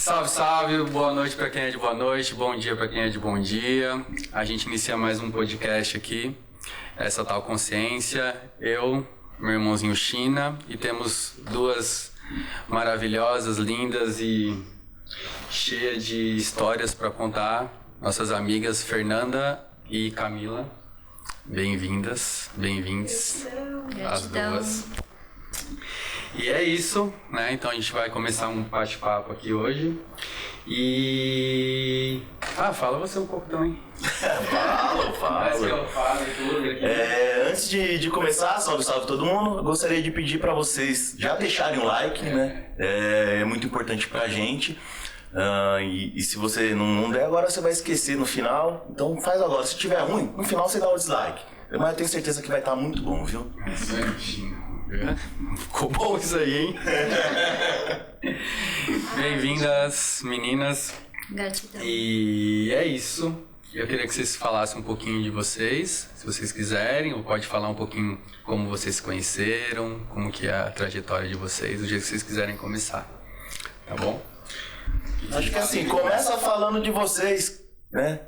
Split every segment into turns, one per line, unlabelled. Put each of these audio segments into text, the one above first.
Salve, salve, boa noite pra quem é de boa noite, bom dia pra quem é de bom dia. A gente inicia mais um podcast aqui, essa tal consciência. Eu, meu irmãozinho China, e temos duas maravilhosas, lindas e cheias de histórias pra contar, nossas amigas Fernanda e Camila. Bem-vindas, bem-vindes as duas. E é isso, né? Então a gente vai começar um bate-papo aqui hoje. E... fala você um pouco também.
Falo.
Parece que eu falo tudo aqui.
Antes de começar, salve todo mundo, eu gostaria de pedir pra vocês já deixarem o like, né? É muito importante pra gente. E se você não der agora, você vai esquecer no final. Então faz agora. Se tiver ruim, no final você dá o dislike. Mas eu tenho certeza que vai estar muito bom, viu?
Ficou bom isso aí, hein? Bem-vindas, meninas.
Gratidão.
E é isso. Eu queria que vocês falassem um pouquinho de vocês, se vocês quiserem, ou pode falar um pouquinho como vocês se conheceram, como que é a trajetória de vocês, do jeito que vocês quiserem começar. Tá bom?
Acho que assim, começa falando de vocês, né?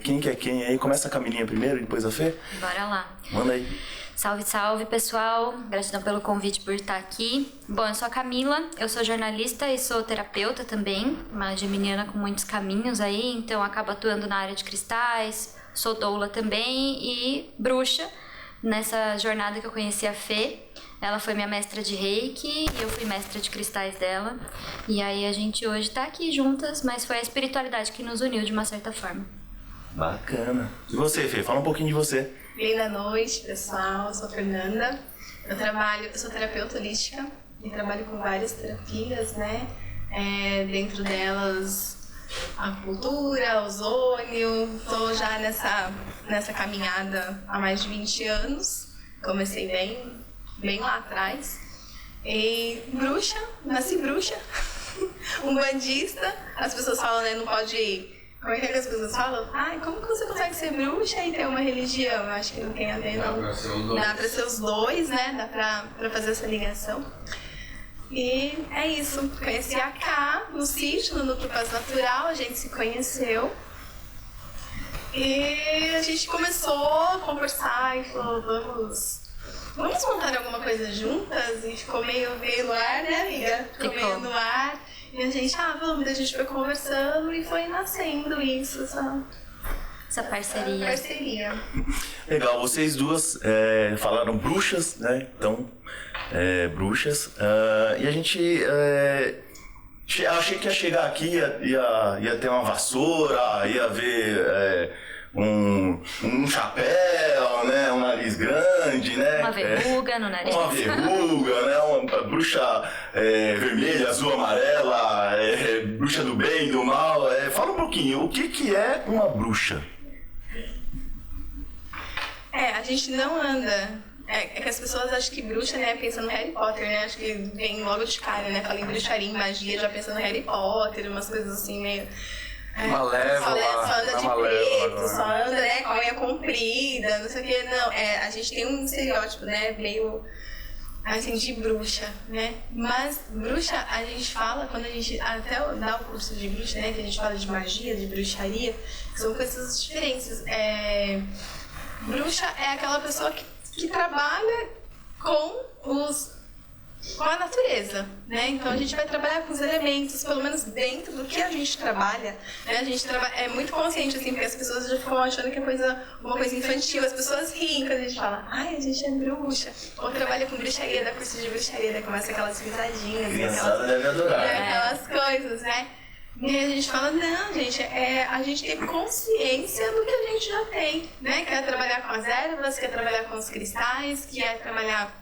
Quem que é quem aí? Começa a Camilinha primeiro e depois a Fê?
Bora lá.
Manda aí.
Salve, salve, pessoal. Gratidão pelo convite por estar aqui. Bom, eu sou a Camila, eu sou jornalista e sou terapeuta também, uma geminiana com muitos caminhos aí, então acabo atuando na área de cristais, sou doula também e bruxa. Nessa jornada que eu conheci a Fê, ela foi minha mestra de reiki e eu fui mestra de cristais dela. E aí a gente hoje tá aqui juntas, mas foi a espiritualidade que nos uniu de uma certa forma.
Bacana. E você, Fê? Fala um pouquinho de você.
Linda noite, pessoal. Eu sou a Fernanda. Eu sou terapeuta holística e trabalho com várias terapias, né? Dentro delas, acupuntura, ozônio. Estou já nessa caminhada há mais de 20 anos. Comecei bem lá atrás. E bruxa, nasci bruxa. Umbandista. As pessoas falam, né? Não pode ir. Como é que as pessoas falam? Como que você consegue ser bruxa e ter uma religião? Eu acho que não tem a ver, não. Dá pra ser os dois, né? Dá pra fazer essa ligação. E é isso. Conheci a Ká no sítio, no Núcleo Paz Natural. A gente se conheceu. E a gente começou a conversar e falou, vamos montar alguma coisa juntas? E ficou meio no ar, né, amiga? Ficou meio no ar. E a gente, vamos, a gente foi conversando e foi nascendo isso,
essa parceria.
Legal, vocês duas falaram bruxas, né? Então, bruxas. E a gente... achei que ia chegar aqui, ia ter uma vassoura, ia ver... um chapéu, né? Um nariz grande, né?
Uma verruga no nariz.
Uma verruga, né? Uma bruxa vermelha, azul, amarela, bruxa do bem, do mal. Fala um pouquinho, o que é uma bruxa?
A gente não anda... É que as pessoas acham que bruxa, né, pensa no Harry Potter, né? Acho que vem logo de cara, né? Fala em bruxaria, em magia, já pensa no Harry Potter, umas coisas assim meio...
Malévola,
só anda de preto, só anda, né, com a unha comprida, não sei o que. Não, a gente tem um estereótipo, né, meio assim, de bruxa, né? Mas bruxa, a gente fala, quando a gente até dá o curso de bruxa, né, que a gente fala de magia, de bruxaria, que são coisas diferentes. Bruxa é aquela pessoa que trabalha com a natureza, né? Então a gente vai trabalhar com os elementos, pelo menos dentro do que a gente trabalha, né? A gente é muito consciente, assim, porque as pessoas já ficam achando que é uma coisa infantil. As pessoas riem quando a gente fala, a gente é bruxa. Ou trabalha com bruxaria, dá curso de bruxaria, daí começa aquelas risadinhas,
Criançada deve adorar.
aquelas coisas, né? E a gente fala, não, gente, a gente tem consciência do que a gente já tem, né? Quer trabalhar com as ervas, quer trabalhar com os cristais, quer trabalhar...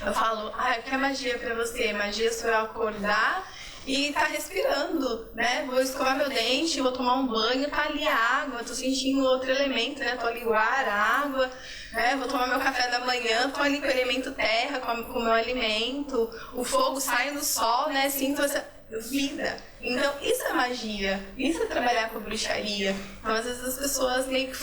Eu falo, o que é magia pra você? Magia sou eu acordar e tá respirando, né? Vou escovar meu dente, vou tomar um banho, tá ali a água, tô sentindo outro elemento, né? Tô ali o ar, a água, né? Vou tomar meu café da manhã, tô ali com o elemento terra, com o meu alimento, o fogo sai do sol, né? Sinto essa vida. Então, isso é magia, isso é trabalhar com bruxaria. Então, às vezes as pessoas meio que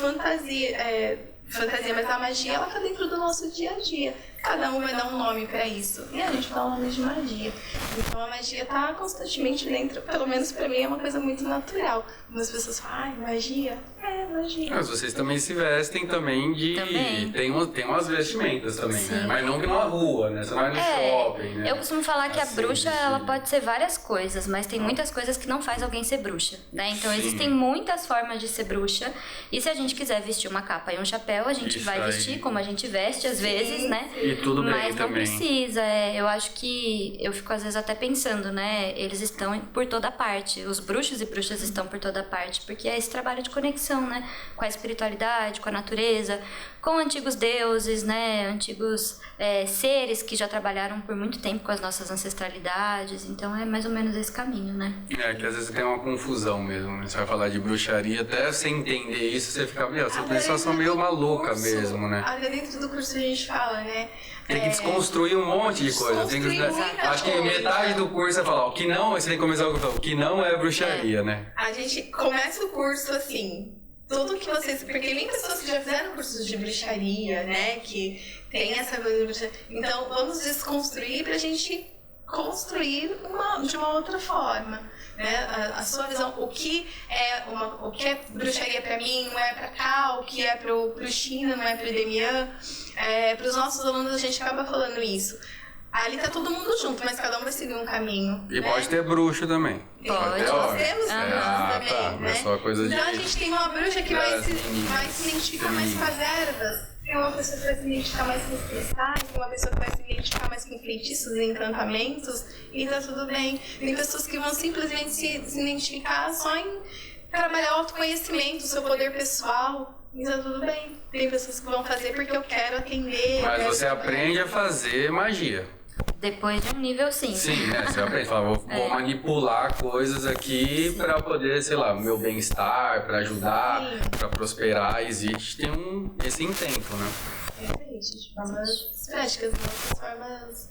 fantasia, mas a magia, ela tá dentro do nosso dia a dia. Cada um vai dar um nome pra isso. E a gente dá um nome de magia. Então a magia tá constantemente dentro, pelo menos pra mim é uma coisa muito natural. Algumas pessoas falam, ai, magia? É, magia.
Mas vocês também se vestem também de...
Também.
Tem umas vestimentas também, né? Mas não na rua, né? Você não vai no shopping, né?
Eu costumo falar que
Assim,
a bruxa,
vestido.
ela pode ser várias coisas, mas tem muitas coisas que não faz alguém ser bruxa, né? Então
Sim.
existem muitas formas de ser bruxa, e se a gente quiser vestir uma capa e um chapéu, a gente
Isso
vai
aí.
vestir como a gente veste às vezes, né?
E tudo bem
Mas não
também.
precisa, eu acho que eu fico às vezes até pensando, né? Eles estão por toda parte, os bruxos e bruxas estão por toda parte, porque é esse trabalho de conexão, né? Com a espiritualidade, com a natureza, com antigos deuses, né? Antigos seres que já trabalharam por muito tempo com as nossas ancestralidades, então é mais ou menos esse caminho, né?
É, que às vezes tem uma confusão mesmo, né? Você vai falar de bruxaria, até você entender isso, você fica, meu, essas pessoas são meio malucas mesmo, né?
Até dentro do curso a gente fala, né?
Tem que desconstruir um monte de coisa. Tem que,
Desconstruir muita
acho que
coisa.
metade do curso é falar o que não, você tem que começar com o que não é bruxaria, né?
A gente começa o curso assim, tudo que vocês... Porque tem pessoas que já fizeram cursos de bruxaria, né? Que tem essa coisa de bruxaria. Então, vamos desconstruir pra gente construir de uma outra forma, né? A sua visão, o que é bruxaria pra mim, não é pra cá, o que é pro China, não é pro Demian. Pros nossos alunos a gente acaba falando isso. Ali tá todo mundo junto, mas cada um vai seguir um caminho.
E
né?
pode ter bruxo também.
Pode.
ter
Nós
ordem.
temos bruxas também,
tá,
né?
não é só coisa de...
Então a gente tem uma bruxa que vai se
Sim.
identificar mais com as ervas. Tem uma pessoa que vai se identificar mais com os cristais, tem uma pessoa que vai se identificar mais com feitiços e encantamentos, e tá tudo bem. Tem pessoas que vão simplesmente se identificar só em trabalhar o autoconhecimento, o seu poder pessoal, e tá tudo bem. Tem pessoas que vão fazer porque eu quero atender.
Mas
quero
você aprende a fazer magia.
Depois de um nível, sim.
Sim, né? Você aprende, fala, vou manipular coisas aqui pra poder, sei lá, meu bem-estar, pra ajudar, pra prosperar, existe, tem esse intento, né?
Existe, de formas práticas, não de formas...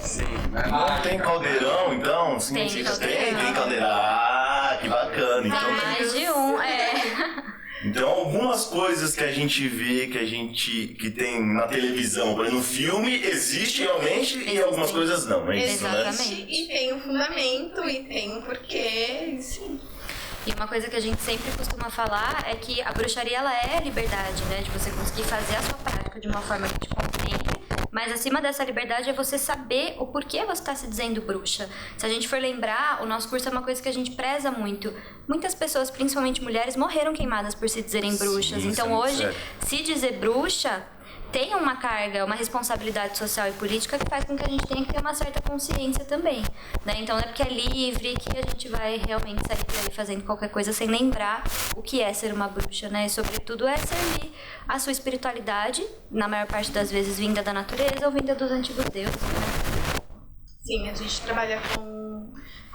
Sim, né?
Não tem caldeirão, então? Sim,
Tem caldeirão.
Tem caldeirão. Ah, que bacana. Então,
Mais de um,
então algumas coisas que a gente vê, que tem na televisão, por exemplo, no filme, existe realmente e algumas coisas não, é isso, né?
Exatamente.
E tem um fundamento, e tem um porquê, sim.
E uma coisa que a gente sempre costuma falar é que a bruxaria, ela é liberdade, né? De você conseguir fazer a sua prática de uma forma que te contemple. Mas acima dessa liberdade é você saber o porquê você está se dizendo bruxa. Se a gente for lembrar, o nosso curso é uma coisa que a gente preza muito. Muitas pessoas, principalmente mulheres, morreram queimadas por se dizerem bruxas.
Sim,
Então
isso é muito
hoje,
sério.
se dizer bruxa tem uma carga, uma responsabilidade social e política que faz com que a gente tenha que ter uma certa consciência também, né? Então não é porque é livre que a gente vai realmente sair por aí fazendo qualquer coisa sem lembrar o que é ser uma bruxa, né? E sobretudo é servir a sua espiritualidade, na maior parte das vezes vinda da natureza ou vinda dos antigos deuses, né?
Sim, a gente trabalha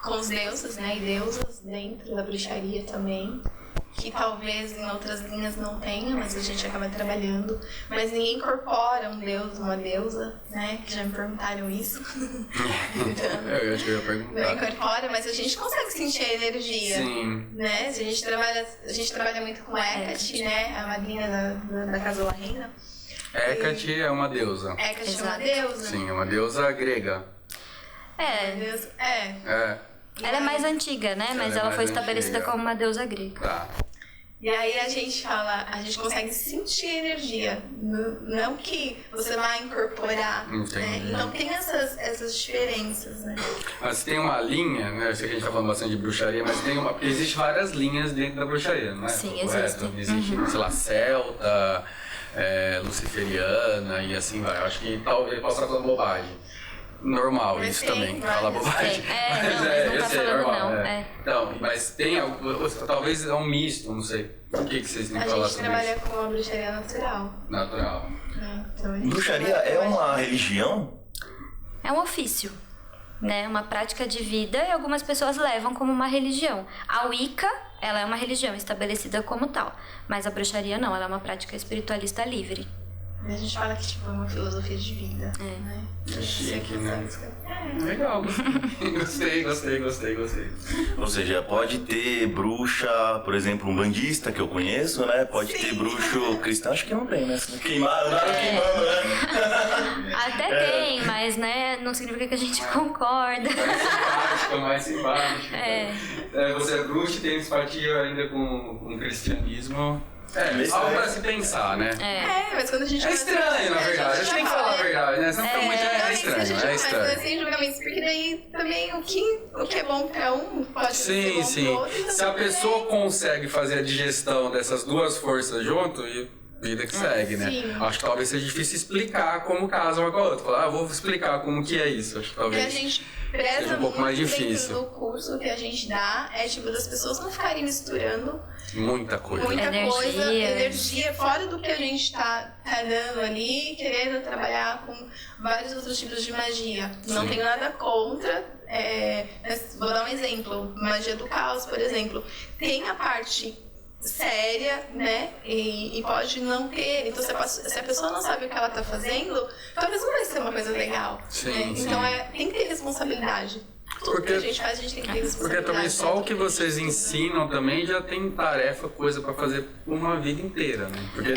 com os deuses, né, e deusas dentro da bruxaria também, que talvez em outras linhas não tenha, mas a gente acaba trabalhando. Mas ninguém incorpora um deus, uma deusa, né, que já me perguntaram isso. Então,
Eu acho que eu ia
não
perguntar.
incorpora, mas a gente consegue sentir a energia.
Sim.
Né? A gente trabalha muito com Hecate, né, a madrinha da Casa La Reina.
Hecate é uma deusa.
Hecate é uma
Exato.
deusa.
Sim, é uma deusa grega. É.
Ela é mais antiga, né? Mas
é
ela
mais
foi estabelecida
antiga.
como uma deusa grega.
Tá.
E aí a gente consegue sentir a energia, não que você vai incorporar, né?
Entendi.
Então tem essas diferenças, né?
Mas tem uma linha, né? Eu sei que a gente tá falando bastante de bruxaria, mas existe várias linhas dentro da bruxaria, não é?
Sim,
Correto?
existem.
Existe, sei lá, celta, luciferiana e assim vai. Eu acho que talvez possa estar falando bobagem. Normal,
Mas
isso
tem
também.
várias.
Fala bobagem.
Tem. Não, mas não
eu
tá
sei,
falando
normal,
não.
é. Então, mas tem talvez é um misto, não sei. O que vocês têm
A
que falar
gente
sobre
trabalha
isso?
com a bruxaria natural,
Natural.
né? Então, a gente
Bruxaria é uma religião?
É um ofício, né? Uma prática de vida e algumas pessoas levam como uma religião. A Wicca, ela é uma religião estabelecida como tal, mas a bruxaria não, ela é uma prática espiritualista livre.
E a gente fala que tipo, é uma filosofia de vida. Né?
É chique, né? Legal. Gostei.
Ou seja, pode ter bruxa, por exemplo, um bandista que eu conheço, né? Pode ter bruxo cristão, acho que não tem, né? Andaram queimando, né?
Até tem, mas né, não significa que a gente concorda.
Mais simpático. Você é bruxo e tem simpatia ainda com o cristianismo. Algo pra se pensar, né?
Mas quando a gente
é estranho, na verdade. A gente tem que falar a verdade, né? Senão fica muito estranho.
É estranho. Sem julgamentos, porque daí também o que é bom pra um pode ser bom pro outro.
Se a pessoa consegue fazer a digestão dessas duas forças junto, e vida que segue, né?
Sim.
Acho que talvez seja difícil explicar como casa uma com a outra. Falar, vou explicar como que é isso. Acho que talvez
a gente preza
seja um pouco mais difícil.
Do curso que a gente dá é tipo das pessoas não ficarem misturando
muita coisa,
energia fora do que a gente tá dando ali, querendo trabalhar com vários outros tipos de magia. Não tenho nada contra. Vou dar um exemplo, magia do caos, por exemplo. Tem a parte séria, né? E pode não ter. Então, se a pessoa não sabe o que ela tá fazendo, talvez não vai ser uma coisa legal.
Sim.
Então, tem que ter responsabilidade. Tudo que a gente faz, a gente tem que ter responsabilidade.
Porque também só o que vocês ensinam também já tem tarefa, coisa pra fazer uma vida inteira, né? Porque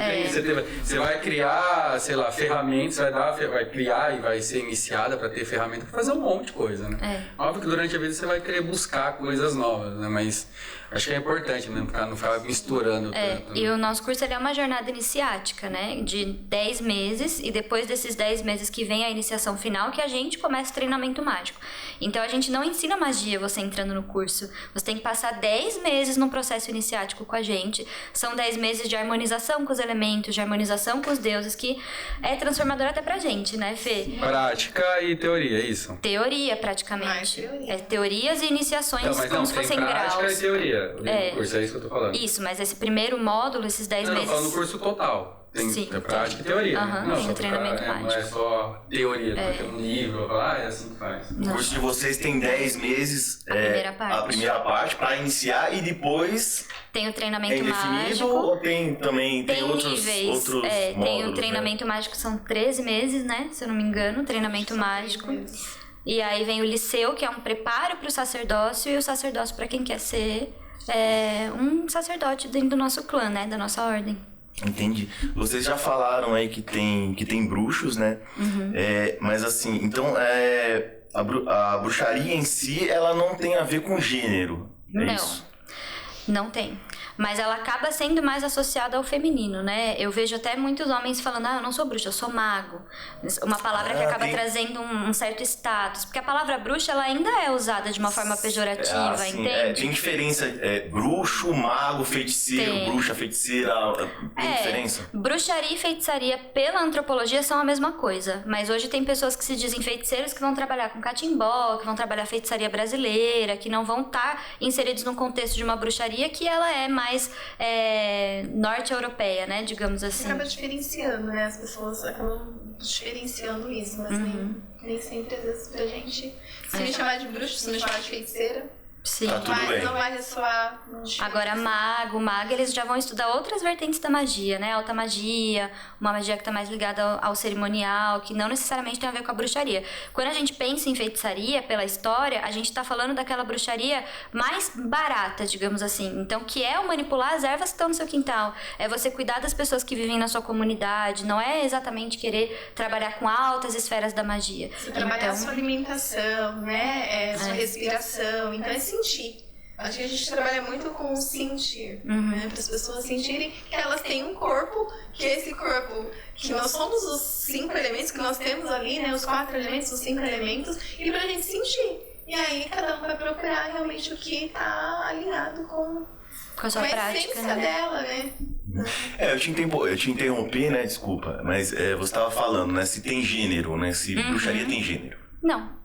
você vai criar, sei lá, ferramentas, vai criar e vai ser iniciada pra ter ferramenta pra fazer um monte de coisa, né? Óbvio que durante a vida você vai querer buscar coisas novas, né? Mas acho que é importante mesmo, pra não ficar misturando tanto.
E o nosso curso ele é uma jornada iniciática, né? De 10 meses, e depois desses 10 meses que vem a iniciação final, que a gente começa o treinamento mágico. Então a gente não ensina magia você entrando no curso. Você tem que passar 10 meses num processo iniciático com a gente. São 10 meses de harmonização com os elementos, de harmonização com os deuses, que é transformador até pra gente, né, Fê?
Prática e teoria, é isso?
Teoria, praticamente.
Teoria.
Teorias e iniciações como se fossem
prática
graus.
E teoria. O curso é isso que eu tô falando.
Isso, mas esse primeiro módulo, esses 10 meses...
Não, falando no curso total. Tem prática e teoria.
Tem o treinamento mágico.
Não é só teoria, tem um livro, é assim que faz.
O curso de vocês tem 10 meses, a primeira parte para iniciar, e depois
tem o treinamento
indefinido,
mágico.
Ou tem outros
níveis.
módulos,
tem o treinamento mágico, são 13 meses, né? Se eu não me engano, treinamento mágico. E aí vem o liceu, que é um preparo para o sacerdócio, e o sacerdócio para quem quer ser um sacerdote dentro do nosso clã, né? Da nossa ordem.
Entendi. Vocês já falaram aí que tem bruxos, né? Mas assim, então a bruxaria em si, ela não tem a ver com gênero, isso?
Não tem. Mas ela acaba sendo mais associada ao feminino, né? Eu vejo até muitos homens falando, eu não sou bruxa, eu sou mago. Uma palavra que acaba trazendo um certo status. Porque a palavra bruxa, ela ainda é usada de uma forma pejorativa, entende?
Tem diferença, bruxo, mago, feiticeiro, bruxa, feiticeira, tem diferença?
Bruxaria e feitiçaria pela antropologia são a mesma coisa. Mas hoje tem pessoas que se dizem feiticeiros que vão trabalhar com catimbó, que vão trabalhar feitiçaria brasileira, que não vão estar inseridos no contexto de uma bruxaria que ela é mais norte-europeia, né? Digamos assim.
Acaba diferenciando, né? As pessoas acabam diferenciando isso, mas nem sempre, às vezes, pra gente... Se me chamar de bruxa, se me chamar de feiticeira...
Sim.
Tá tudo bem.
Não vai ressoar.
Agora, mago, eles já vão estudar outras vertentes da magia, né? Alta magia, uma magia que tá mais ligada ao cerimonial, que não necessariamente tem a ver com a bruxaria. Quando a gente pensa em feitiçaria, pela história, a gente tá falando daquela bruxaria mais barata, digamos assim. Então, que é o manipular as ervas que estão no seu quintal. É você cuidar das pessoas que vivem na sua comunidade. Não é exatamente querer trabalhar com altas esferas da magia.
Você trabalhar a sua alimentação, né? Sua respiração. Então, sentir. Acho que a gente trabalha muito com o sentir, né? Para as pessoas sentirem que elas têm um corpo, que esse corpo, que nós somos os 5 elementos que nós temos ali, né? Os 4 elementos, os 5 elementos, e pra gente sentir. E aí cada um vai procurar realmente o que tá alinhado com
a sua prática,
essência dela, né?
Eu te interrompi, né? Desculpa, mas você estava falando, né? Se tem gênero, né? Se bruxaria tem gênero.
Não.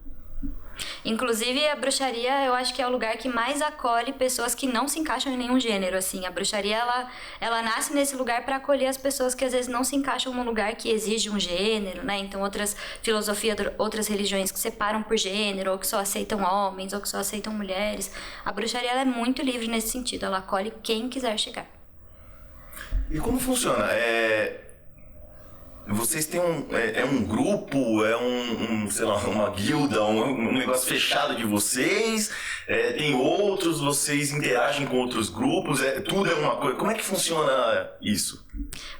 Inclusive, a bruxaria, eu acho que é o lugar que mais acolhe pessoas que não se encaixam em nenhum gênero, assim. A bruxaria, ela nasce nesse lugar para acolher as pessoas que às vezes não se encaixam num lugar que exige um gênero, né? Então, outras filosofias, outras religiões que separam por gênero, ou que só aceitam homens, ou que só aceitam mulheres. A bruxaria, ela é muito livre nesse sentido. Ela acolhe quem quiser chegar.
E como funciona? vocês têm um grupo, sei lá, uma guilda, um negócio fechado de vocês? Tem outros, vocês interagem com outros grupos? Tudo é uma coisa. Como é que funciona isso?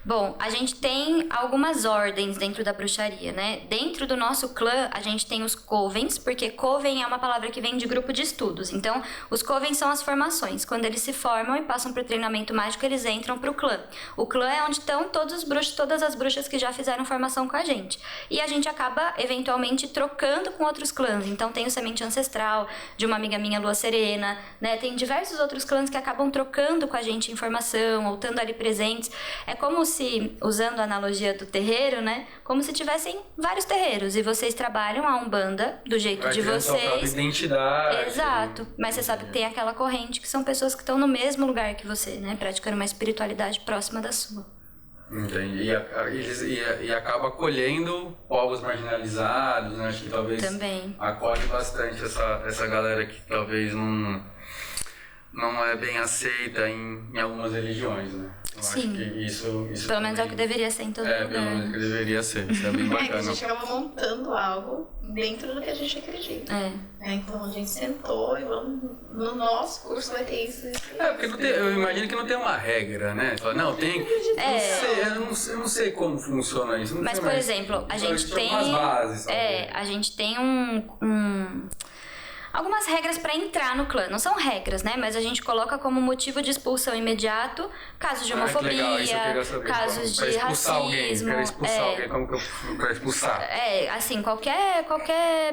Bom, a gente tem algumas ordens dentro da bruxaria, né? Dentro do nosso clã, a gente tem os covens, porque coven é uma palavra que vem de grupo de estudos. Então, os covens são as formações. Quando eles se formam e passam para o treinamento mágico, eles entram para o clã. O clã é onde estão todos os bruxos, todas as bruxas que já fizeram formação com a gente. E a gente acaba, eventualmente, trocando com outros clãs. Então, tem o Semente Ancestral, de uma amiga minha, Lua Serena, né? Tem diversos outros clãs que acabam trocando com a gente informação, ou estando ali presentes. É como se, usando a analogia do terreiro, né? Como se tivessem vários terreiros e vocês trabalham a Umbanda do jeito de vocês.
Identidade.
Exato. Mas você sabe que tem aquela corrente que são pessoas que estão no mesmo lugar que você, né? Praticando uma espiritualidade próxima da sua.
Entendi. E acaba acolhendo povos marginalizados, né? Acho que talvez
também
acolhe bastante essa galera que talvez não é bem aceita em algumas religiões, né? Eu
Sim.
acho que isso
pelo menos é o que deveria ser em todo lugar.
pelo menos é o que deveria ser. Isso é bem bacana.
Que a gente acaba montando algo dentro do que a gente acredita. Então a gente sentou e no nosso curso vai ter isso.
Porque eu imagino que não tem uma regra, né? Não, tem. Eu não sei como funciona isso.
Mas, por exemplo, a gente tem.
Umas bases,
a gente tem algumas regras para entrar no clã. Não são regras, né? Mas a gente coloca como motivo de expulsão imediato casos de homofobia, casos de racismo.
Quero expulsar alguém, como que eu pra expulsar?
Assim, qualquer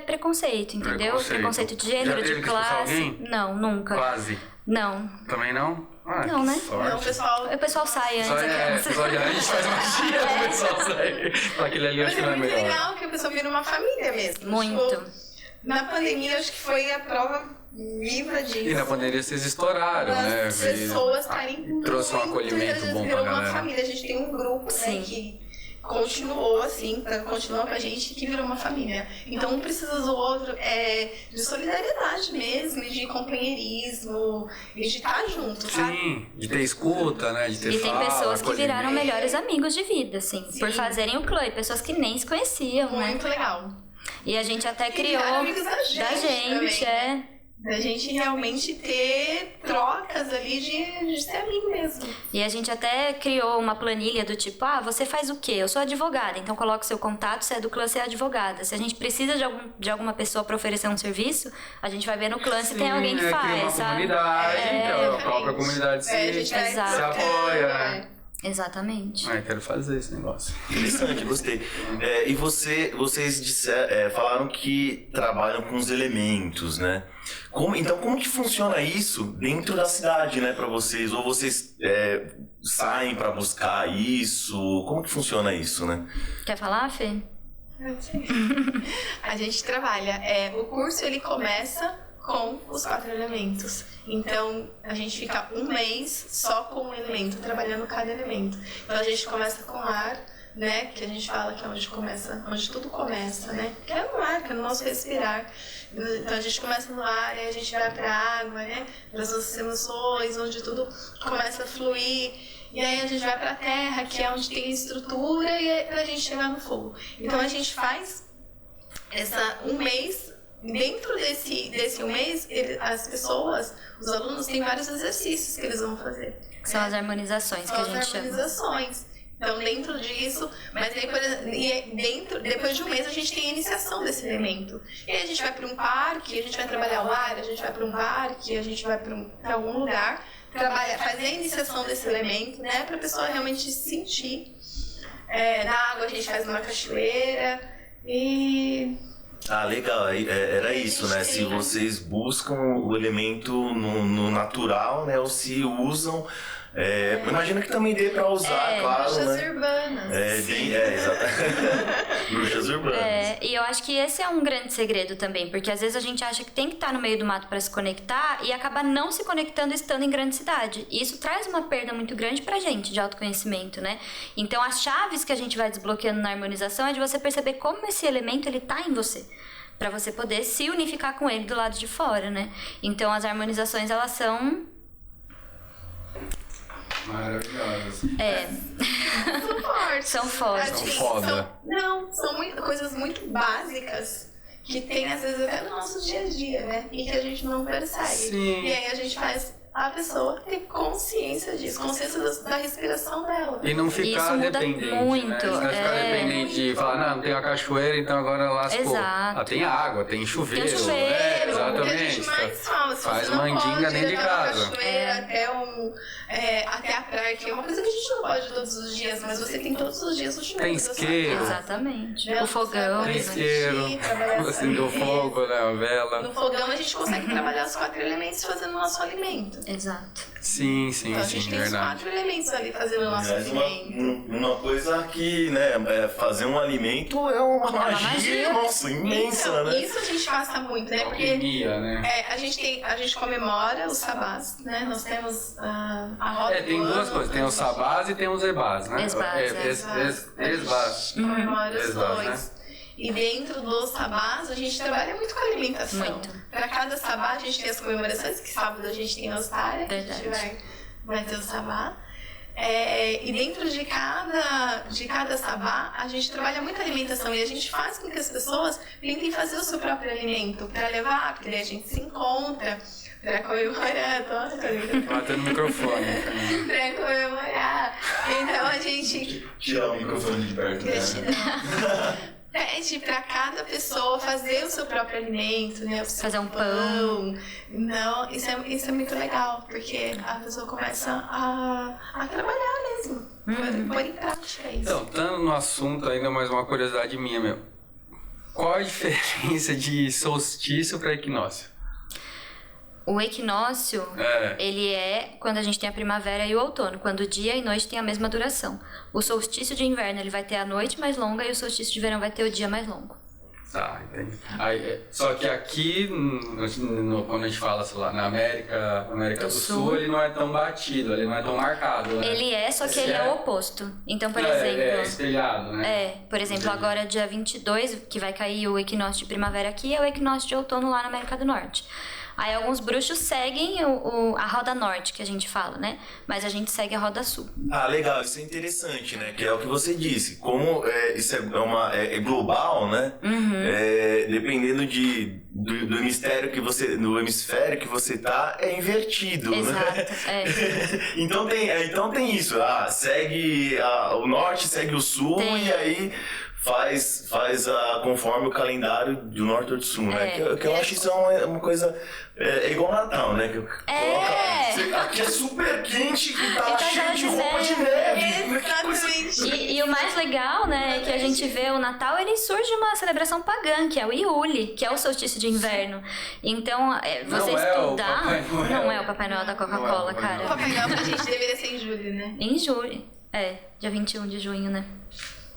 preconceito, entendeu? Preconceito de gênero, de classe. Não, nunca.
Quase.
Não.
Também não?
Não, né?
Não,
o pessoal sai antes.
A gente faz magia, o pessoal sai. Aquele ali eu acho que não é melhor.
É muito legal que a pessoa vira uma família mesmo.
Muito.
Tipo, na pandemia, acho que foi a prova viva disso.
E na pandemia vocês estouraram, né?
As pessoas estarem
trouxe um acolhimento bom pra galera.
Uma família. A gente tem um grupo, né, que continuou assim, continua com a gente, que virou uma família. Então um precisa do outro, de solidariedade mesmo, de companheirismo, e de estar junto, sabe?
Sim, de ter escuta, né? De ter
E tem pessoas que viraram melhores amigos de vida, assim,
Sim.
por fazerem o clã, e pessoas que nem se conheciam, né?
Muito legal.
E a gente até criou
amigos da gente também. Da gente realmente ter trocas ali de ser amigo mesmo.
E a gente até criou uma planilha do tipo, você faz o quê? Eu sou advogada, então coloca o seu contato, se é do clã, você é advogada. Se a gente precisa de alguma pessoa para oferecer um serviço, a gente vai ver no clã se tem alguém que faz,
uma
sabe?
Comunidade, então a própria comunidade se apoia, né?
Exatamente.
Quero fazer esse negócio.
Interessante, gostei. E vocês falaram que trabalham com os elementos, né? Então, como que funciona isso dentro da cidade, né, para vocês? Ou vocês saem para buscar isso? Como que funciona isso, né?
Quer falar, Fê?
A gente trabalha. O curso, ele começa com os 4 elementos. Então, a gente fica um mês só com um elemento, trabalhando cada elemento. Então, a gente começa com ar, né? Que a gente fala que é onde tudo começa, né? Que é no ar, que é no nosso respirar. Então, a gente começa no ar, aí a gente vai pra água, né? Para as nossas emoções, onde tudo começa a fluir. E aí a gente vai pra terra, que é onde tem estrutura, e é pra gente chegar no fogo. Então, a gente faz um mês. Dentro desse um mês, as pessoas, os alunos, têm vários exercícios que eles vão fazer.
Que são as harmonizações que a gente chama.
Então, dentro disso, mas depois de um mês, a gente tem a iniciação desse elemento. E aí a gente vai para um parque, a gente vai trabalhar o ar, a gente vai para um parque, a gente vai para algum lugar, fazer a iniciação desse elemento, né, para a pessoa realmente se sentir. Na água, a gente faz uma cachoeira e...
Legal, era isso, né? Se vocês buscam o elemento no natural, né? Ou se usam... imagino que também dê pra usar, claro,
bruxas
né?
urbanas.
Exatamente. Bruxas urbanas.
E eu acho que esse é um grande segredo também, porque às vezes a gente acha que tem que estar no meio do mato para se conectar e acaba não se conectando estando em grande cidade. E isso traz uma perda muito grande pra gente de autoconhecimento, né? Então as chaves que a gente vai desbloqueando na harmonização é de você perceber como esse elemento ele tá em você, para você poder se unificar com ele do lado de fora, né? Então as harmonizações, elas são
maravilhosas.
Muito fortes.
São fortes.
Assim,
São foda.
são coisas muito básicas que tem, às vezes, até no nosso dia a dia, né? E que a gente não percebe.
Sim.
E aí a gente faz a pessoa ter consciência disso, consciência da respiração dela.
E não
Isso
ficar
muda
dependente,
muito,
né? Não ficar dependente de falar, não tem a cachoeira, então agora lascou.
Exato.
Ah, tem água, tem chuveiro.
Tem chuveiro.
É,
O que a
exatamente.
gente mais fala, se
Faz
você não
mandinga
pode
dentro de
levar uma
casa.
cachoeira até a praia, que é uma coisa que a gente não pode todos os dias, mas você tem todos os dias o chuveiro.
Tem
da sua
isqueiro.
casa.
Exatamente.
Né?
O fogão.
Tem
Você
isqueiro,
trabalhar
você acendeu o
essa
fogo, né, a vela.
No fogão a gente consegue trabalhar os 4 elementos fazendo o nosso alimento.
Exato.
Sim, sim,
Então a
sim,
gente tem os
verdade.
4 elementos ali fazendo o nosso
Mas
alimento.
uma coisa que, né, fazer um alimento é uma magia,
magia.
nossa, imensa,
Então,
né?
isso a gente passa muito, né? Porque
Alquimia, né?
a gente comemora os sabás, né? Nós temos a roda
Tem
do
duas
ano,
coisas, tem os sabás e tem os ebás, né?
Esbás,
Esbás.
Comemora os
Esbás,
dois. E dentro dos sabás, a gente trabalha muito com alimentação.
Muito.
Para cada sabá, a gente tem as comemorações, que sábado a gente tem a ostária, que a gente
Verdade.
vai ter o sabá. E dentro de cada sabá, a gente trabalha muito a alimentação e a gente faz com que as pessoas tentem fazer o seu próprio alimento para levar, porque daí a gente se encontra para comemorar.
Batendo no microfone.
Para comemorar. Então a gente
Tirar o microfone de perto, né?
pede para cada pessoa fazer o seu próprio alimento, né? O seu
Fazer um pão.
Não, isso é muito legal, porque a pessoa começa a trabalhar mesmo, pôr em prática isso.
Então, estando no assunto, ainda mais uma curiosidade minha, meu. Qual a diferença de solstício para equinócio?
O equinócio, ele é quando a gente tem a primavera e o outono, quando dia e noite tem a mesma duração. O solstício de inverno, ele vai ter a noite mais longa e o solstício de verão vai ter o dia mais longo.
Tá, entendi. Aí, só que aqui, quando a gente fala, sei lá, na América do Sul, ele não é tão batido, ele não é tão marcado, né?
Ele é, só que ele é o oposto. Então, por exemplo...
É espelhado, né?
Por exemplo, agora dia 22, que vai cair o equinócio de primavera aqui, é o equinócio de outono lá na América do Norte. Aí alguns bruxos seguem a roda norte, que a gente fala, né? Mas a gente segue a roda sul.
Ah, legal, isso é interessante, né? Que é o que você disse. Como isso é global, né? Dependendo do hemisfério que você tá, é invertido,
Exato,
né? Então tem isso. Segue o norte, segue o sul e aí faz conforme o calendário do norte ou do sul, né? Que eu acho isso uma coisa igual Natal, né? Aqui é super quente e tá cheio de roupa de neve.
Exatamente.
E o mais legal, né, é que a gente vê o Natal, ele surge de uma celebração pagã, que é o Iule, que é o solstício de inverno. Então, você estudar... Não é o Papai Noel da Coca-Cola,
O
cara.
Papai Noel pra gente deveria ser em julho, né?
Em julho. Dia 21 de junho, né?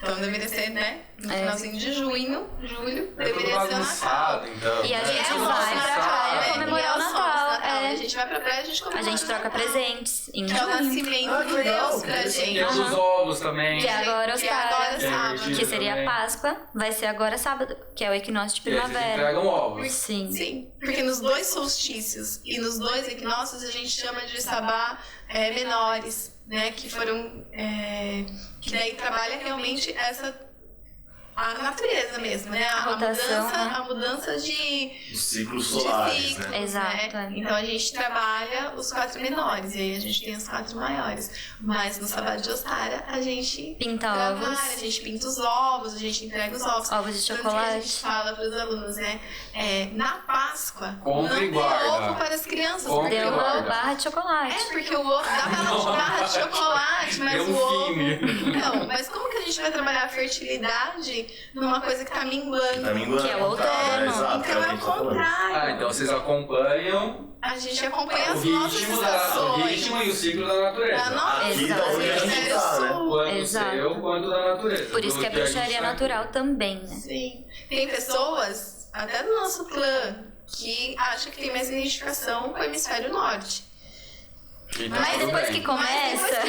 Então deveria ser, né? No finalzinho de julho, deveria ser o Natal.
Bagunçado, então.
E a gente
É o
vai
nosso
pra praia comemorar o Natal.
A gente vai pra praia, a gente comemora
A gente troca
o Natal.
presentes em
Que é o
junho.
nascimento de Deus pra gente.
Tem os ovos também.
Que é agora
Que é agora sábado.
Que seria a Páscoa, vai ser agora sábado, que é o equinócio de
E aí vocês
primavera.
entregam ovos.
Sim.
Sim, porque nos 2 solstícios e nos 2 equinócios a gente chama de sabá menores, né? Que foram... que daí trabalha realmente a natureza mesmo, né? A
rotação,
mudança,
né?
a mudança de
Os ciclos solares,
ciclos,
né?
Exato,
né? Então a gente trabalha os 4 menores e aí a gente tem os 4 maiores. Mas no sábado de Ostara a gente
Pinta
trabalha,
ovos.
a gente pinta os ovos, a gente entrega os ovos.
Ovos de
Tanto que a
chocolate.
gente fala para os alunos, né? Na Páscoa,
Compre
não
e
dê
guarda.
ovo para as crianças.
Compre
Porque
e
Deu
o
uma
guarda.
barra de chocolate.
porque o ovo dá barra de chocolate, mas
Deu
o ovo...
fime.
Não, mas como que a gente vai trabalhar a fertilidade numa coisa que tá minguando?
Tá minguando.
Que é o outono.
Exato,
Então é o contrário.
Então vocês acompanham
A gente acompanha
o
as nossas
ritmo, o
estações.
ritmo e o ciclo da natureza.
Da nossa
Aqui da onde a gente tá, né?
Quanto
Exato.
seu, quanto da natureza.
Por isso que é
Do a gente
bruxaria
tá aqui.
natural também, né?
Sim. Tem pessoas, até do nosso clã, que acham que tem mais identificação com o hemisfério norte.
E tá
Mas
tudo
depois
bem.
que começa...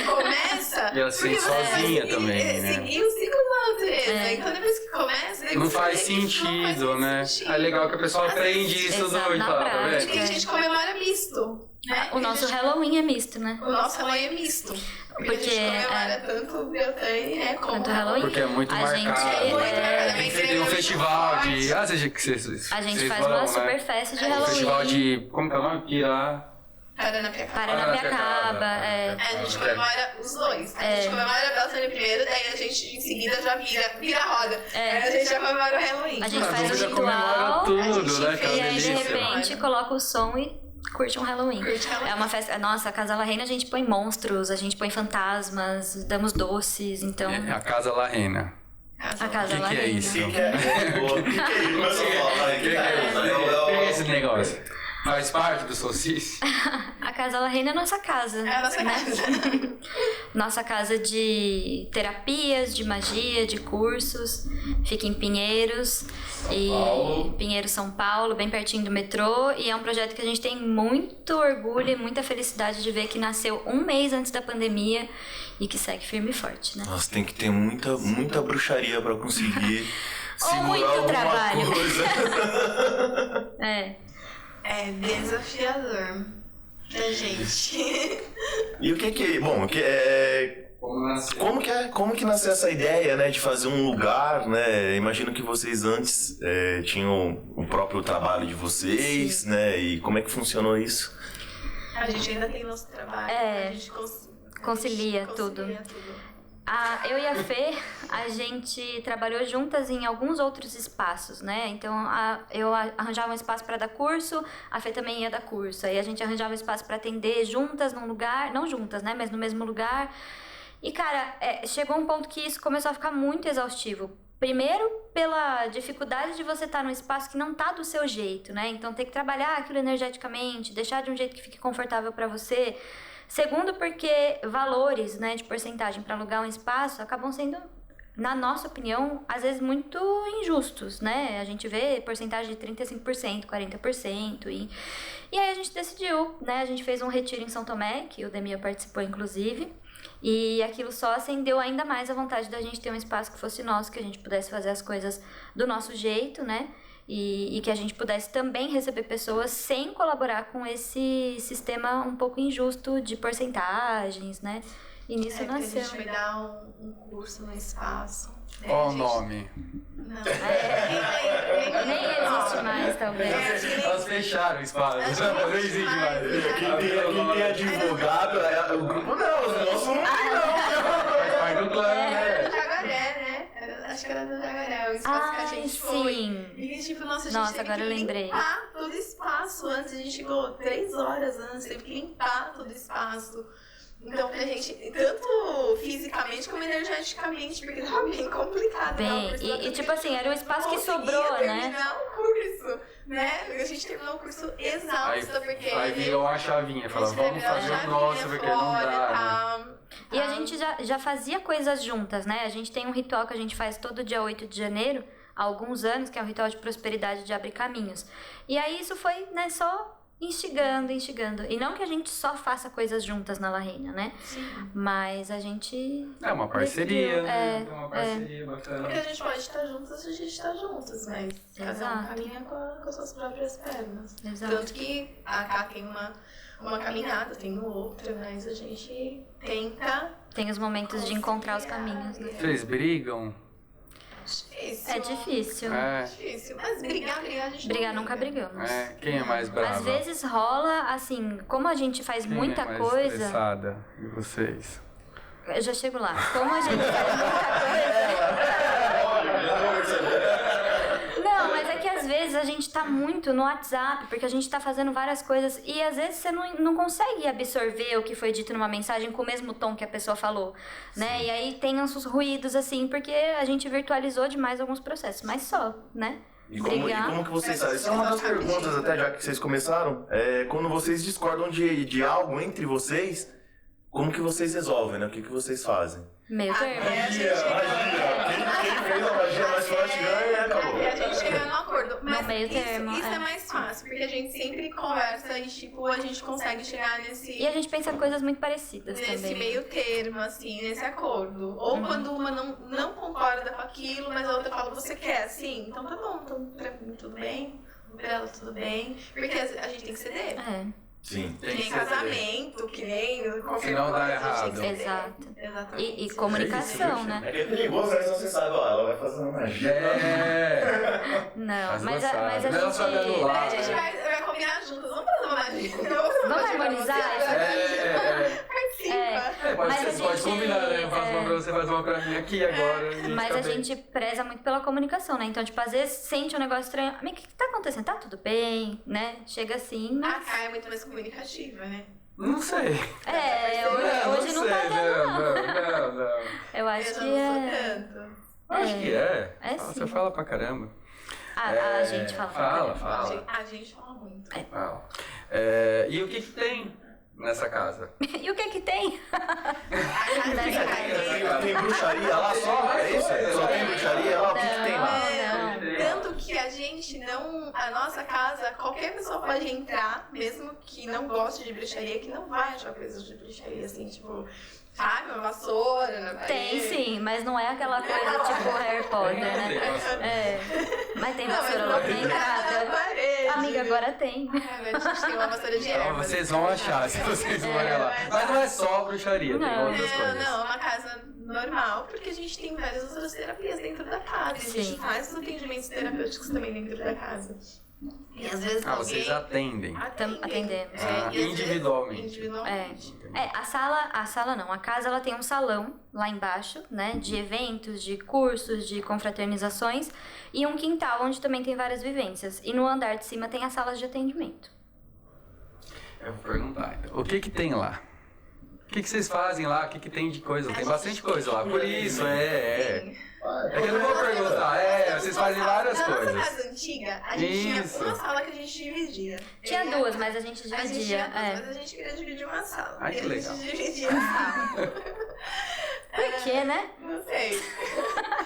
E assim,
porque você vai
sozinha
seguir-
também, né?
Seguir o ciclo da natureza. Então depois que começa... daí
Não
você
faz
vê que isso não faz
sentido, né?
sentido.
É legal que a pessoa
Às
aprende
vezes-
isso
Exato,
doido,
na
fala, tá
prática.
vendo?
Porque a gente comemora misto, né?
O nosso Halloween é misto, né?
O nosso Halloween é misto. Porque a gente comemora tanto o Beltane, né, como
Quanto o Halloween.
Porque é muito
A
marcado.
gente
Tem um festival de... Ah, vocês
A gente
vocês
faz
vão,
uma
né?
super festa de
Um
Halloween.
festival de... Como que é o nome?
Paranapiacaba,
A gente comemora os dois. A gente comemora a Beltane primeiro, daí a gente em seguida já vira a roda. Aí a gente já comemora o Halloween.
A gente faz
já
o ritual.
comemora tudo, né? Que é uma
E aí, de
delícia.
repente, coloca o som e curte um Halloween. É uma festa. Nossa, a Casa La Reina a gente põe monstros, a gente põe fantasmas, damos doces, então.
É a Casa La Reina.
A Casa La
que é
Reina.
isso?
O que é isso? Começa a falar, vai.
O que é esse negócio? Faz parte do Solstício?
A Casa La Reina é a nossa casa.
É a nossa casa.
Nossa casa de terapias, de magia, de cursos. Fica em Pinheiros. Pinheiros, São Paulo, bem pertinho do metrô. E é um projeto que a gente tem muito orgulho e muita felicidade de ver que nasceu um mês antes da pandemia e que segue firme e forte, né?
Nossa, tem que ter muita bruxaria pra conseguir
Ou
segurar
muito
alguma
trabalho.
coisa.
É desafiador pra gente.
E o que bom, como que nasceu essa ideia, né, de fazer um lugar, né? Imagino que vocês antes tinham o próprio trabalho de vocês, né? E como é que funcionou isso?
A gente ainda tem nosso trabalho. A gente
concilia tudo. Eu e a Fê, a gente trabalhou juntas em alguns outros espaços, né? Então, eu arranjava um espaço para dar curso, a Fê também ia dar curso. Aí a gente arranjava um espaço para atender juntas num lugar, não juntas, né? Mas no mesmo lugar. E, cara, chegou um ponto que isso começou a ficar muito exaustivo. Primeiro, pela dificuldade de você estar num espaço que não tá do seu jeito, né? Então, ter que trabalhar aquilo energeticamente, deixar de um jeito que fique confortável para você. Segundo, porque valores, né, de porcentagem para alugar um espaço acabam sendo, na nossa opinião, às vezes muito injustos, né? A gente vê porcentagem de 35%, 40%. E aí a gente decidiu, né? A gente fez um retiro em São Tomé, que o Demir participou, inclusive. E aquilo só acendeu ainda mais a vontade da gente ter um espaço que fosse nosso, que a gente pudesse fazer as coisas do nosso jeito, né? E que a gente pudesse também receber pessoas sem colaborar com esse sistema um pouco injusto de porcentagens, né? E nisso nasceu.
A gente vai dar um curso no espaço.
Qual o nome?
Não.
Nem existe mais, talvez.
Elas fecharam o espaço. Não existe mais.
Quem tem advogado é o grupo não, o nosso não tem não.
Faz parte do plano, né?
Jaguaré, né? Acho que era do Jaguaré, o espaço que a gente foi.
Sim.
E tipo, nossa, a gente
Nossa,
teve
agora
que
eu lembrei.
limpar todo o espaço antes. A gente chegou 3 horas antes, teve que limpar todo o espaço. Então, pra gente, tanto fisicamente como energeticamente, porque tava bem complicado.
Bem, e tipo assim, era o espaço que sobrou, né?
Terminar o curso, né? A gente terminou o curso exausto, porque...
Aí virou a chavinha, falou, vamos fazer o nosso, porque não dá, né?
E a gente já fazia coisas juntas, né? A gente tem um ritual que a gente faz todo dia 8 de janeiro, há alguns anos, que é o ritual de prosperidade de Abre Caminhos. E aí isso foi, né, só instigando. E não que a gente só faça coisas juntas na La Reina, né?
Sim.
Mas a gente...
É uma parceria, né?
É
uma parceria bacana.
Porque a gente pode estar juntas, a gente está juntas, mas cada um
Exato.
caminha com as suas próprias pernas.
Exato.
Tanto que a Cá tem uma caminhada, tem outra, mas a gente tenta...
Tem os momentos de encontrar os caminhos, né?
Vocês brigam?
Difícil.
É difícil.
É.
Difícil, mas brigar a gente
Brigar
não
nunca
briga.
brigamos.
Quem é mais brava?
Às vezes rola, assim, como a gente faz
Quem
muita
é mais
coisa...
estressada de vocês?
Eu já chego lá. Como a gente faz muita coisa... Não, mas é que às vezes a gente tá muito no WhatsApp, porque a gente tá fazendo várias coisas e às vezes você não consegue absorver o que foi dito numa mensagem com o mesmo tom que a pessoa falou, né? E aí tem uns ruídos assim, porque a gente virtualizou demais alguns processos, mas só, né?
E como que vocês fazem? Essa é uma das perguntas, até já que vocês começaram. Quando vocês discordam de algo entre vocês, como que vocês resolvem, né? O que vocês fazem?
Meio termo.
Magia! Quem fez a magia mais forte ganha e acabou.
Até a gente chegar no acordo. Mas
meio termo,
isso é mais fácil, porque a gente sempre conversa e, tipo, a gente consegue chegar nesse...
E a gente pensa coisas muito parecidas
Nesse
também.
meio termo, assim, nesse acordo. Ou quando uma não concorda com aquilo, mas a outra fala, você quer assim? Então tá bom, então pra mim tudo bem, pra ela tudo bem. Porque a gente tem que ceder.
Sim.
Tem
Que
que
nem
ser
casamento, que nem qualquer
Senão dá
coisa,
errado.
gente, tem que ser.
Exato.
Exatamente.
E comunicação, né?
É que é perigoso, aí você sabe, ó, ela vai fazer uma magia.
Não,
As
mas
duas
a
sabem. Ela sabe
gente...
anular.
A gente vai combinar juntas, vamos fazer uma magia.
Vamos harmonizar essa
Participa.
Pode
Mas
ser,
a
você pode
gente-
combinar, né? Eu faço uma pra você, faz uma pra mim aqui agora. e
Mas
fica
a
bem.
gente preza muito pela comunicação, né? Então, tipo, às vezes sente um negócio estranho. Amiga, o que tá acontecendo? Tá tudo bem, né? Chega assim,
A
mas...
Kai é muito mais comunicativa, né?
Não sei.
Hoje não tá
sei,
tendo, não.
não.
Eu acho
Eu já
que
não sou
é...
tanto.
Acho que é.
É
Você
sim.
fala pra caramba.
A gente fala.
Fala.
A gente fala muito.
Fala. E o que tem nessa casa?
E o que que tem? Nessa casa.
Tem bruxaria lá só? É isso? Só tem bruxaria lá? O que tem lá?
Tanto que a gente não. A nossa casa, qualquer pessoa pode entrar, mesmo que não goste de bruxaria, que não vai achar coisas de bruxaria, assim, tipo, sabe, uma vassoura na parede.
Tem sim, mas não é aquela coisa tipo Harry Potter, né? Mas tem
Não, mas
vassoura
não
lá
tem
dentro.
nada na parede.
Amiga, agora tem.
Agora a gente tem uma vassoura de
Então,
ervas.
vocês vão achar se vocês forem lá. Mas não é só bruxaria, tem
Não.
outras coisas.
Não, é uma casa normal, porque a gente tem várias outras terapias dentro da casa. A gente
Sim.
faz os atendimentos terapêuticos também dentro da casa. E às vezes
Vocês atendem.
Atendemos.
E às vezes-
Individualmente.
Individualmente.
A sala não, a casa ela tem um salão lá embaixo, né, de eventos, de cursos, de confraternizações e um quintal onde também tem várias vivências. E no andar de cima tem as salas de atendimento.
Eu vou perguntar, então. O que tem lá? O que vocês fazem lá? O que tem de coisa? Tem bastante coisa lá, por isso, É que eu não vou perguntar, vocês fazem várias
Na
coisas.
nossa casa antiga, a gente
Isso.
tinha uma sala que a gente dividia.
Tinha
E
duas, mas a gente
A gente
dividia.
tinha duas, mas a gente queria dividir uma sala.
Ai, que
E a
legal.
gente dividia a sala.
Por quê, né?
Não sei.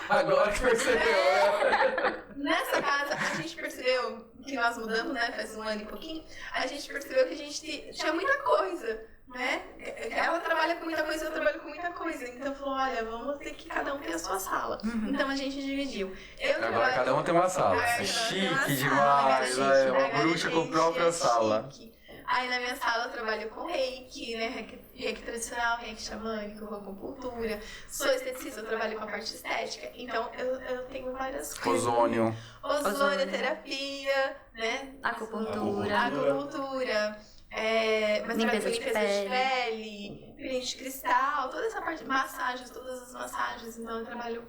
Agora que percebeu, né?
Nessa casa, a gente percebeu que nós mudamos, né? Faz um ano e pouquinho. A gente percebeu que a gente tinha muita coisa, né? Ela trabalha com muita coisa, eu trabalho com muita coisa. Então falou, olha, vamos ter que cada um ter a sua sala. Então a gente dividiu.
Agora cada um tem uma sala.
Agora
É
cada um tem
chique
uma sala,
demais,
agora
né? Uma
agora
bruxa com a
gente
própria
é
sala.
chique. Aí na minha sala eu trabalho com reiki, né? Reiki tradicional, reiki xamânico, acupuntura. Sou esteticista, eu trabalho com a parte estética. Então eu tenho várias coisas.
Ozônio.
Ozonioterapia, né?
Acupuntura.
Acupuntura. Mas
Limpeza de
pele, peeling de cristal, toda essa parte de massagens, todas as massagens. Então eu trabalho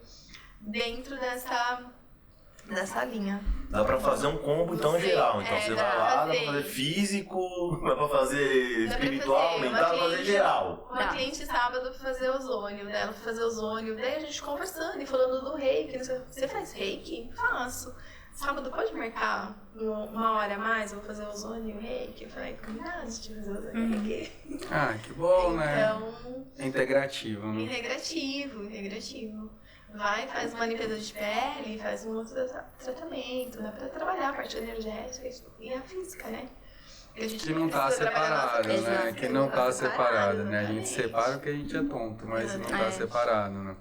dentro dessa linha.
Dá pra fazer um combo então geral. Então você
dá
vai
pra
lá, dá
fazer.
pra fazer físico, dá pra fazer
Dá pra
espiritual,
fazer.
mental, dá pra fazer geral.
Uma
Tá.
cliente sábado pra fazer ozônio, né? Ela foi fazer ozônio, daí a gente conversando e falando do reiki. Não sei, você faz reiki? Faço. Sábado pode marcar uma hora a mais? Eu vou fazer ozônio e reiki. Eu falei, combinado de fazer ozônio e reiki.
Ah, que bom, né?
Então,
É integrativo, né?
integrativo. Vai, faz uma limpeza de pele, faz um outro tratamento, né? Pra trabalhar a parte energética e a física, né? Porque a gente
Que não tá
precisa trabalhar a nossa
separado, né?
física,
Que não tá separado, né? A gente
exatamente.
separa porque a gente é tonto, mas não tá
É.
separado, né?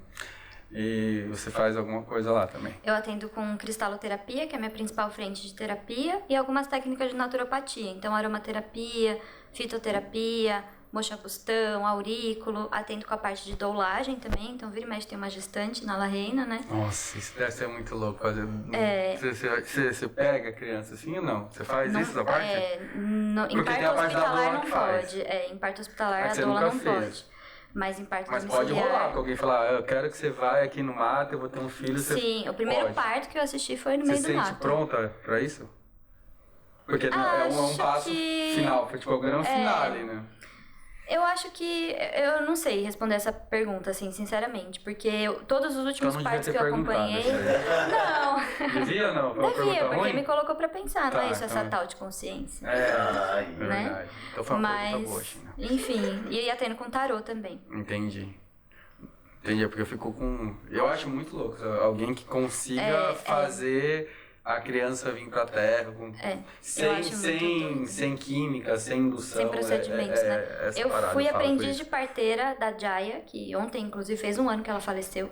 E você faz alguma coisa lá também.
Eu atendo com cristaloterapia, que é a minha principal frente de terapia, e algumas técnicas de naturopatia. Então, aromaterapia, fitoterapia, moxa-bustão, aurículo. Atendo com a parte de doulagem também. Então, vira e mexe tem uma gestante na La Reina, né?
Nossa, isso deve ser muito louco fazer.
É.
Você pega a criança assim ou não? Você faz isso da parte?
Em
Porque
parto
tem a parte da
hospitalar
doula
não
que faz.
pode. Em parto hospitalar
É que
a
você
doula
nunca
não
fez.
pode. Mas em parto
Mas pode
domiciliar...
rolar, que alguém falar, eu quero que você vá aqui no mato, eu vou ter um filho, você
Sim, o primeiro
pode.
parto que eu assisti foi no
Você
meio do
sente
mato.
pronta pra isso? Porque é um
Acho
passo
que-
final, foi tipo o grande finale, né?
Eu acho que... Eu não sei responder essa pergunta, assim, sinceramente. Porque todos os últimos
Então não devia
partos
ter
que eu
perguntado
acompanhei...
isso aí.
Não,
Devia ou não? Foi uma
devia,
pergunta
porque
ruim?
me colocou pra pensar, não
Tá,
é isso, essa
então.
tal de consciência.
É
Né?
verdade. Então foi uma pergunta boa,
Mas,
China.
enfim, e atendo com tarô também.
Entendi, porque eu fico com... Eu acho muito louco alguém que consiga fazer a criança vir pra Terra com, sem química, sem indução.
Sem procedimentos, né? Eu fui aprendiz de
de
parteira da Jaya, que ontem, inclusive, fez 1 ano que ela faleceu.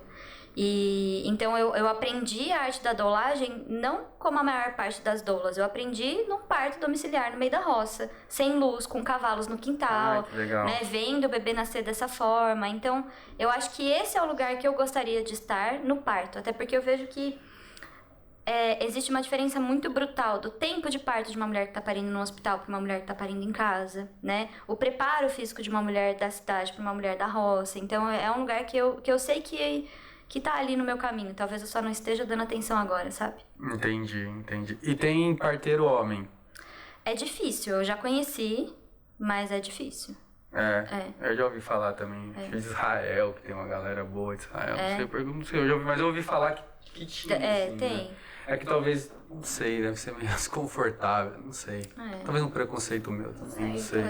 E então eu aprendi a arte da doulagem não como a maior parte das doulas. Eu aprendi num parto domiciliar no meio da roça, sem luz, com cavalos no quintal,
que legal.
né, vendo o bebê nascer dessa forma. Então, eu acho que esse é o lugar que eu gostaria de estar no parto, até porque eu vejo que existe uma diferença muito brutal do tempo de parto de uma mulher que está parindo no hospital para uma mulher que está parindo em casa, né? O preparo físico de uma mulher da cidade para uma mulher da roça. Então, é um lugar que eu sei que tá ali no meu caminho. Talvez eu só não esteja dando atenção agora, sabe?
Entendi. E tem parteiro homem?
É difícil, eu já conheci, mas é difícil.
Eu já ouvi falar também de Israel, que tem uma galera boa de Israel. Não sei, eu já ouvi, mas eu ouvi falar que tinha. Assim,
tem.
Né? É que talvez, não sei, deve ser meio desconfortável, não sei. Talvez um preconceito meu também, não sei.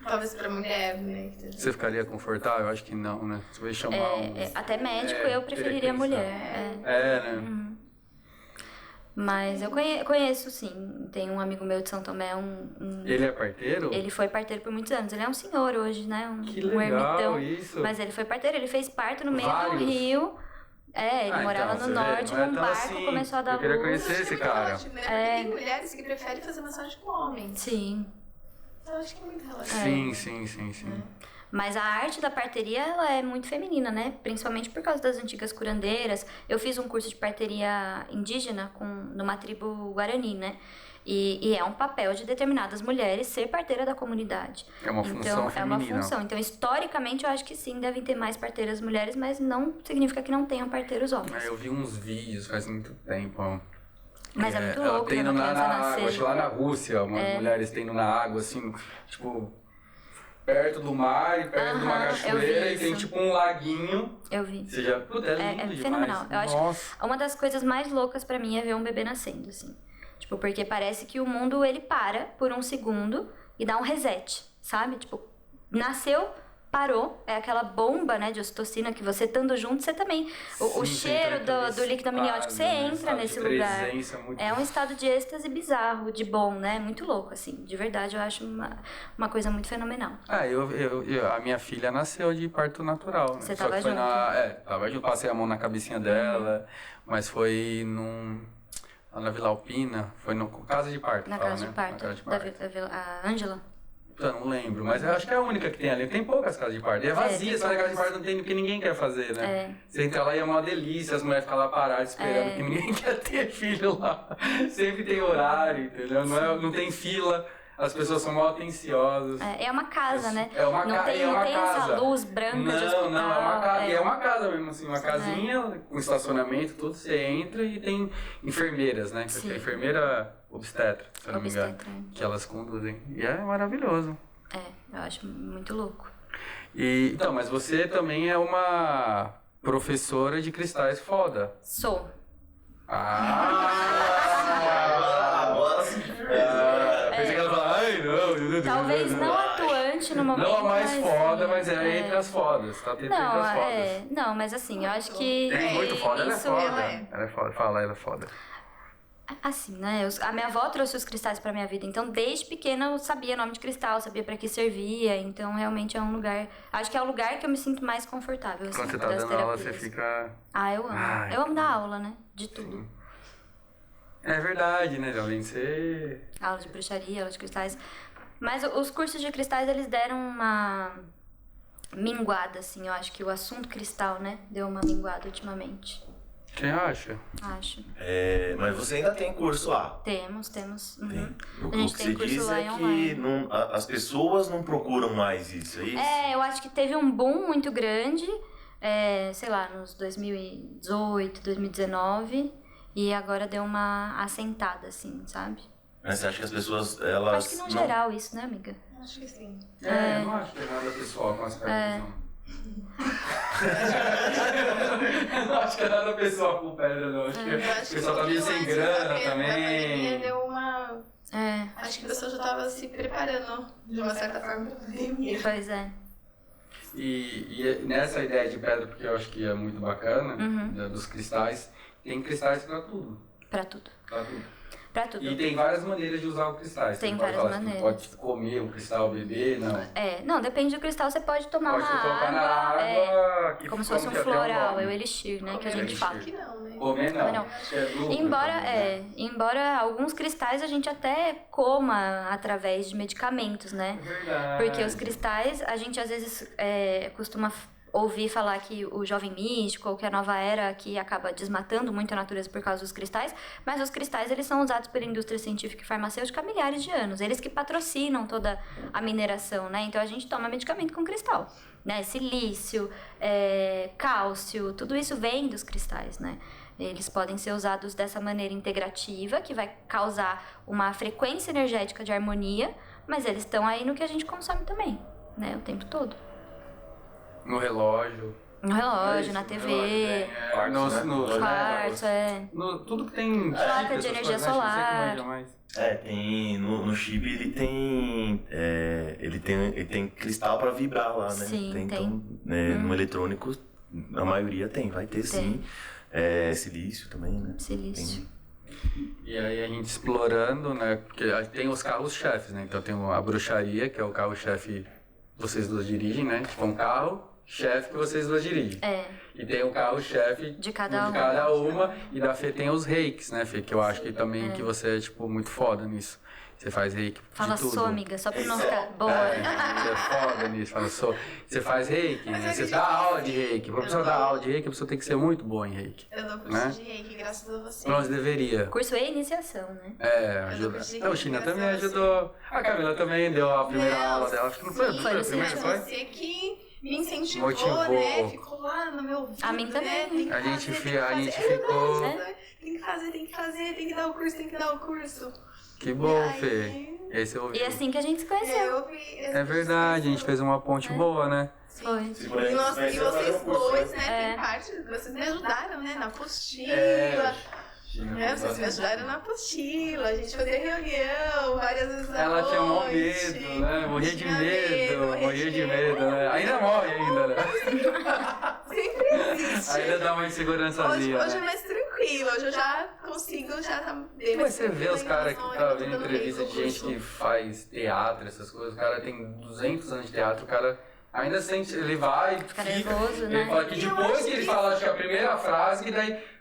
Talvez pra mulher, né?
Você ficaria confortável? Eu acho que não, né? Você vai chamar
até médico eu preferiria mulher.
né?
Mas eu conheço, sim. Tem um amigo meu de São Tomé,
Ele é parteiro?
Ele foi parteiro por muitos anos. Ele é um senhor hoje, né?
Que
legal,
ermitão. Isso.
Mas ele foi parteiro, ele fez parto no meio do rio. Ele morava no norte, num barco, começou a dar luz.
Eu queria conhecer esse cara.
Tem mulheres que preferem fazer massagem com homens.
Sim.
Então acho que é muito relativo.
Sim.
Mas a arte da parteria, ela é muito feminina, né? Principalmente por causa das antigas curandeiras. Eu fiz um curso de parteria indígena numa tribo Guarani, né? E é um papel de determinadas mulheres ser parteira da comunidade.
É uma função feminina.
É uma função. Então, historicamente, eu acho que sim, devem ter mais parteiras mulheres, mas não significa que não tenham parteiros homens.
Eu vi uns vídeos faz muito tempo.
Mas é muito louco,
tendo
né?
na água, acho que lá na Rússia, umas mulheres tendo na água, assim, tipo, perto do mar e perto de uma cachoeira, e tem tipo um laguinho.
Eu vi.
Você já... Puta, é lindo demais.
Fenomenal. Eu acho que uma das coisas mais loucas pra mim é ver um bebê nascendo, assim. Tipo, porque parece que o mundo, ele para por um segundo e dá um reset, sabe? Tipo, nasceu, parou, é aquela bomba, né, de ocitocina que você estando junto, você também... O cheiro do líquido amniótico, você entra nesse lugar. É um estado de êxtase bizarro, de bom, né? Muito louco, assim. De verdade, eu acho uma coisa muito fenomenal.
A minha filha nasceu de parto natural. Né?
Você tava junto?
Tava junto, passei a mão na cabecinha dela, mas foi lá na Vila Alpina, foi no casa de parto.
Na casa de parto, a Ângela?
Eu não lembro, mas eu acho que é a única que tem ali. Tem poucas casas de parto. E é vazia, só na casa de parto não tem porque ninguém quer fazer, né? Você entra lá e é uma delícia, as mulheres ficam lá paradas esperando, porque ninguém quer ter filho lá. Sempre tem horário, entendeu? Não tem fila. As pessoas são mal atenciosas.
É uma casa, né?
É uma
não tem essa luz branca de hospital.
Não, é uma casa. E é uma casa mesmo, assim, uma casinha com estacionamento, tudo. Você entra e tem enfermeiras, né? Porque a enfermeira obstetra, se eu não me engano. Que elas conduzem. E é maravilhoso.
Eu acho muito louco.
Então, mas você também é uma professora de cristais foda.
Sou.
Agora sim.
Pensei que ela ia falar, não.
Talvez não atuante no momento.
Não a mais foda, mas entre as fodas. Tá entre as fodas.
Não, mas assim, eu acho que.
Tem muito foda, ela é foda.
Ela
é foda. Fala, ela é foda.
Assim, né? A minha avó trouxe os cristais pra minha vida. Então, desde pequena, eu sabia nome de cristal, sabia pra que servia. Então, realmente é um lugar... Acho que é o lugar que eu me sinto mais confortável, assim,
quando você tá dando aula, você fica...
eu amo. Eu amo dar aula, né? De tudo.
Sim. É verdade, né? Além de ser...
Aula de bruxaria, aula de cristais. Mas os cursos de cristais, eles deram uma minguada, assim. Eu acho que o assunto cristal, né? Deu uma minguada ultimamente.
Você acha?
Acho.
Mas você ainda tem curso lá?
Temos. Uhum.
O
A gente
que
tem
você
curso
diz
lá
é
online.
que as pessoas não procuram mais isso, é isso?
Eu acho que teve um boom muito grande, sei lá, nos 2018, 2019, e agora deu uma assentada, assim, sabe?
Mas você acha que as pessoas, elas...
Acho que no geral isso, né, amiga?
Acho que sim.
Eu não acho que é nada pessoal com as pedras, não. Não acho que é nada pessoal com pedra, não. Acho que o pessoal tá meio sem grana também.
A pandemia deu uma... Acho que o pessoal já tava se preparando, de uma certa forma, pra pandemia.
Pois é.
E nessa ideia de pedra, porque eu acho que é muito bacana, dos cristais, tem cristais pra tudo.
Pra tudo.
Pra tudo.
Pra tudo.
E tem várias maneiras de usar o cristal. Você
Tem
não pode
várias
falar,
maneiras.
Você não pode comer o cristal, beber, não.
Não, depende do cristal, você pode tomar
Pode
uma
colocar na
água.
água. Que
Como se fosse um
que até
floral,
nome.
é o elixir, né? Que a
Comer
gente fala.
acho que não, né?
Comer não.
Não.
Acho que é lucro
Embora,
também, né?
embora alguns cristais a gente até coma através de medicamentos, né?
Verdade.
Porque os cristais, a gente às vezes costuma ouvir falar que o jovem místico ou que a nova era que acaba desmatando muito a natureza por causa dos cristais, mas os cristais eles são usados pela indústria científica e farmacêutica há milhares de anos, eles que patrocinam toda a mineração, né? Então a gente toma medicamento com cristal, né? Silício, cálcio, tudo isso vem dos cristais, né? Eles podem ser usados dessa maneira integrativa, que vai causar uma frequência energética de harmonia, mas eles estão aí no que a gente consome também, né? O tempo todo.
No relógio.
No relógio, na
No
TV,
relógio,
Quartzo, né?
no
quartzo,
tudo que tem
Placa
chip,
de
essas
energia
coisas, né? Acho que você que
solar.
manja mais.
Tem no chip ele tem cristal pra vibrar lá, né?
Sim, tem.
Então, no eletrônico, a maioria vai ter sim. Silício também, né?
silício.
E aí a gente explorando, né? Porque tem os carros-chefes, né? Então tem a bruxaria, que é o carro-chefe que vocês duas dirigem, né? Tipo um carro-chefe que vocês duas dirigem. E tem o carro-chefe
De cada
uma. E da Fê tem os reikis, né, Fê? Que eu acho que também que você é, tipo, muito foda nisso. Você faz reiki
Fala
de tudo.
só, amiga, só pra não ficar boa.
Você é foda nisso, fala só. Você faz reiki, né? Você dá aula de reiki. Pra pessoa dar aula de reiki, a pessoa tem que ser muito boa em reiki.
Eu dou curso
Né?
de reiki, graças a você.
Nós deveria.
Curso e iniciação, né?
Ajuda.
curso de
O China
reiki,
também
graças a
ajudou. A Camila também deu a primeira
Não,
aula dela. Acho que não foi a
sim,
primeira,
sim,
primeira,
sim.
foi?
Você que me incentivou,
Motivou.
né? Ficou lá no meu ouvido,
A mim também.
né? Tem que
A gente
fazer,
fi- a
tem que
gente
fazer.
ficou-
Tem que fazer, tem que dar o curso, tem que dar o curso.
Que bom,
E aí?
Fê. Esse eu ouvi.
E assim que a gente se conheceu.
Eu vi esse
É verdade, a gente fez uma ponte boa, né?
Foi.
E vocês dois, né? Tem parte, vocês me ajudaram, né? Na apostila. Vocês me ajudaram na apostila, a gente fazia reunião várias vezes à
Ela
noite.
tinha mó medo, né? Morria de
Tinha
medo, morria de medo, né? Ainda morre ainda, né?
Sempre existe.
Ainda dá uma
Hoje
insegurançazinha,
é
né?
mais tranquilo, hoje eu já consigo, já tá bem mais
Mas você vê
tranquila
os
em
caras que
relação a
tá
eu
vendo
dando
entrevista
bem
de gente
concurso.
que faz teatro, essas coisas, o cara tem 200 anos de teatro, o cara ainda sente, ele vai, fica
nervoso,
ele
né?
fala que
Eu
depois
acho
que ele
que
fala, acho que a primeira frase, que daí...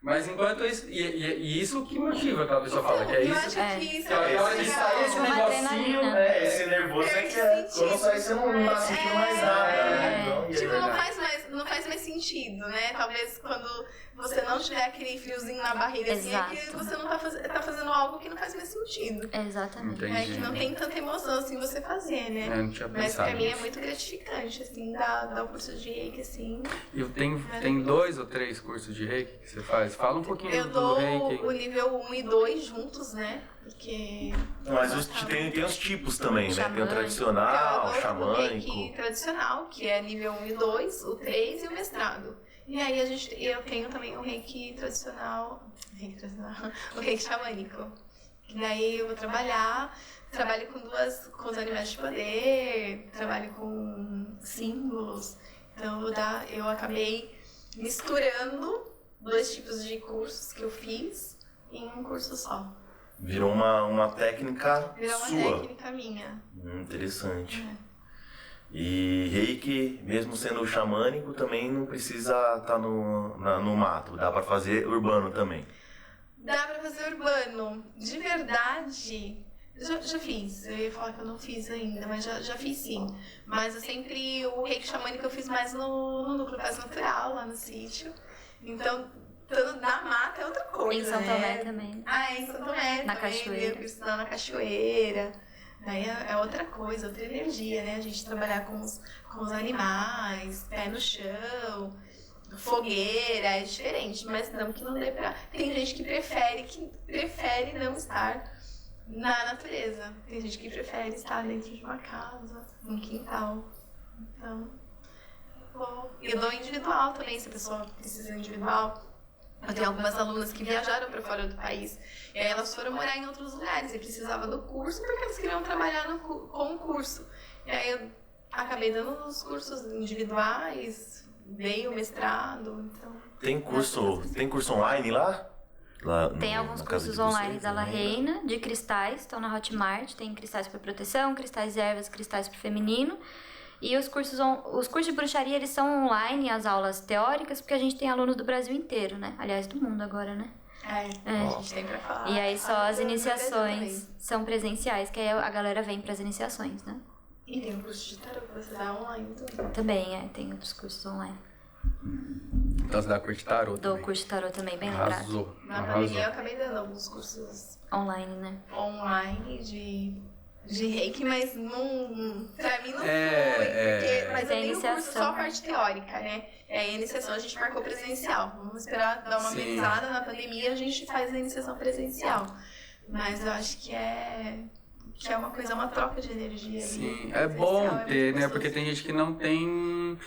Mas enquanto isso, e isso que motiva aquela pessoa fala, que é
Eu
isso...
acho que isso
Que ela
é
de
legal.
sair esse
Uma
negocinho,
adrenalina.
Esse nervoso é que quando sair você não tá sentindo mais nada, né? Então,
Tipo,
verdade.
não faz mais sentido, né? Talvez quando você não tiver aquele friozinho na barriga, assim, é que
Exato.
você não tá fazendo algo que não faz mais sentido.
Exatamente.
Entendi.
É que não tem tanta emoção assim você fazer, né?
Eu não tinha
Mas
pensado
pra mim é
nisso.
muito gratificante, assim, dar o curso de reiki, assim.
E tem 2 ou 3 cursos de reiki que você faz? Fala um pouquinho
Eu
do
dou
reiki.
o nível 1 e 2 juntos, né? Porque...
Mas tem os tipos também, né? Tem o
Xamânico.
tradicional,
Eu dou o
xamânico.
reiki tradicional, que é nível 1 e 2, o 3 e o mestrado. E aí eu tenho também o reiki tradicional, o reiki xamânico. Que daí eu vou trabalho com os animais de poder, trabalho com símbolos. Então eu acabei misturando 2 tipos de cursos que eu fiz em um curso só.
Virou uma técnica
Virou uma
sua.
técnica minha.
Interessante. E reiki, mesmo sendo xamânico, também não precisa estar no mato. Dá pra fazer urbano também.
Dá pra fazer urbano. De verdade, já fiz. Eu ia falar que eu não fiz ainda, mas já fiz sim. Mas o reiki xamânico eu fiz mais no núcleo mais natural, lá no sítio. Então, estando na mata é outra coisa,
Em São
né?
Tomé também.
Em São Tomé
Na
também,
cachoeira.
eu estudar na cachoeira. Daí é outra coisa, outra energia, né? A gente trabalhar com os animais, pé no chão, fogueira, é diferente, mas não que não dê pra... Tem gente que prefere não estar na natureza. Tem gente que prefere estar dentro de uma casa, num quintal. Então, eu dou individual também, se a pessoa precisa de individual. Eu tenho algumas alunas que viajaram para fora do país e aí elas foram morar em outros lugares e precisavam do curso porque elas queriam trabalhar com o curso. E aí eu acabei dando os cursos individuais, dei o mestrado, então...
Tem curso online lá? lá
Tem alguns
na casa
cursos
de
online
vocês,
da La
né?
Reina, de cristais, estão na Hotmart. Tem cristais para proteção, cristais ervas, cristais para feminino. E os cursos de bruxaria, eles são online, as aulas teóricas, porque a gente tem alunos do Brasil inteiro, né? Aliás, do mundo agora, né?
A gente tem pra falar.
E aí só as
do
iniciações são presenciais, que aí a galera vem para as iniciações, né?
E tem um curso de tarô que você dá online também.
Também, tem outros cursos online.
Então você dá curso de tarô
Dou
também.
curso de tarô também, bem lembrado.
Arrasou.
Na pandemia eu acabei dando alguns cursos
Online, né?
online de reiki, mas não, pra mim não foi. Mas eu
Tem
tenho
iniciação,
curso só a
né?
parte teórica, né? E aí a iniciação a gente marcou presencial. Vamos esperar dar uma
Sim.
amenizada na pandemia, a gente faz a iniciação presencial. Mas eu acho que é uma coisa, uma troca de energia.
Sim,
ali.
é bom
Presencial
ter,
muito
né?
gostoso.
Porque tem gente que não tem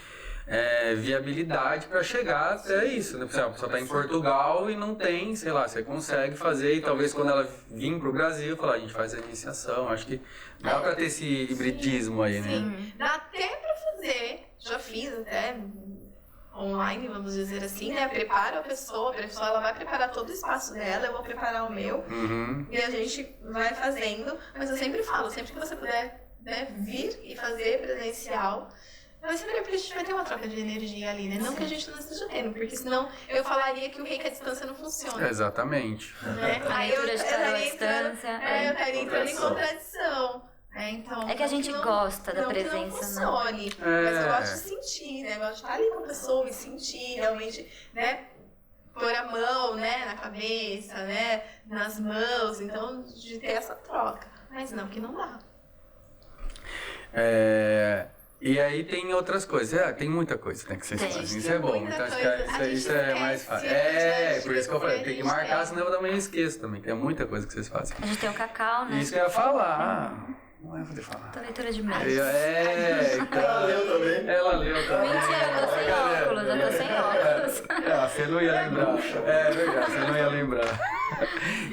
viabilidade pra chegar até isso, né? Por exemplo, a pessoa tá em Portugal e não tem, sei lá, você consegue fazer e talvez quando ela vir pro Brasil, falar, a gente faz a iniciação. Acho que dá pra ter esse hibridismo aí, né?
Sim, dá até pra fazer. Já fiz até online, vamos dizer assim, né? Preparo a pessoa ela vai preparar todo o espaço dela, eu vou preparar o meu.
Uhum.
E a gente vai fazendo, mas eu sempre falo, sempre que você puder, né, vir e fazer presencial, vai ser melhor porque a gente vai ter uma troca de energia ali, né? Não que a gente não esteja tendo, porque senão eu falaria que o reiki à distância não funciona.
Exatamente.
Né?
A
Aí eu
leitura de tarô à
estaria entrando,
distância.
eu estaria entrando em contradição. Então,
É que a gente gosta da
não que não
presença, né?
funcione, mas eu gosto de sentir, né? Eu gosto de estar ali com a pessoa e sentir, realmente, né? Pôr a mão, né? Na cabeça, né? Nas mãos, então de ter essa troca. Mas não que não dá.
E aí tem outras coisas. Tem muita coisa que vocês
Tem.
fazem. Isso é bom.
Muita
Então acho que
coisa. A gente
isso é mais
esquece,
fácil.
a gente
Por isso que eu falei, tem que
a gente
marcar,
tem.
senão eu também esqueço também. Tem muita coisa que vocês fazem.
A gente tem o cacau, né?
Isso que eu ia falar. Não ia poder falar.
Da leitura de mês.
Então.
Ela leu também.
Ela leu também.
Mentira, eu tô sem óculos, eu tô sem óculos.
Você não ia lembrar. É verdade, você não ia lembrar.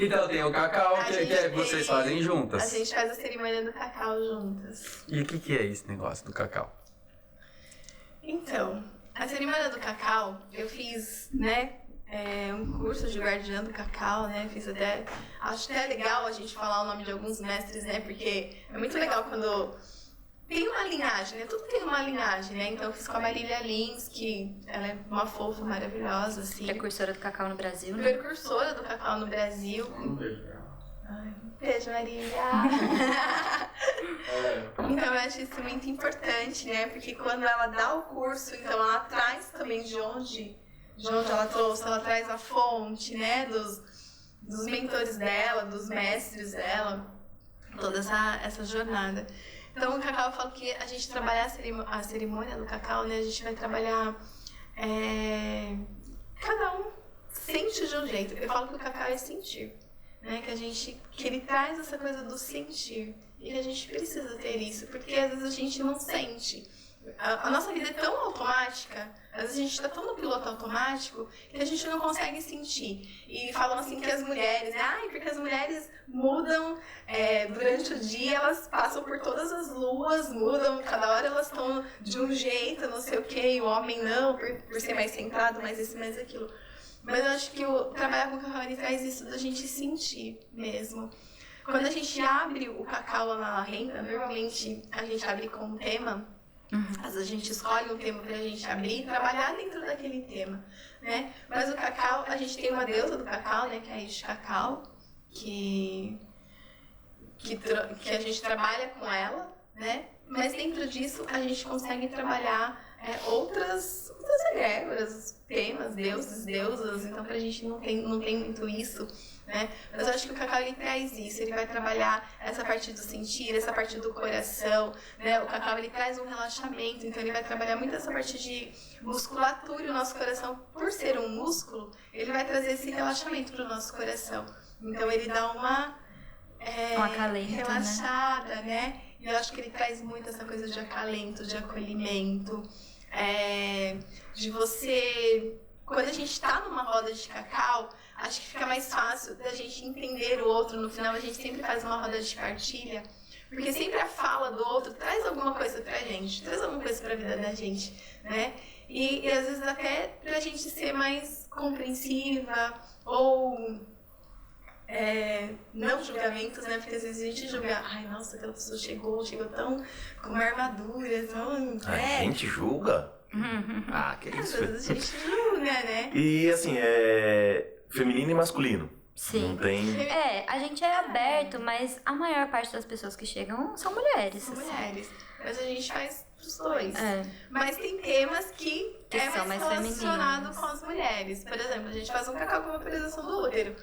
Então tem o cacau
A
que
gente
vocês
tem-
fazem
A
juntas.
gente faz a cerimônia do cacau juntas.
E o que é esse negócio do cacau?
Então, a cerimônia do cacau, eu fiz, né, um curso de guardiã do cacau, né, fiz até, acho até legal a gente falar o nome de alguns mestres, né, porque é muito legal quando tem uma linhagem, né, tudo tem uma linhagem, né, então eu fiz com a Marília Lins, que ela é uma fofa maravilhosa, assim,
Precursora do cacau no Brasil, né?
precursora do cacau no Brasil.
Não vejo ela.
Ai, beijo, Marília! Então eu acho isso muito importante, né? Porque quando ela dá o curso, então ela traz também de onde ela trouxe, ela traz a fonte, né? Dos mentores dela, dos mestres dela, toda essa jornada. Então o cacau, eu falo que a gente trabalhar a cerimônia do cacau, né? A gente vai trabalhar cada um sente de um jeito. Eu falo que o cacau é sentir. Né, que ele traz essa coisa do sentir e a gente precisa ter isso, porque às vezes a gente não sente. A nossa vida é tão automática, às vezes a gente está tão no piloto automático que a gente não consegue sentir. E falam assim que as mulheres, porque as mulheres mudam durante o dia, elas passam por todas as luas, mudam, cada hora elas estão de um jeito, não sei o que, e o homem não, por ser mais centrado, mais isso, mais aquilo. Mas eu acho que trabalhar com o cacau, ele traz isso da gente sentir mesmo. Quando a gente abre o cacau lá na renda, normalmente a gente abre com um tema. Às vezes a gente escolhe um tema pra gente abrir e trabalhar dentro daquele tema, né? Mas o cacau, a gente tem uma deusa do cacau, né? Que é a Ixi Cacau, que a gente trabalha com ela, né? Mas dentro disso a gente consegue trabalhar outras egrégoras, temas, deuses, deusas, então pra gente não tem muito isso, né? Mas eu acho que o cacau ele traz isso, ele vai trabalhar essa parte do sentir, essa parte do coração, né? O cacau ele traz um relaxamento, então ele vai trabalhar muito essa parte de musculatura e o nosso coração, por ser um músculo, ele vai trazer esse relaxamento pro nosso coração. Então ele dá uma
acalento,
relaxada, né? E eu acho que ele traz muito essa coisa de acalento, de acolhimento, de você... Quando a gente tá numa roda de cacau, acho que fica mais fácil da gente entender o outro. No final, a gente sempre faz uma roda de partilha, porque sempre a fala do outro traz alguma coisa pra gente, traz alguma coisa pra vida da gente, né? E às vezes até pra gente ser mais compreensiva ou não julgamentos, né? Porque às vezes a gente julga, ai, nossa, aquela pessoa chegou tão com uma armadura, tão...
A gente julga? Ah, que
Às
isso.
vezes a gente julga, né?
E assim, feminino e masculino.
Sim.
Não tem...
A gente é aberto, mas a maior parte das pessoas que chegam são mulheres.
São
assim.
mulheres. Mas a gente faz os dois.
É.
Mas tem temas que
são mais
relacionado
femininos.
com as mulheres. Por exemplo, a gente faz um cacau com vaporização do útero.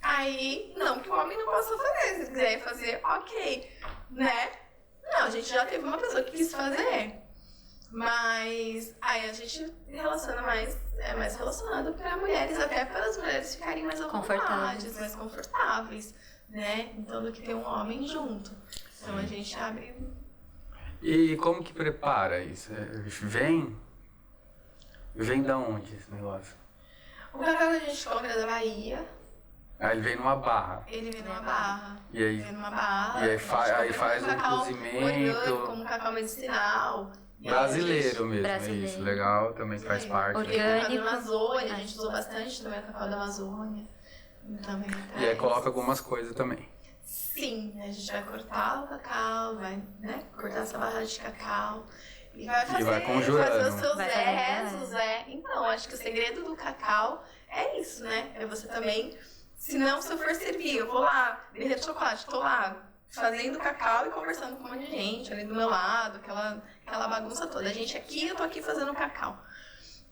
Aí, não que o homem não possa fazer. Se quiser fazer, ok. Né? Não, a gente já teve uma pessoa que quis fazer. Mas aí a gente relaciona mais relacionado para mulheres, até para as mulheres ficarem mais à vontade, mais confortáveis, né? Então, do que ter um homem junto. Então a gente abre.
E como que prepara isso? Vem da onde esse negócio?
O cacau que a gente compra da Bahia,
Aí ele vem numa barra.
ele vem numa barra.
E aí,
Vem numa barra.
e aí
a gente
aí
compra
faz um
cacau
cozimento.
orgânico, como cacau medicinal. E aí a
Brasileiro mesmo,
Brasileiro.
é isso. Legal, também faz parte.
Orgânico.
Cacau da Amazônia, a gente usou bastante também o cacau da Amazônia. Também
E aí coloca algumas coisas também.
Sim, a gente vai cortar o cacau, vai, né, cortar essa barra de cacau e vai fazer,
vai conjurando.
fazer os seus
Vai
rezos, Então, acho que o segredo do cacau é isso, né? É você também, se eu for servir, eu vou lá, derreter chocolate, tô lá fazendo cacau e conversando com um monte de gente ali do meu lado, aquela bagunça toda. A gente aqui, eu tô aqui fazendo cacau.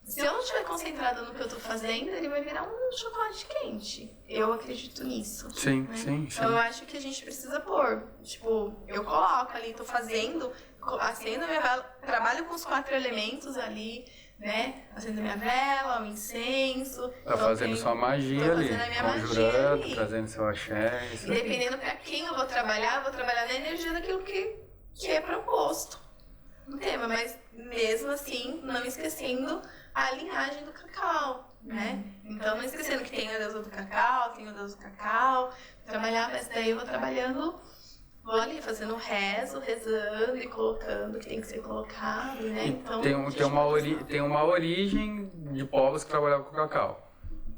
Se eu não estiver concentrada no que eu tô fazendo, ele vai virar um chocolate quente. Eu acredito nisso.
Sim,
né?
sim.
Então eu acho que a gente precisa pôr. Tipo, eu coloco ali, tô fazendo, acendo a minha vela, trabalho com os 4 elementos ali, né? Acendo a minha vela, o incenso.
Tá fazendo sua magia
tô
ali,
fazendo a minha magia
conjurando,
ali.
trazendo seu axé.
E
Isso aí.
dependendo pra quem eu vou trabalhar na energia daquilo que é proposto no tema. Mas mesmo assim, não esquecendo a linhagem do cacau, né? Então, não esquecendo que tem a deusa do cacau, tem o deus do cacau. Trabalhar, mas daí eu vou trabalhando, vou ali fazendo rezando e colocando o que tem que ser colocado, né? Então,
Tem uma origem de povos que trabalhavam com cacau.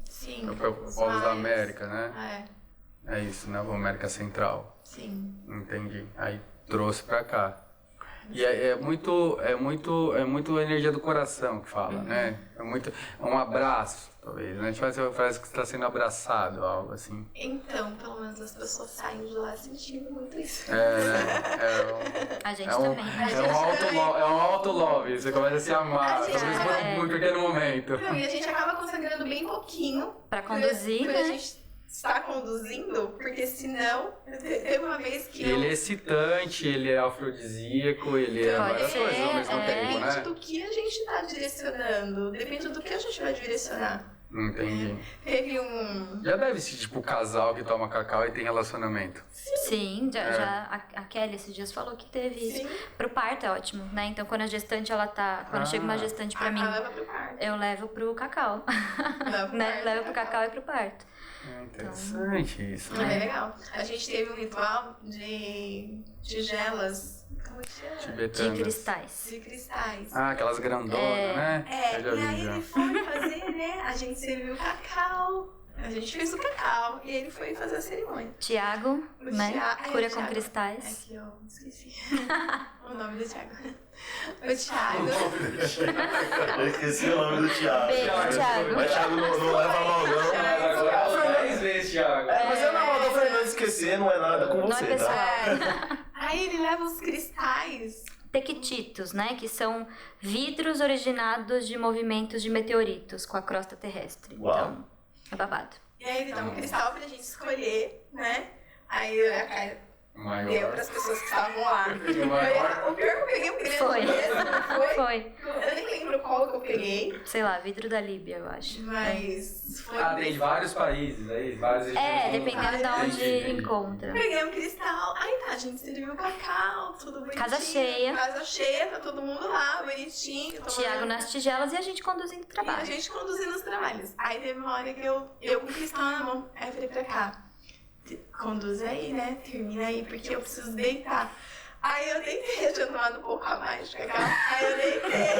Sim.
Povos da América, né?
É,
É isso, né? América Central.
sim.
Entendi. Aí trouxe pra cá. E é muito energia do coração que fala, né? É um abraço, talvez, né? Parece que você está sendo abraçado, algo assim.
Então, pelo menos as pessoas saem de lá sentindo muito isso.
A gente
É um
também.
auto-love, você começa a se amar,
A gente-
talvez por um pequeno momento.
Não, e a gente acaba consagrando bem pouquinho.
Pra conduzir,
por
né?
a gente estar conduzindo, porque senão, teve uma vez que
Ele é excitante, ele é afrodisíaco, ele é
Pode
várias
ser,
coisas ao mesmo tempo,
depende
né?
do que a gente está direcionando, depende do que a gente vai direcionar.
Entendi.
Teve um...
Já deve ser tipo o casal que toma cacau e tem relacionamento.
Sim, já a Kelly esses dias falou que teve isso.
Sim.
Pro parto é ótimo, né? Então quando a gestante ela tá. Quando chega uma gestante pra mim,
leva pro parto.
eu levo pro cacau.
Leva pro
Né?
parto,
Levo pro cacau e pro parto.
É interessante isso,
É
né?
bem legal. A gente teve um ritual de tigelas, como que chama?
De
Tibetanas.
cristais.
De cristais.
Ah, aquelas grandonas, né? Eu já
E
vi
aí
já.
ele foi fazer, né? A gente serviu cacau. A gente fez o cacau e ele foi fazer a cerimônia.
Tiago,
O
né?
Thiago-
Cura
o
com
Thiago.
cristais.
Aqui, ó, esqueci o nome do Thiago. O Thiago.
Eu esqueci o nome do Thiago.
Beijo, Thiago.
Mas Thiago não leva mal, não.
Agora 10 vezes, Thiago.
Mas eu não mandou Fernando esquecer, não é nada com
Não é
você,
pessoal.
tá?
Aí ele leva os cristais.
Tequititos, né? Que são vidros originados de movimentos de meteoritos com a crosta terrestre.
Uau.
Então, é babado.
E aí ele dá um cristal pra gente escolher, né? Aí a Caia deu
Maior.
pras pessoas que estavam lá.
Maior.
O pior que eu peguei um grande
Foi.
mesmo, foi?
Foi.
Eu nem lembro qual que eu peguei,
Sei lá, vidro da Líbia, eu acho.
mas foi.
Ah, tem de vários países aí, várias
É,
regiões.
dependendo de onde
Entendi.
encontra.
Peguei um cristal, aí tá, a gente serviu cacau, tudo bonitinho.
Casa cheia.
Casa cheia, tá todo mundo lá, bonitinho. tomando-
Tiago nas tigelas e a gente conduzindo o
E a
trabalho.
gente conduzindo os trabalhos. Aí teve uma hora que eu com o cristal na mão, aí eu falei pra cá, conduz aí, né, termina aí, porque eu preciso deitar. Aí eu deitei, eu tinha tomado um pouco a mais de cacau. Aí eu deitei.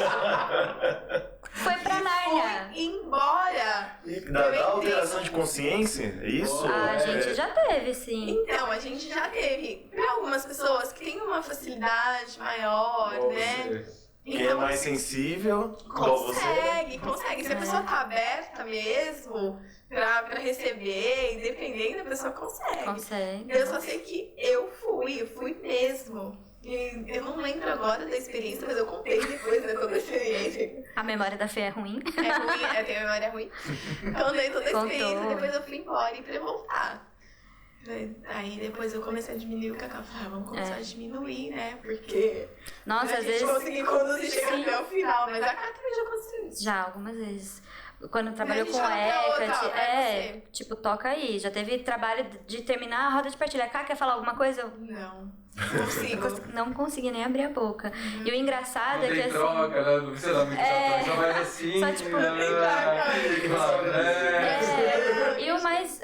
Foi pra Nárnia.
Fui embora.
E dá alteração de consciência? É isso?
A gente já teve, sim.
Então, a gente já teve. Para algumas pessoas que têm uma facilidade maior, né?
Quem é mais sensível, igual você.
Consegue. Se a pessoa tá aberta mesmo pra receber, independente, a pessoa consegue. Eu só sei que eu fui mesmo. E eu não lembro agora da experiência, mas eu contei depois, né, toda a experiência.
A memória da Fê é ruim.
É ruim, eu tenho memória ruim. Contei toda a experiência, depois eu fui embora e pra voltar. Aí depois eu comecei a diminuir o cacau. Falei, vamos começar a diminuir, né? Porque
nossa, às vezes
consegui conduzir, chegar até o final. Mas a Cá também já aconteceu isso.
Já, algumas vezes. Quando trabalhou com ECA, tipo, toca aí. Já teve trabalho de terminar a roda de partilha. Cá, quer falar alguma coisa?
Não consigo.
Não consegui nem abrir a boca. E o engraçado é que assim...
troca, né? Não precisa dar muita troca, só vai assim...
Só tipo... E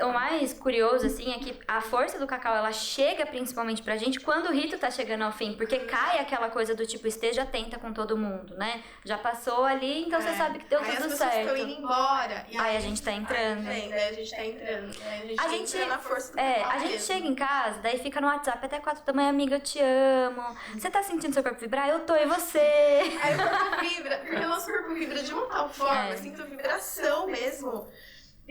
o mais curioso, assim, é que a força do cacau, ela chega principalmente pra gente quando o rito tá chegando ao fim. Porque cai aquela coisa do tipo, esteja atenta com todo mundo, né? Já passou ali, então você sabe que deu tudo certo.
Aí as pessoas estão indo embora. E
aí a gente tá entrando.
Aí a gente tá entrando. A gente entra na força do cacau.
A gente chega em casa, daí fica no WhatsApp até 4 da manhã, amiga, eu te amo. Você tá sentindo seu corpo vibrar? Eu tô, e você?
Aí o corpo vibra, porque o nosso corpo vibra de uma tal forma, eu sinto vibração mesmo.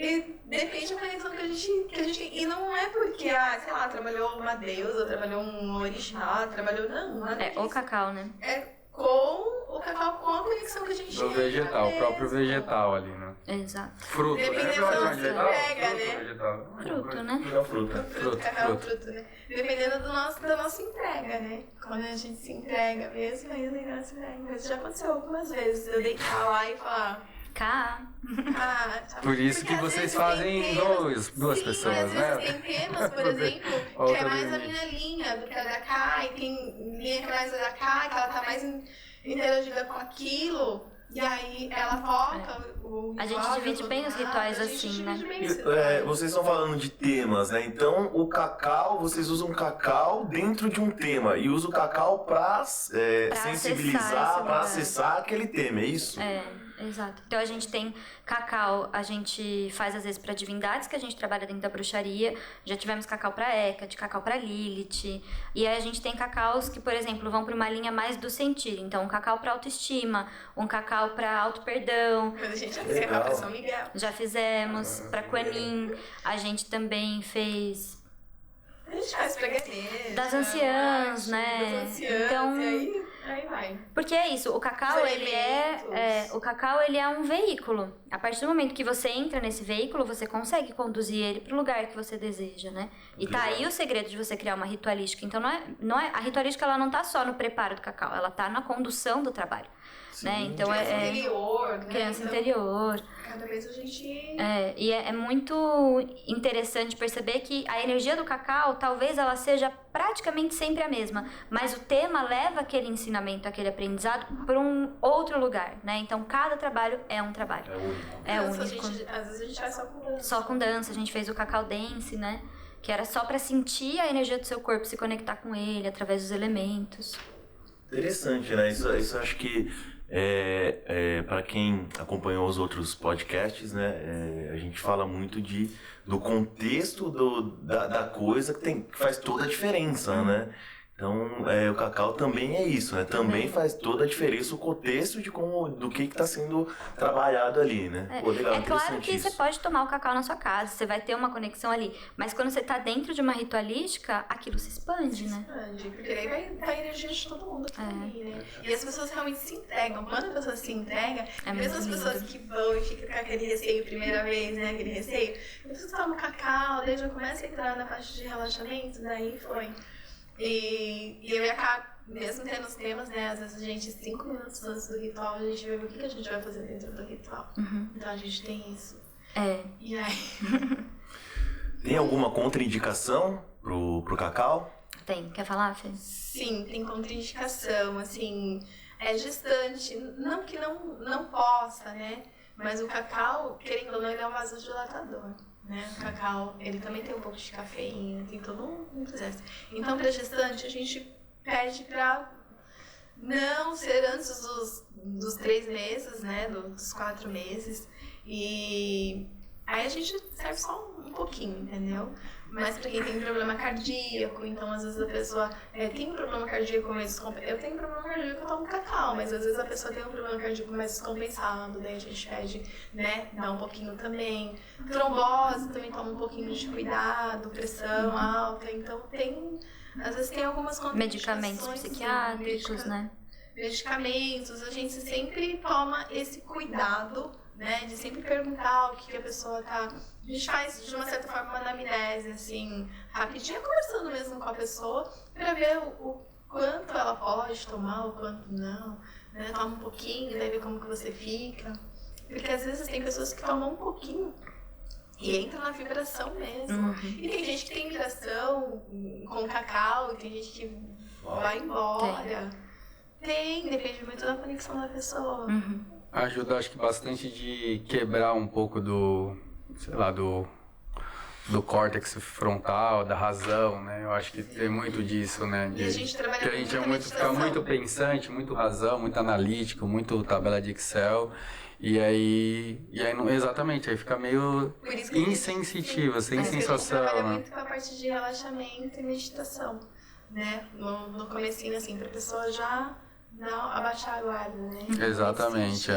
E depende da conexão que a gente tem. E não é porque, sei lá, trabalhou uma deusa, trabalhou um orixá, trabalhou... Não, nada disso.
O cacau, né?
É com o cacau, com a conexão que a gente tem.
Do vegetal, o próprio vegetal ali, né?
Exato.
Fruto,
dependendo da nossa entrega, né?
Fruto, né?
Fruto, né? Dependendo da nossa entrega, né? Quando a gente se entrega mesmo, aí o negócio vai. Isso já aconteceu algumas vezes. Eu deitar lá e falar...
Por isso que vocês fazem duas pessoas, né?
Às vezes tem temas, por exemplo, que é mais a minha linha do que a da Cá, e tem linha que é mais a da Cá, que ela tá mais interagida com aquilo, e aí ela toca o ritual.
A gente divide bem os rituais assim, né?
Vocês estão falando de temas, né? Então o cacau, vocês usam cacau dentro de um tema e usam o cacau pra sensibilizar, pra acessar aquele tema, é isso?
Exato. Então a gente tem cacau, a gente faz às vezes para divindades que a gente trabalha dentro da bruxaria. Já tivemos cacau para Hecate, cacau para Lilith. E aí a gente tem cacaus que, por exemplo, vão para uma linha mais do sentir. Então um cacau para autoestima, um cacau para auto-perdão.
Mas a gente já fez cacau para São Miguel.
Já fizemos para Quanin. A gente também fez...
A gente faz pra Ganesha,
das anciãs, né?
Das anciãs, então, e aí vai.
Porque é isso, o cacau ele é um veículo. A partir do momento que você entra nesse veículo, você consegue conduzir ele pro lugar que você deseja, né? E tá aí o segredo de você criar uma ritualística. Então a ritualística ela não tá só no preparo do cacau, ela tá na condução do trabalho. Né? Então
criança interior, né?
Criança interior.
Cada vez a gente...
E é muito interessante perceber que a energia do cacau, talvez ela seja praticamente sempre a mesma, mas o tema leva aquele ensinamento, aquele aprendizado para um outro lugar, né? Então cada trabalho é um trabalho. É único.
Às vezes a gente faz só com dança.
Só com dança, a gente fez o cacau dance, né? Que era só para sentir a energia do seu corpo, se conectar com ele através dos elementos.
Interessante, né? Isso acho que para quem acompanhou os outros podcasts, né, a gente fala muito do contexto da coisa que faz toda a diferença, né? Então, o cacau também é isso, né? Também faz toda a diferença o contexto do que está sendo trabalhado ali, né? Pô, legal,
claro que você pode tomar o cacau na sua casa, você vai ter uma conexão ali, mas quando você está dentro de uma ritualística, aquilo se expande, né?
Porque aí vai estar a energia de todo mundo ali, né? E as pessoas realmente se entregam. Quando a pessoa se entrega, mesmo as pessoas que vão e ficam com aquele receio primeira vez, né? Aquele receio, as pessoas tomam cacau, daí já começa a entrar na parte de relaxamento, daí foi... E eu e a Cá, mesmo tendo os temas, né? Às vezes a gente, 5 minutos antes do ritual, a gente vê o que a gente vai fazer dentro do ritual. Então a gente tem isso. E aí...
Tem alguma contraindicação pro cacau?
Tem. Quer falar, Fê?
Sim, tem contraindicação, assim... É gestante. Não que não possa, né? Mas o cacau, querendo ou não, ele é um vasodilatador. Né? O cacau, ele também tem um pouco de cafeína, tem todo um processo. Então, para gestante, a gente pede pra não ser antes dos 3 meses, né? Dos 4 meses. E aí a gente serve só um pouquinho, entendeu? Mas pra quem tem problema cardíaco, então às vezes a pessoa tem um problema cardíaco mais descompensado. Eu tenho problema cardíaco, eu tomo cacau, mas às vezes a pessoa tem um problema cardíaco mais descompensado, daí a gente pede, né, dar um pouquinho também. Trombose também toma um pouquinho de cuidado, pressão alta, então às vezes tem algumas
medicamentos psiquiátricos, né?
Medicamentos, a gente sempre toma esse cuidado, né, de sempre perguntar o que a pessoa tá... A gente faz, de uma certa forma, uma anamnese, assim, rapidinho, conversando mesmo com a pessoa, pra ver o quanto ela pode tomar, o quanto não, né, toma um pouquinho, daí ver como que você fica. Porque às vezes tem pessoas que tomam um pouquinho e entram na vibração mesmo. E tem gente que tem vibração com cacau, e tem gente que vai embora. Depende muito da conexão da pessoa.
Ajuda, acho que bastante de quebrar um pouco do córtex frontal, da razão, né? Eu acho que tem muito disso, né?
E a gente trabalha
que a gente fica muito pensante, muito razão, muito analítico, muito tabela de Excel. E aí não, exatamente, aí fica meio insensitivo, sem sensação.
A gente trabalha
né?
muito com a parte de relaxamento e meditação, né? No comecinho, assim, pra pessoa já não abaixar a guarda, né?
Exatamente,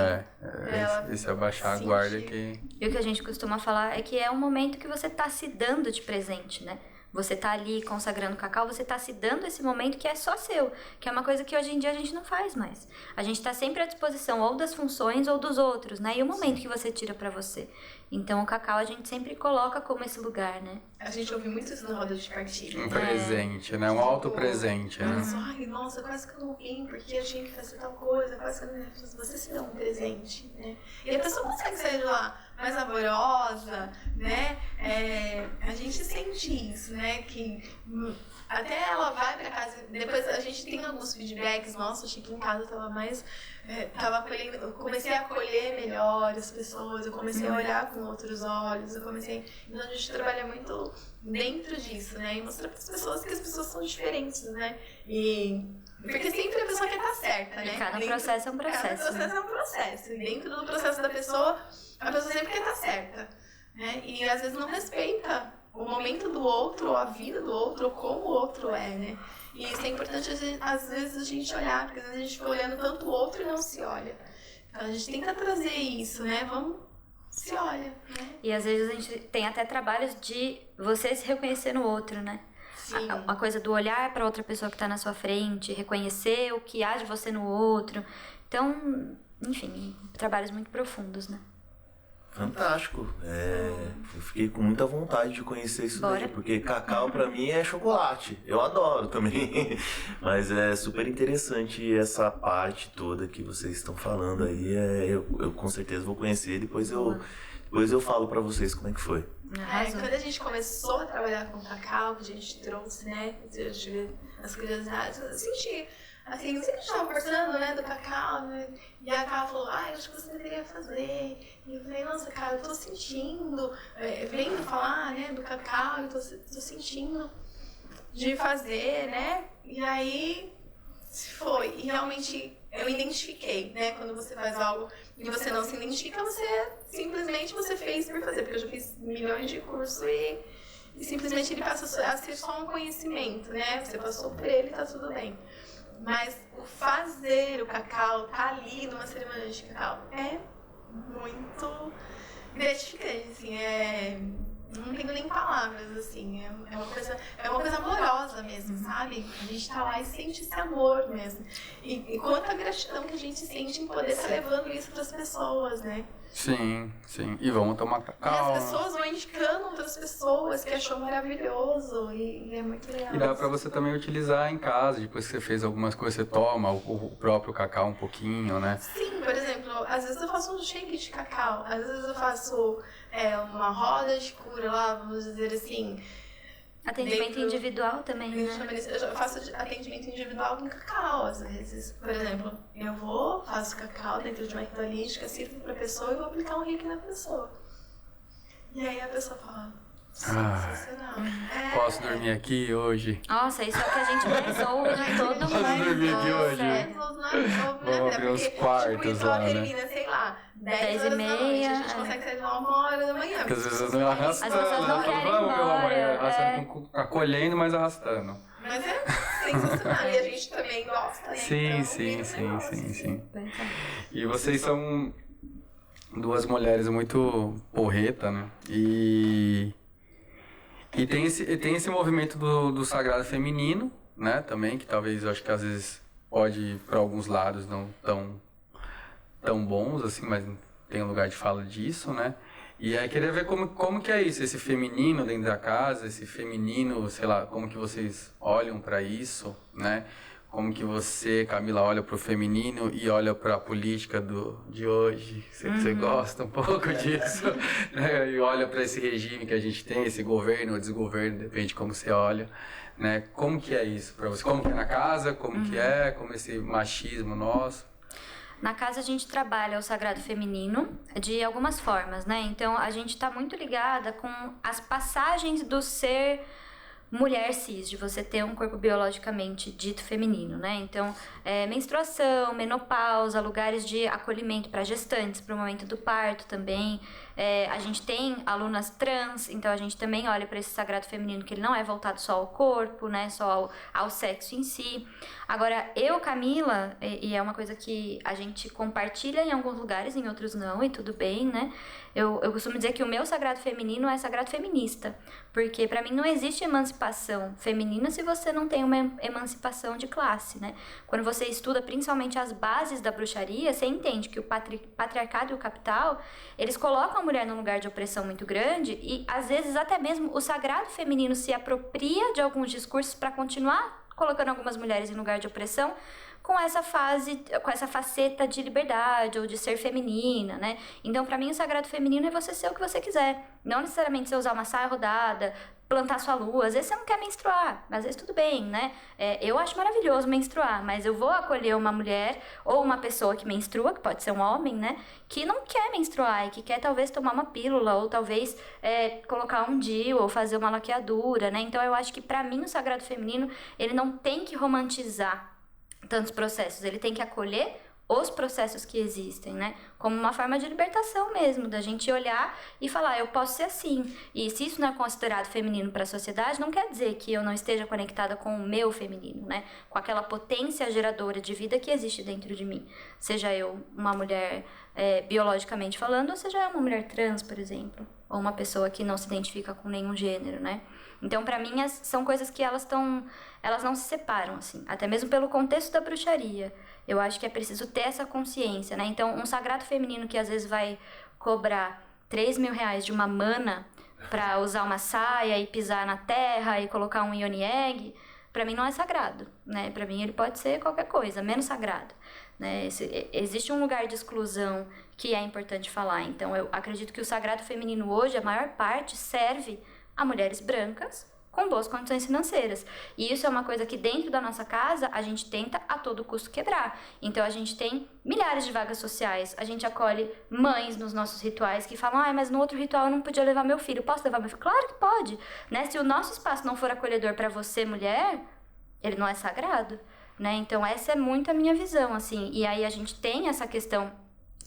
esse abaixar a guarda que...
E o que a gente costuma falar é que é um momento que você tá se dando de presente, né? Você tá ali consagrando o cacau, você tá se dando esse momento que é só seu, que é uma coisa que hoje em dia a gente não faz mais. A gente tá sempre à disposição ou das funções ou dos outros, né? E o momento que você tira pra você. Então o cacau a gente sempre coloca como esse lugar, né?
A gente ouve muito isso na roda de partilha.
Um presente, né? Um auto-presente, né?
Ai, nossa, quase que eu não vim porque eu tinha que fazer tal coisa, quase que eu não vim. Você se dá um presente, né? E a pessoa consegue sair de lá mais amorosa, né? A gente sente isso, né? Que até ela vai pra casa, depois a gente tem alguns feedbacks, nossa, achei que em casa tava mais... tava acolhendo, eu comecei a acolher melhor as pessoas, eu comecei a olhar com outros olhos, então a gente trabalha muito dentro disso, né? E mostrar para as pessoas que as pessoas são diferentes, né? Porque sempre a pessoa quer estar certa, né?
E cada processo é um processo.
Cada processo é um processo. E dentro do processo da pessoa, a pessoa sempre quer estar certa, né? E às vezes não respeita o momento do outro, ou a vida do outro, ou como o outro é, né? E isso é importante, às vezes, a gente olhar, porque às vezes a gente fica olhando tanto o outro e não se olha. Então a gente tenta trazer isso, né? Vamos, se olha, né?
E às vezes a gente tem até trabalhos de você se reconhecer no outro, né?
Sim.
A coisa do olhar para outra pessoa que está na sua frente, reconhecer o que há de você no outro. Então, enfim, trabalhos muito profundos, né?
Fantástico. Eu fiquei com muita vontade de conhecer isso
Bora.
daí, porque cacau pra mim é chocolate. Eu adoro também. Mas é super interessante essa parte toda que vocês estão falando aí. Eu com certeza vou conhecer, depois eu falo pra vocês como é que foi.
Quando a gente começou a trabalhar com cacau, que a gente trouxe, né, as curiosidades, eu senti, assim, não sei que a gente tava conversando, né, do cacau, né, e a Carla falou, eu acho que você deveria fazer. E eu falei, nossa, cara, eu tô sentindo, vendo falar, né, do cacau, eu tô sentindo de fazer, né, e aí foi, e realmente eu identifiquei, né, quando você faz algo e você não se identifica, você simplesmente fez por fazer, porque eu já fiz milhões de cursos e simplesmente ele passa a ser só um conhecimento, né, você passou por ele, tá tudo bem. Mas o fazer o cacau, tá ali numa cerimônia de cacau, é muito gratificante, assim, não tenho nem palavras, assim, é uma coisa amorosa mesmo, sabe? A gente tá lá e sente esse amor mesmo. E quanta gratidão que a gente sente em poder estar levando isso pras pessoas, né?
Sim. E vamos tomar
E
cacau.
as pessoas vão indicando outras pessoas que achou maravilhoso e é muito legal.
E dá pra você também utilizar em casa, depois que você fez algumas coisas, você toma o próprio cacau um pouquinho, né?
Sim, por exemplo, às vezes eu faço um shake de cacau, às vezes eu faço uma roda de cura lá, vamos dizer assim.
Atendimento individual também, né?
Eu faço atendimento individual com cacau, às vezes. Por exemplo, faço cacau dentro de uma ritualística, sirvo pra pessoa e vou aplicar um reiki na pessoa. E aí a pessoa fala, Sensacional.
Posso dormir aqui hoje?
Nossa, isso é o que a gente mais ouve de todo
Posso
mundo.
dormir aqui hoje?
Vamos
abrir os quartos
tipo,
lá, né?
termina, sei lá,
10
10 horas
e
da noite.
meia,
A gente consegue sair de lá 1h da manhã.
Porque às vezes não arrastando.
As pessoas não querem ir
Vamos pela
embora,
manhã, arrastando, acolhendo, mas arrastando.
Mas é sensacional. E a gente também gosta, né?
Sim,
Então,
sim,
vira um
sim,
negócio.
sim, sim. E vocês são duas mulheres muito porreta, né? E tem esse movimento do sagrado feminino, né? Também, que talvez, eu acho que às vezes pode ir para alguns lados não tão bons, assim, mas tem um lugar de fala disso, né? E aí queria ver como que é isso, esse feminino dentro da casa, esse feminino, sei lá, como que vocês olham para isso, né? Como que você, Camila, olha para o feminino e olha para a política de hoje? Você gosta um pouco disso? Né? E olha para esse regime que a gente tem, esse governo ou desgoverno, depende de como você olha. Né? Como que é isso para você? Como que é na casa? Como que é? Como esse machismo nosso?
Na casa a gente trabalha o sagrado feminino de algumas formas, né? Então a gente está muito ligada com as passagens do ser mulher cis, de você ter um corpo biologicamente dito feminino, né? Então, menstruação, menopausa, lugares de acolhimento para gestantes, para o momento do parto também. A gente tem alunas trans, então a gente também olha para esse sagrado feminino, que ele não é voltado só ao corpo, né? Só ao sexo em si. Agora, eu, Camila, e é uma coisa que a gente compartilha em alguns lugares, em outros não, e tudo bem, né? Eu costumo dizer que o meu sagrado feminino é sagrado feminista, porque para mim não existe emancipação feminina se você não tem uma emancipação de classe, né? Quando você estuda principalmente as bases da bruxaria, você entende que o patriarcado e o capital, eles colocam a mulher num lugar de opressão muito grande e às vezes até mesmo o sagrado feminino se apropria de alguns discursos para continuar colocando algumas mulheres em lugar de opressão, com essa faceta de liberdade ou de ser feminina, né? Então, para mim, o sagrado feminino é você ser o que você quiser. Não necessariamente você usar uma saia rodada, plantar sua lua. Às vezes você não quer menstruar, mas às vezes tudo bem, né? Eu acho maravilhoso menstruar, mas eu vou acolher uma mulher ou uma pessoa que menstrua, que pode ser um homem, né? Que não quer menstruar e que quer talvez tomar uma pílula ou talvez colocar um DIU ou fazer uma laqueadura, né? Então, eu acho que para mim o sagrado feminino, ele não tem que romantizar tantos processos, ele tem que acolher os processos que existem, né? Como uma forma de libertação mesmo, da gente olhar e falar, eu posso ser assim. E se isso não é considerado feminino para a sociedade, não quer dizer que eu não esteja conectada com o meu feminino, né? Com aquela potência geradora de vida que existe dentro de mim. Seja eu uma mulher biologicamente falando, ou seja eu uma mulher trans, por exemplo. Ou uma pessoa que não se identifica com nenhum gênero, né? Então, para mim, são coisas que elas não se separam, assim. Até mesmo pelo contexto da bruxaria. Eu acho que é preciso ter essa consciência, né? Então, um sagrado feminino que às vezes vai cobrar R$3.000 de uma mana para usar uma saia e pisar na terra e colocar um yoni egg, para mim não é sagrado, né? Para mim ele pode ser qualquer coisa, menos sagrado, né? Existe um lugar de exclusão que é importante falar. Então, eu acredito que o sagrado feminino hoje, a maior parte, serve a mulheres brancas com boas condições financeiras. E isso é uma coisa que dentro da nossa casa a gente tenta a todo custo quebrar. Então a gente tem milhares de vagas sociais, a gente acolhe mães nos nossos rituais que falam, mas no outro ritual eu não podia levar meu filho, posso levar meu filho? Claro que pode, né? Se o nosso espaço não for acolhedor para você, mulher, ele não é sagrado, né? Então essa é muito a minha visão, assim. E aí a gente tem essa questão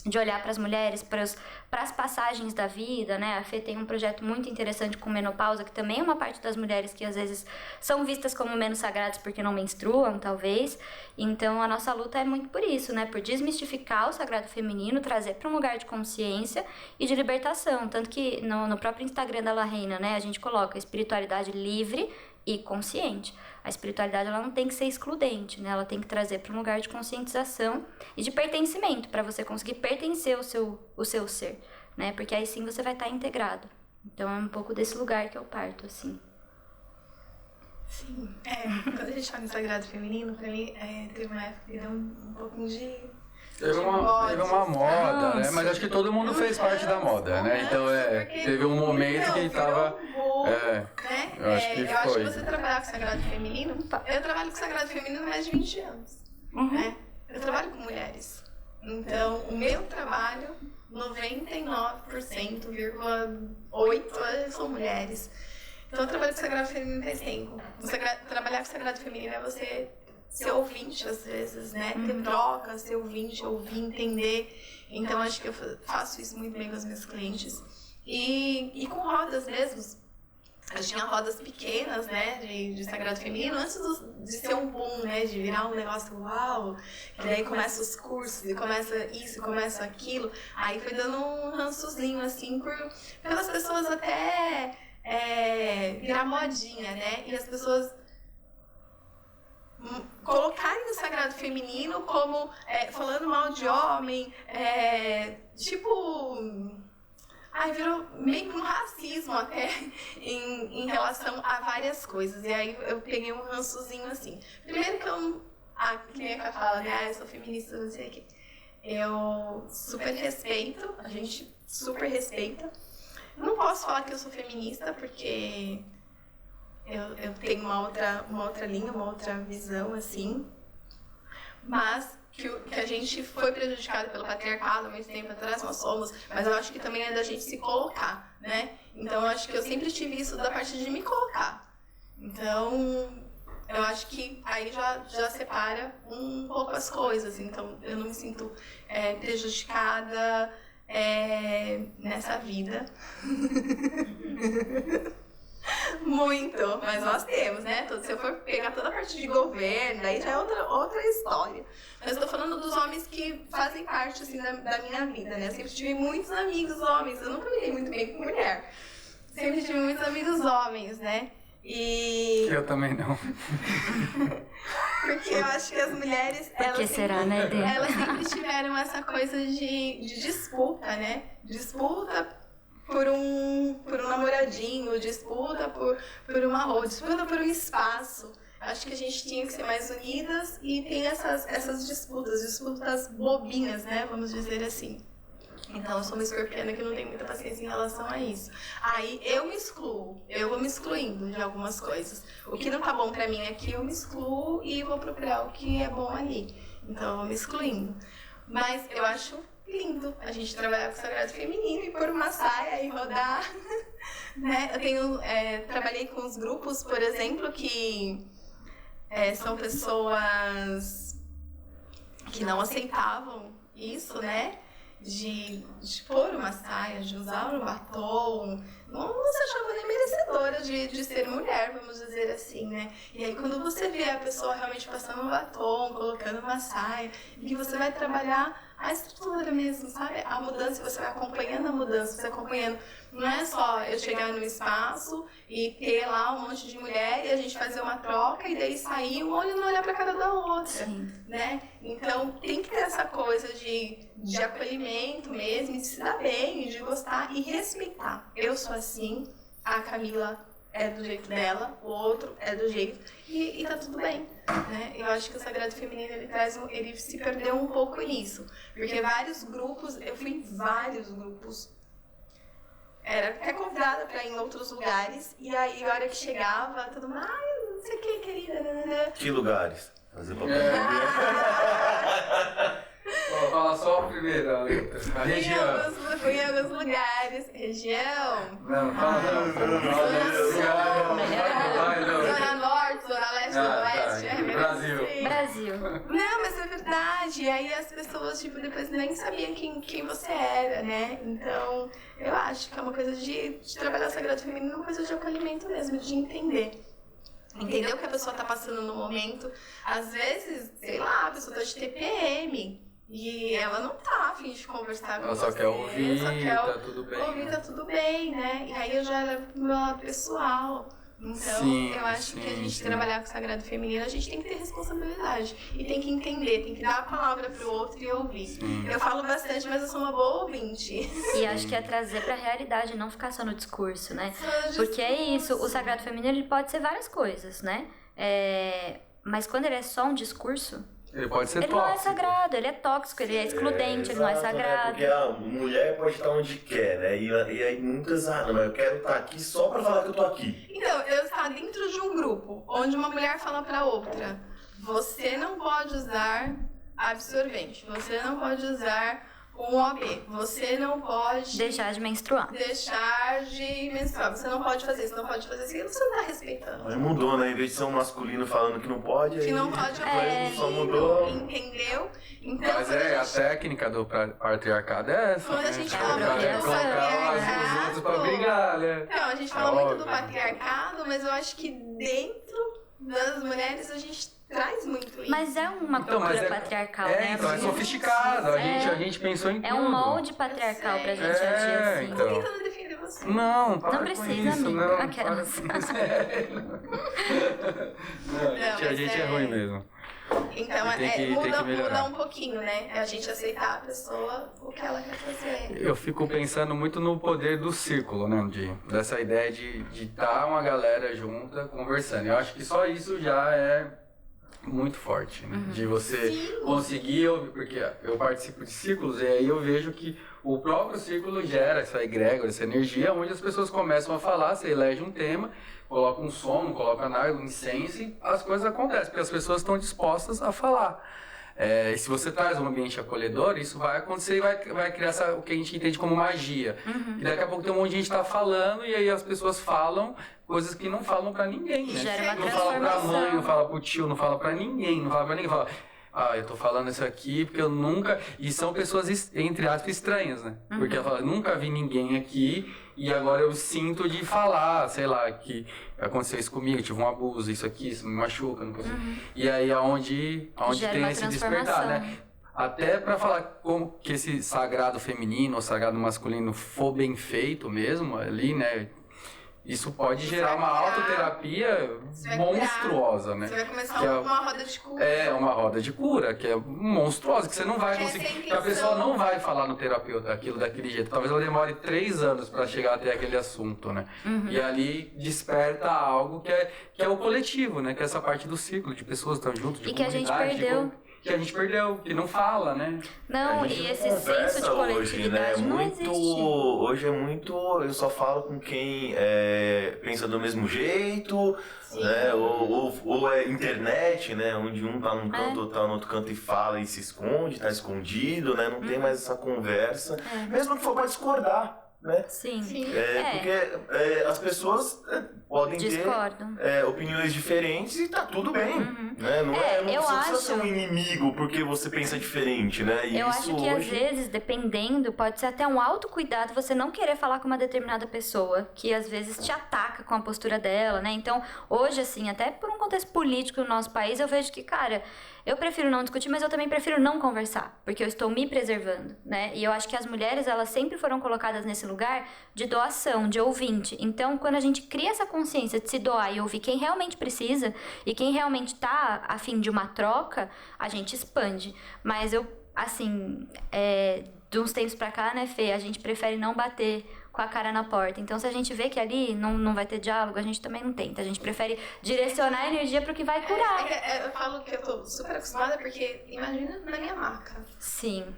de olhar para as mulheres, para as passagens da vida, né? A Fê tem um projeto muito interessante com menopausa, que também é uma parte das mulheres que às vezes são vistas como menos sagradas porque não menstruam, talvez. Então a nossa luta é muito por isso, né? Por desmistificar o sagrado feminino, trazer para um lugar de consciência e de libertação. Tanto que no próprio Instagram da La Reina, né? A gente coloca espiritualidade livre e consciente. A espiritualidade ela não tem que ser excludente, né? Ela tem que trazer para um lugar de conscientização e de pertencimento, para você conseguir pertencer ao seu ser, né? Porque aí sim você vai estar integrado. Então é um pouco desse lugar que eu parto, assim.
Sim, quando a gente fala em sagrado feminino, pra mim, teve uma época que deu um pouquinho de...
Teve uma moda, né? Mas acho que todo mundo fez parte da moda, né? Então, teve um momento que tava...
Eu acho que você trabalhar com sagrado feminino... Eu trabalho com sagrado feminino há mais de 20 anos. Né? Eu trabalho com mulheres. Então, o meu trabalho, 99,8% são mulheres. Então, eu trabalho com Sagrado Feminino faz tempo. Trabalhar com Sagrado Feminino é você ser ouvinte, às vezes, né? Ter troca, ser ouvinte, ouvir, entender. Então, acho que eu faço isso muito bem com os meus clientes. E com rodas mesmo. Eu tinha rodas pequenas, né, de Sagrado Feminino, antes de ser um boom, né, de virar um negócio uau, e daí começa os cursos, e começa isso, e começa aquilo, aí foi dando um rançozinho, assim, pelas pessoas até virar modinha, né, e as pessoas colocarem o Sagrado Feminino como falando mal de homem, virou meio que um racismo até em relação a várias coisas. E aí eu peguei um rançozinho assim. Primeiro que que nem a fala, né? Eu sou feminista, não sei o quê. Eu super respeito, a gente super respeita. Não posso falar que eu sou feminista porque eu tenho uma outra linha, uma outra visão, assim. Mas que a gente foi prejudicado pelo patriarcado há muito tempo atrás, nós somos, mas eu acho que também é da gente se colocar, né? Então eu acho que eu sempre tive isso da parte de me colocar. Então eu acho que aí já separa um pouco as coisas, então eu não me sinto prejudicada nessa vida. Muito, mas nós temos, né? Se eu for pegar toda a parte de governo, daí já é outra história. Mas eu tô falando dos homens que fazem parte, assim, da minha vida, né? Eu sempre tive muitos amigos homens, eu nunca me dei muito bem com mulher. Sempre tive muitos amigos homens, né? E...
Eu também não.
Porque eu acho que as mulheres...
Por que será, né, Dê?
Elas sempre tiveram essa coisa de disputa, né? Disputa por um namoradinho, disputa por uma roupa, disputa por um espaço. Acho que a gente tinha que ser mais unidas e tem essas disputas bobinhas, né? Vamos dizer assim. Então, eu sou uma escorpiana que não tem muita paciência em relação a isso. Aí, eu vou me excluindo de algumas coisas. O que não tá bom pra mim aqui, eu me excluo e vou procurar o que é bom ali. Então, eu vou me excluindo. Mas eu acho lindo a gente trabalhar com o Sagrado Feminino e pôr uma saia e rodar, né? Eu trabalhei com os grupos, por exemplo, que são pessoas que não aceitavam isso, né? De pôr uma saia, de usar um batom, não se achava nem merecedora de ser mulher, vamos dizer assim, né? E aí quando você vê a pessoa realmente passando um batom, colocando uma saia, e que você vai trabalhar a estrutura mesmo, sabe? A mudança, você vai acompanhando a mudança, você acompanhando. Não é só eu chegar no espaço e ter lá um monte de mulher e a gente fazer uma troca e daí sair um olho não olhar pra cara da outra, né? Então tem que ter essa coisa de acolhimento mesmo, de se dar bem, de gostar e respeitar. Eu sou assim, a Camila é do jeito dela, o outro é do jeito, e tá tudo bem, né? Eu acho que o Sagrado Feminino, ele se perdeu um pouco nisso, porque vários grupos, eu fui em vários grupos, era até convidada pra ir em outros lugares, e aí a hora que chegava, todo mundo, não sei o que, querida, né?
Que lugares? Fazer papel.
Vou falar só a primeira, a região.
Fui em alguns lugares. Região?
Não, fala não.
Zona Norte, Zona Leste, Zona Oeste.
Brasil.
Não, mas é verdade. E aí as pessoas, depois nem sabiam quem você era, né? Então, eu acho que é uma coisa de trabalhar o Sagrado Feminino, uma coisa de acolhimento mesmo, de entender. Entender o que a pessoa tá passando no momento. Às vezes, sei lá, a pessoa tá de TPM. E ela não tá a fim de conversar com você.
Ela só quer ouvir, tá tudo bem.
Ouvir, tá tudo bem, né? E aí eu já levo pro meu lado pessoal. Então, eu acho que a gente trabalhar com o Sagrado Feminino, a gente tem que ter responsabilidade. E tem que entender, tem que dar a palavra pro outro e ouvir. Sim. Eu falo bastante, mas eu sou uma boa ouvinte.
E acho que é trazer pra realidade, não ficar só no discurso, né? Porque é isso, o Sagrado Feminino ele pode ser várias coisas, né? Mas quando ele é só um discurso...
Ele pode ser tóxico.
Ele não é sagrado, ele é tóxico, ele é excludente, ele não é sagrado.
Porque a mulher pode estar onde quer, né? E aí muitas, mas eu quero estar aqui só pra falar que eu tô aqui.
Então, eu estava dentro de um grupo, onde uma mulher fala pra outra, você não pode usar absorvente. Você não pode usar um OB. Você não pode
Deixar de menstruar.
Você não pode fazer isso, não pode fazer isso. Você não tá respeitando.
Aí mudou, né? Em vez de ser um masculino falando que não pode,
Que
aí
não pode
só mudou.
entendeu? Então,
Mas a técnica do patriarcado é essa.
Quando a
né?
gente
Tipo,
fala
o cara
muito
quer
do
colocar os
patriarcado-
outros pra brigar, né?
Não, a gente
É
fala muito
óbvio.
do patriarcado, mas eu acho que dentro das mulheres a gente traz muito isso.
Mas é uma
Então, mas
cultura
é-
patriarcal,
É,
né?
então é
Porque
sofisticado. A gente pensou em tudo.
é um molde patriarcal pra gente
É,
agir assim.
então.
Tô tentando defender você.
Não, para
Não
com
precisa,
isso,
amiga.
não.
Aquelas.
Para com isso. Não, a
mas
gente é ruim mesmo.
Então,
Tem que
muda
melhorar.
um pouquinho, né? É a gente aceitar a pessoa, o que ela quer fazer.
Eu fico pensando muito no poder do círculo, né? Dessa ideia de estar uma galera junta conversando. Eu acho que só isso já é muito forte, né? De você conseguir ouvir, porque eu participo de círculos e aí eu vejo que o próprio círculo gera essa egrégora, essa energia, onde as pessoas começam a falar, você elege um tema, coloca um som, coloca um incenso e as coisas acontecem, porque as pessoas estão dispostas a falar. E se você traz um ambiente acolhedor, isso vai acontecer e vai criar o que a gente entende como magia. E daqui a pouco tem um monte de gente que tá falando e aí as pessoas falam coisas que não falam pra ninguém, né?
Gera uma
Não fala pra
transformação.
mãe, não fala pro tio, não fala pra ninguém, não fala pra ninguém. Fala, eu tô falando isso aqui porque eu nunca... E são pessoas, entre aspas, estranhas, né? Porque ela fala, nunca vi ninguém aqui e agora eu sinto de falar, sei lá, que aconteceu isso comigo, tive um abuso, isso aqui, isso me machuca, não consigo. E aí aonde
Gera
tem
uma
esse despertar,
transformação.
né? Até pra falar como que esse sagrado feminino ou sagrado masculino for bem feito mesmo ali, né? Isso pode gerar uma autoterapia
vai
monstruosa, né?
Você vai começar
Que é-
uma roda de cura.
É uma roda de cura, que é monstruosa, que você não vai
Que
conseguir.
essa é a
Que a pessoa
intenção.
não vai falar no terapeuta aquilo daquele jeito. Talvez ela demore 3 anos para chegar até aquele assunto, né? E ali desperta algo que é o coletivo, né? Que é essa parte do ciclo, de pessoas que estão juntas, de
E que a gente
comunidade,
perdeu.
que a gente perdeu, que não fala, né?
Não,
A gente
e
não
esse senso de
conversa
coletividade
hoje, né?
não
Muito,
existe.
hoje é muito. Eu só falo com quem pensa do mesmo jeito, né? Ou é internet, né? Onde um tá num canto, outro tá no outro canto e fala e se esconde, tá escondido, né? Não tem mais essa conversa. Mesmo que for pra discordar, né?
Sim.
Sim.
Porque as pessoas podem
Discordo.
ter opiniões diferentes e tá tudo bem, né? Não
eu
precisa ser
acho-
um inimigo porque você pensa diferente, né? E
Eu
isso
acho que às
hoje...
vezes, dependendo, pode ser até um autocuidado você não querer falar com uma determinada pessoa que às vezes te ataca com a postura dela, né? Então, hoje, assim, até por um contexto político no nosso país, eu vejo que, cara, eu prefiro não discutir, mas eu também prefiro não conversar, porque eu estou me preservando, né? E eu acho que as mulheres, elas sempre foram colocadas nesse lugar de doação, de ouvinte. Então, quando a gente cria essa consciência de se doar e ouvir quem realmente precisa e quem realmente tá a fim de uma troca, a gente expande. Mas eu, assim, de uns tempos pra cá, né, Fê, a gente prefere não bater com a cara na porta. Então, se a gente vê que ali não vai ter diálogo, a gente também não tenta. A gente prefere direcionar a energia pro que vai curar.
Eu falo que eu tô super acostumada porque imagina na minha marca.
Sim.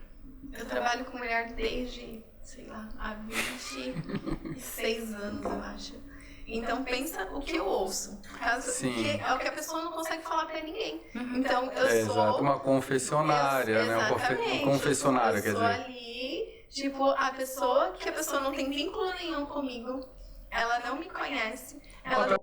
Eu trabalho com mulher desde, sei lá, há 26 anos, eu acho. Então pensa o que eu ouço.
Sim.
Que é o que a pessoa não consegue falar pra ninguém. Então eu sou...
Exato, uma confessionária, né?
Exatamente.
Um confessionário, quer
Eu sou
dizer.
ali, tipo, a pessoa que a pessoa não tem vínculo nenhum comigo. Ela não me conhece. Ela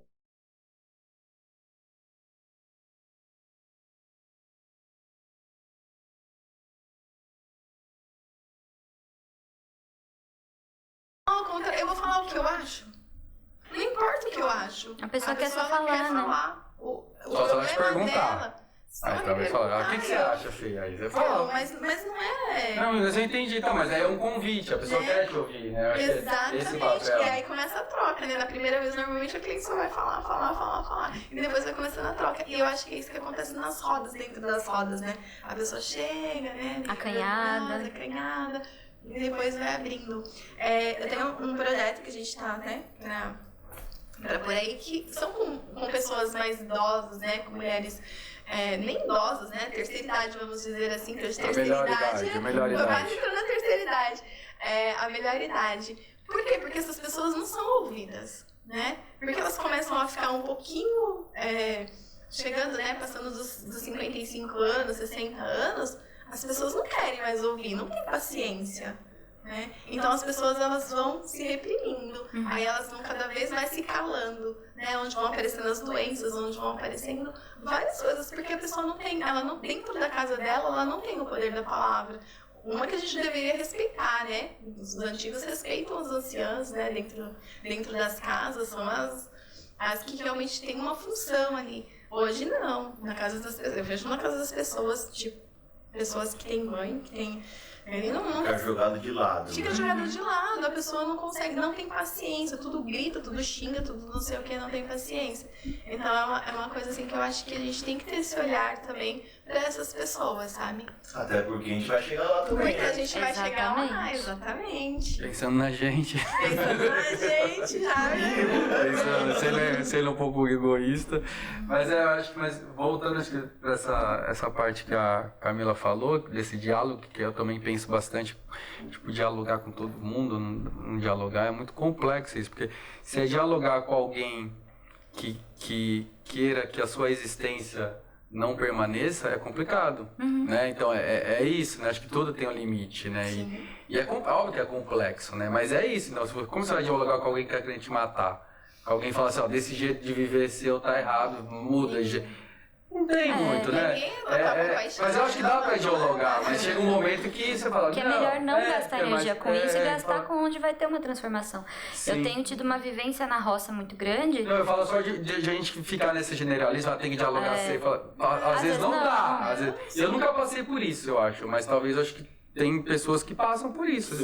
eu vou falar o que eu acho. Não importa o que eu acho.
A pessoa quer só
ela
falar,
quer
né?
falar. O
Só se ela te
problema
perguntar.
dela. Só
Aí
me
talvez falar, o que você
perguntar.
acha, Fê? Aí você
Não,
fala.
mas não é.
Não, mas eu entendi, então, mas aí é um convite, a pessoa
Né?
quer te ouvir, né? Eu acho que é esse
Exatamente,
papel.
e aí começa a troca, né? Na primeira vez, normalmente, o cliente só vai falar, e depois vai começando a troca. E eu acho que é isso que acontece nas rodas, dentro das rodas, né? A pessoa chega, né? meio
Acanhada.
acanhada, e depois vai abrindo. Eu tenho um projeto que a gente tá, né, pra por aí, que são com pessoas mais idosas, né? Com mulheres... nem idosas, né? Terceira idade, vamos dizer assim, que hoje
A
terceira
melhor
idade.
idade, a melhor
Eu quase
idade.
entrando na terceira idade. A melhor idade. Por quê? Porque essas pessoas não são ouvidas, né? Porque elas começam a ficar um pouquinho chegando, né, passando dos 55 anos, 60 anos, as pessoas não querem mais ouvir, não tem paciência. Né? Então as pessoas elas vão se reprimindo, aí elas vão cada vez mais se calando, né? Onde vão aparecendo as doenças, onde vão aparecendo várias coisas, porque a pessoa não tem, ela não, dentro da casa dela, ela não tem o poder da palavra. Uma que a gente deveria respeitar, né? Os antigos respeitam os anciãos, né? Dentro das casas, são as que realmente têm uma função ali. Hoje não, na casa das pessoas, eu vejo na casa das pessoas, tipo, pessoas que têm mãe, que têm... Ele não
Fica jogado de lado.
Fica jogado de lado, a pessoa não consegue, não tem paciência, tudo grita, tudo xinga, tudo não sei o que, não tem paciência. Então é uma coisa assim que eu acho que a gente tem que ter esse olhar também pra essas pessoas, sabe?
Até porque a gente vai chegar lá também.
Porque a gente vai chegar lá, exatamente.
Pensando na gente.
Pensando na gente já,
Pensando, sendo um pouco egoísta. Mas eu acho que, voltando para essa parte que a Camila falou, desse diálogo, que eu também penso bastante, tipo, dialogar com todo mundo, não dialogar, é muito complexo isso, porque se é dialogar com alguém que queira que a sua existência não permaneça, é complicado, né? Então é isso, né? Acho que tudo tem um limite, né? E é óbvio que é complexo, né? Mas é isso, então, como você vai dialogar com alguém que quer te matar? Alguém fala assim, ó, desse jeito de viver seu tá errado, muda. Não tem muito, né? Mas eu acho que dá pra dialogar, mas chega um momento que você fala...
Que é melhor não gastar energia com isso e gastar
fala...
com onde vai ter uma transformação. Sim. Eu tenho tido uma vivência na roça muito grande.
Não, eu falo só de a gente ficar nesse generalismo, tem que dialogar, você fala, às vezes não dá. Às vezes, eu nunca passei por isso, eu acho, mas talvez eu acho que tem pessoas que passam por isso,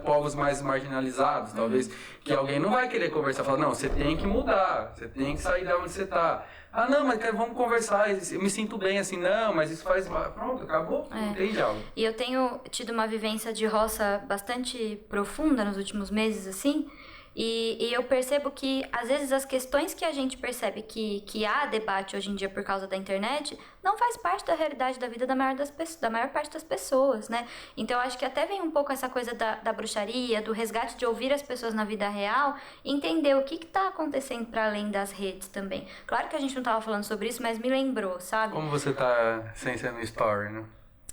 povos mais marginalizados, talvez, que alguém não vai querer conversar, falar, não, você tem que mudar, você tem que sair de onde você tá. Ah, não, mas vamos conversar, eu me sinto bem assim, não, mas isso faz... Pronto, acabou, não tem diálogo.
E eu tenho tido uma vivência de roça bastante profunda nos últimos meses, assim, e eu percebo que, às vezes, as questões que a gente percebe que há debate hoje em dia por causa da internet não faz parte da realidade da vida da maior parte das pessoas, né? Então, eu acho que até vem um pouco essa coisa da bruxaria, do resgate de ouvir as pessoas na vida real e entender o que está acontecendo para além das redes também. Claro que a gente não estava falando sobre isso, mas me lembrou, sabe?
Como você tá sem ser no story, né?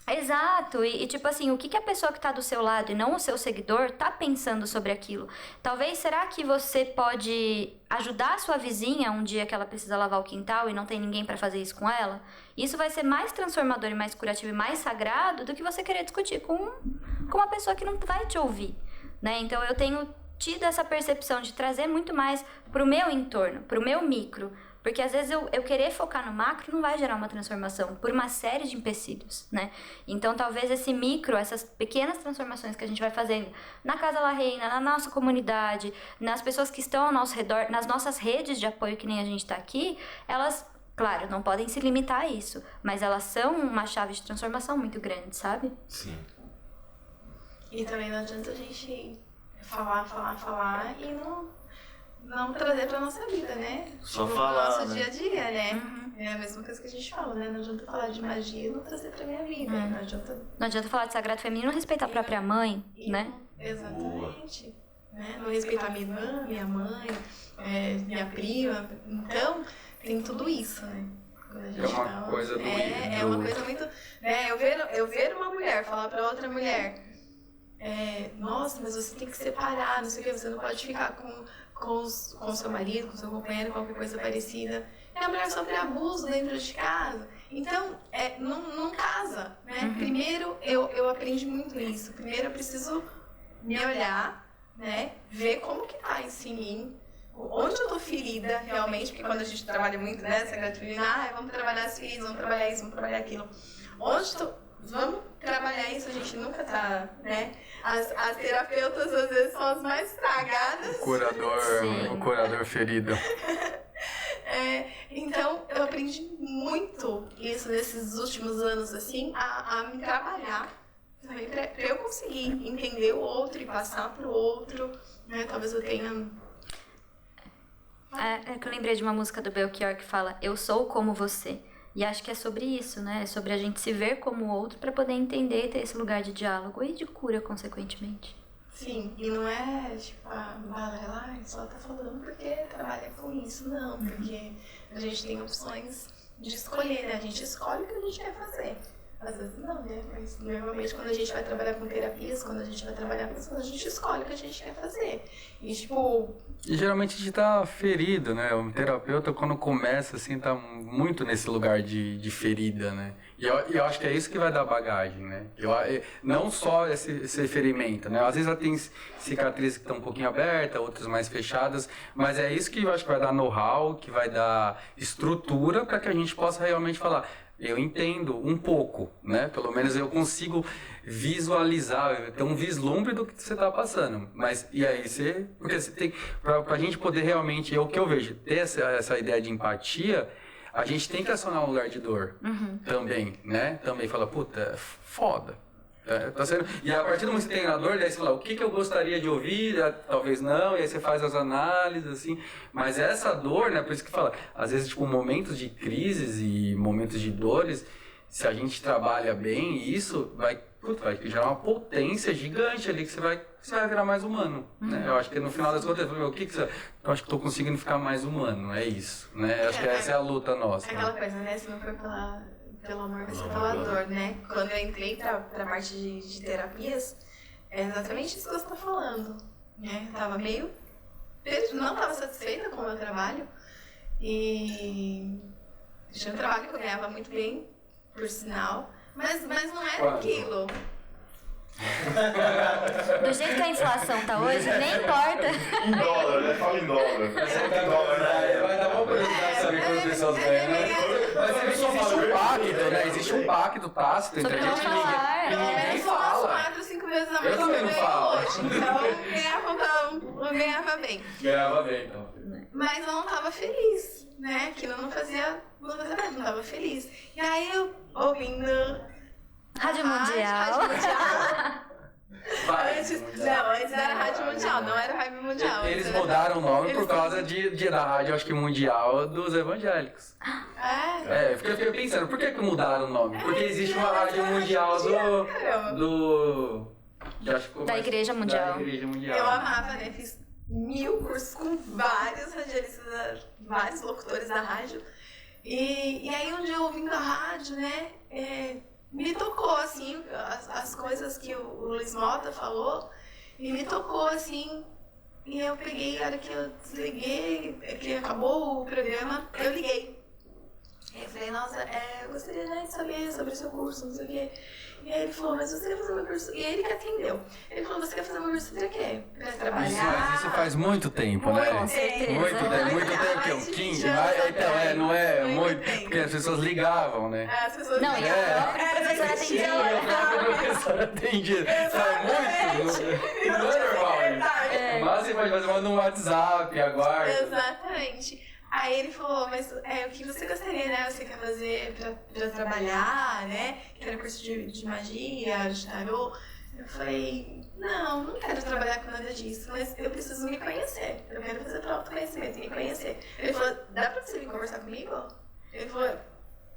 Exato, e tipo assim, o que a pessoa que tá do seu lado e não o seu seguidor tá pensando sobre aquilo? Talvez, será que você pode ajudar a sua vizinha um dia que ela precisa lavar o quintal e não tem ninguém pra fazer isso com ela? Isso vai ser mais transformador e mais curativo e mais sagrado do que você querer discutir com uma pessoa que não vai te ouvir, né? Então eu tenho tido essa percepção de trazer muito mais pro meu entorno, pro meu micro. Porque às vezes eu querer focar no macro não vai gerar uma transformação por uma série de empecilhos, né? Então talvez esse micro, essas pequenas transformações que a gente vai fazendo na Casa La Reina, na nossa comunidade, nas pessoas que estão ao nosso redor, nas nossas redes de apoio que nem a gente tá aqui, elas, claro, não podem se limitar a isso, mas elas são uma chave de transformação muito grande, sabe?
Sim.
E também não adianta a gente falar e não trazer pra nossa vida, né?
Só
tipo,
falar,
pro nosso
né?
dia a dia, né? É a mesma coisa que a gente fala, né? Não adianta falar de magia e não trazer pra minha vida.
Não adianta falar de sagrado feminino e não respeitar a própria mãe, né?
Exatamente. Né? Não respeitar minha irmã, minha mãe, minha prima. Então, tem tudo isso, né? Quando a gente
É uma coisa do...
É uma coisa muito... Eu ver uma mulher falar pra outra mulher... nossa, mas você tem que separar, não sei o que, você não pode ficar com o seu marido, com o seu companheiro, qualquer coisa parecida. E a mulher sofre abuso dentro de casa. Então, não casa, né? Primeiro, eu aprendi muito isso. Primeiro, eu preciso me olhar, né? Ver como que tá isso em mim. Onde eu tô ferida, realmente, porque quando a gente trabalha muito, né? Sagrado feminino, vamos trabalhar as feridas, vamos trabalhar isso, vamos trabalhar aquilo. Vamos trabalhar isso, a gente nunca tá, né? As terapeutas às vezes são as mais estragadas.
O curador ferido.
Então eu aprendi muito isso nesses últimos anos, assim, a me trabalhar também pra eu conseguir entender o outro e passar pro outro, né? Talvez eu tenha...
É que eu lembrei de uma música do Belchior que fala: eu sou como você. E acho que é sobre isso, né? É sobre a gente se ver como o outro para poder entender e ter esse lugar de diálogo e de cura, consequentemente.
Sim, e não é tipo, vai lá e só tá falando porque trabalha com isso, não. Porque a gente tem opções de escolher, né? A gente escolhe o que a gente quer fazer. Às vezes não, né? Mas normalmente quando a gente vai trabalhar com terapias, quando a gente vai trabalhar com pessoas, a gente escolhe o que a gente quer fazer. E tipo...
E geralmente a gente tá ferido, né? O terapeuta, quando começa, assim, tá muito nesse lugar de ferida, né? E eu acho que é isso que vai dar bagagem, né? Não só esse ferimento, né? Às vezes ela tem cicatrizes que estão um pouquinho abertas, outras mais fechadas, mas é isso que eu acho que vai dar know-how, que vai dar estrutura para que a gente possa realmente falar... Eu entendo um pouco, né? Pelo menos eu consigo visualizar, ter um vislumbre do que você está passando. Mas, e aí você... Porque você tem... Pra gente poder realmente... É o que eu vejo. Ter essa ideia de empatia, a gente tem que acionar um lugar de dor. Também, né? Também fala, puta, foda. Tá sendo... E a partir do momento que você tem a dor, daí você fala, o que eu gostaria de ouvir, talvez não, e aí você faz as análises, assim. Mas essa dor, né, por isso que fala, às vezes, tipo, momentos de crises e momentos de dores, se a gente trabalha bem, isso vai gerar uma potência gigante ali, que você vai virar mais humano, né? Eu acho que no final das contas, eu acho que estou conseguindo ficar mais humano, é isso, né? Acho que essa é a luta nossa.
É aquela coisa, né, se não for pelo amor, vai ser pela dor, né? Quando eu entrei pra parte de terapias, é exatamente isso que você tá falando, né? Eu tava meio... não tava satisfeita com o meu trabalho e... tinha um trabalho que eu ganhava muito bem, por sinal, mas não era aquilo.
Do jeito que a inflação tá hoje, nem importa.
Em dólar, né? Fala em dólar.
Vai dar uma oportunidade de saber quantas pessoas ganham, né? Mas existe um pacto, né? Existe um pacto tácito entre a gente e ninguém fala.
4 ou 5 vezes a mais
Eu também não falo.
hoje, então eu ganhava bem.
Ganhava bem, então.
Mas eu não tava feliz, né? Aquilo não fazia nada, não tava feliz. E aí eu ouvindo
Rádio Mundial.
Antes era Rádio Mundial, não era Rádio Mundial.
Eles mudaram o nome por causa da rádio, acho que mundial, dos evangélicos. Eu fiquei pensando, por que mudaram o nome? Porque existe uma rádio mundial
da Igreja Mundial.
Eu amava, né? Fiz 1000 cursos com vários radialistas, vários locutores da rádio. E aí um dia eu ouvindo a rádio, né? Me tocou, assim, as coisas que o Luiz Mota falou, e me tocou, assim, e eu peguei, a hora que eu desliguei, que acabou o programa, eu liguei. E eu falei, nossa, eu gostaria, né, de saber sobre o seu curso, não sei o quê. E aí ele falou, mas você quer fazer meu curso? E ele que atendeu. Ele falou, você quer fazer meu curso pra quê? Pra trabalhar?
Isso faz muito tempo, né?
Com certeza.
Muito tempo, que é um 15, então não é muito, porque as pessoas ligavam, né?
As pessoas
Não, e a própria professora atendia.
Não é normal isso. Mas você pode fazer no WhatsApp, aguarda.
Exatamente. Aí ele falou, mas o que você gostaria, né? Você quer fazer pra trabalhar, né? Quer curso de magia, de tarô? Eu falei, não quero trabalhar com nada disso, mas eu preciso me conhecer. Eu quero fazer para autoconhecimento e me conhecer. Ele falou, dá pra você vir conversar comigo? Ele falou,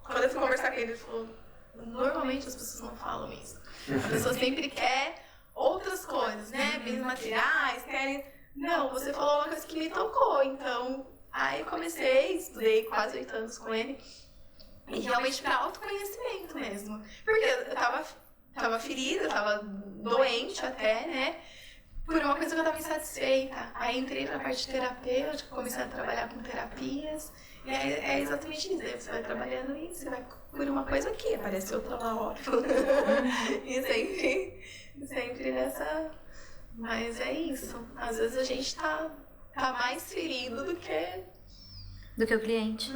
quando eu fui conversar com ele falou, normalmente as pessoas não falam isso. A pessoa sempre quer outras coisas, né? Bens materiais, querem... Não, você falou uma coisa que me tocou, então... Aí eu comecei, estudei quase 8 anos com ele, e realmente para autoconhecimento mesmo. Porque eu tava ferida, eu tava doente até, né? Por uma coisa que eu tava insatisfeita. Aí entrei na parte terapêutica, comecei a trabalhar com terapias, e é exatamente isso. Aí você vai trabalhando e você vai por uma coisa aqui, aparece outra lá, óbvio. E sempre nessa... Mas é isso. Às vezes a gente tá mais ferido do que
o cliente.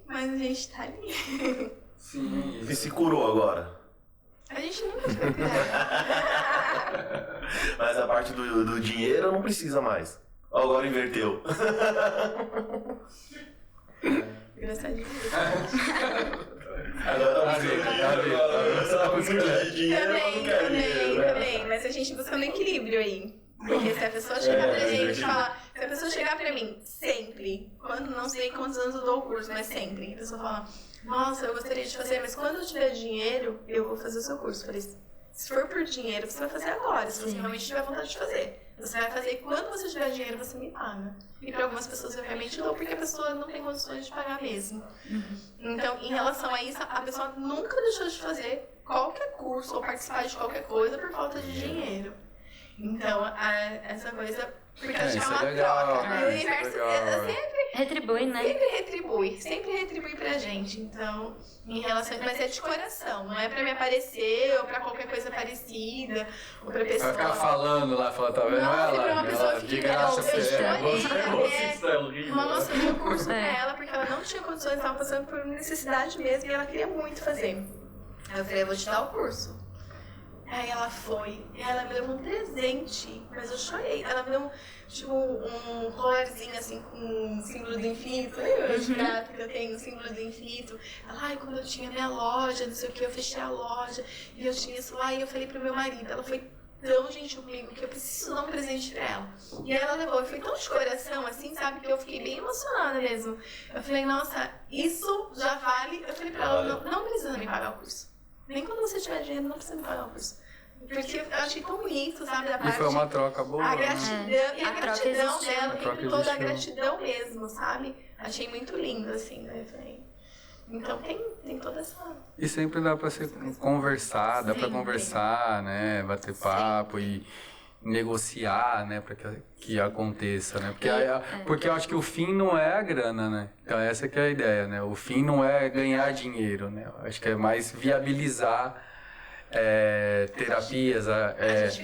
Mas a gente tá ali.
Sim.
E se curou agora?
A gente nunca ficou curado.
Mas a parte do dinheiro não precisa mais. Agora inverteu.
Engraçadinho.
Agora tá buscando de dinheiro, mas não quer dinheiro.
Também. Mas a gente busca um equilíbrio aí. Porque se a pessoa chegar pra gente e falar... Se a pessoa chegar pra mim, sempre, quando não sei quantos anos eu dou o curso, mas sempre, a pessoa fala, nossa, eu gostaria de fazer, mas quando eu tiver dinheiro, eu vou fazer o seu curso. Eu falei, Se for por dinheiro, você vai fazer agora, se você realmente tiver vontade de fazer. Você vai fazer e quando você tiver dinheiro, você me paga. E para algumas pessoas eu realmente dou, porque a pessoa não tem condições de pagar mesmo. Então, em relação a isso, a pessoa nunca deixou de fazer qualquer curso ou participar de qualquer coisa por falta de dinheiro. Então, essa coisa... Porque acho que é uma troca. E o universo sempre
Retribui, né?
Sempre retribui pra gente. Então, em relação. Mas é de coração, não é pra me aparecer ou pra qualquer coisa parecida, ou pra pessoa.
Vai ficar falando lá, falar, tá vendo
Não,
ela?
pra uma pessoa
Ela
que
de
queria
graça
eu
você
uma moça deu curso pra ela porque ela não tinha condições, estava passando por necessidade mesmo e ela queria muito fazer. Aí eu falei, eu vou te dar o curso. Aí ela foi, e ela me deu um presente, mas eu chorei. Ela me deu tipo um colarzinho assim com um símbolo do infinito. Lembra de prata que eu tenho, um símbolo do infinito? Ela, ai, quando eu tinha minha loja, não sei o que, eu fechei a loja e eu tinha isso lá e eu falei pro meu marido. Ela foi tão gentil comigo que eu preciso dar um presente pra ela. E ela levou, foi tão de coração assim, sabe, que eu fiquei bem emocionada mesmo. Eu falei, nossa, isso já vale. Eu falei pra ela, não precisa me pagar o curso. Nem quando você tiver dinheiro, não precisa me pagar o curso. Porque eu achei tão bonito, sabe, da parte...
E foi uma troca boa.
A gratidão, e a gratidão dela,
troca
toda a
existiu.
gratidão mesmo, sabe? Achei muito lindo, assim, né? Então tem toda essa...
E sempre dá pra ser conversar, dá pra
Sempre.
conversar, né? Bater papo e negociar, né? Pra que aconteça, né? Porque eu acho que o fim não é a grana, né? Então essa que é a ideia, né? O fim não é ganhar dinheiro, né? Eu acho que é mais viabilizar terapias,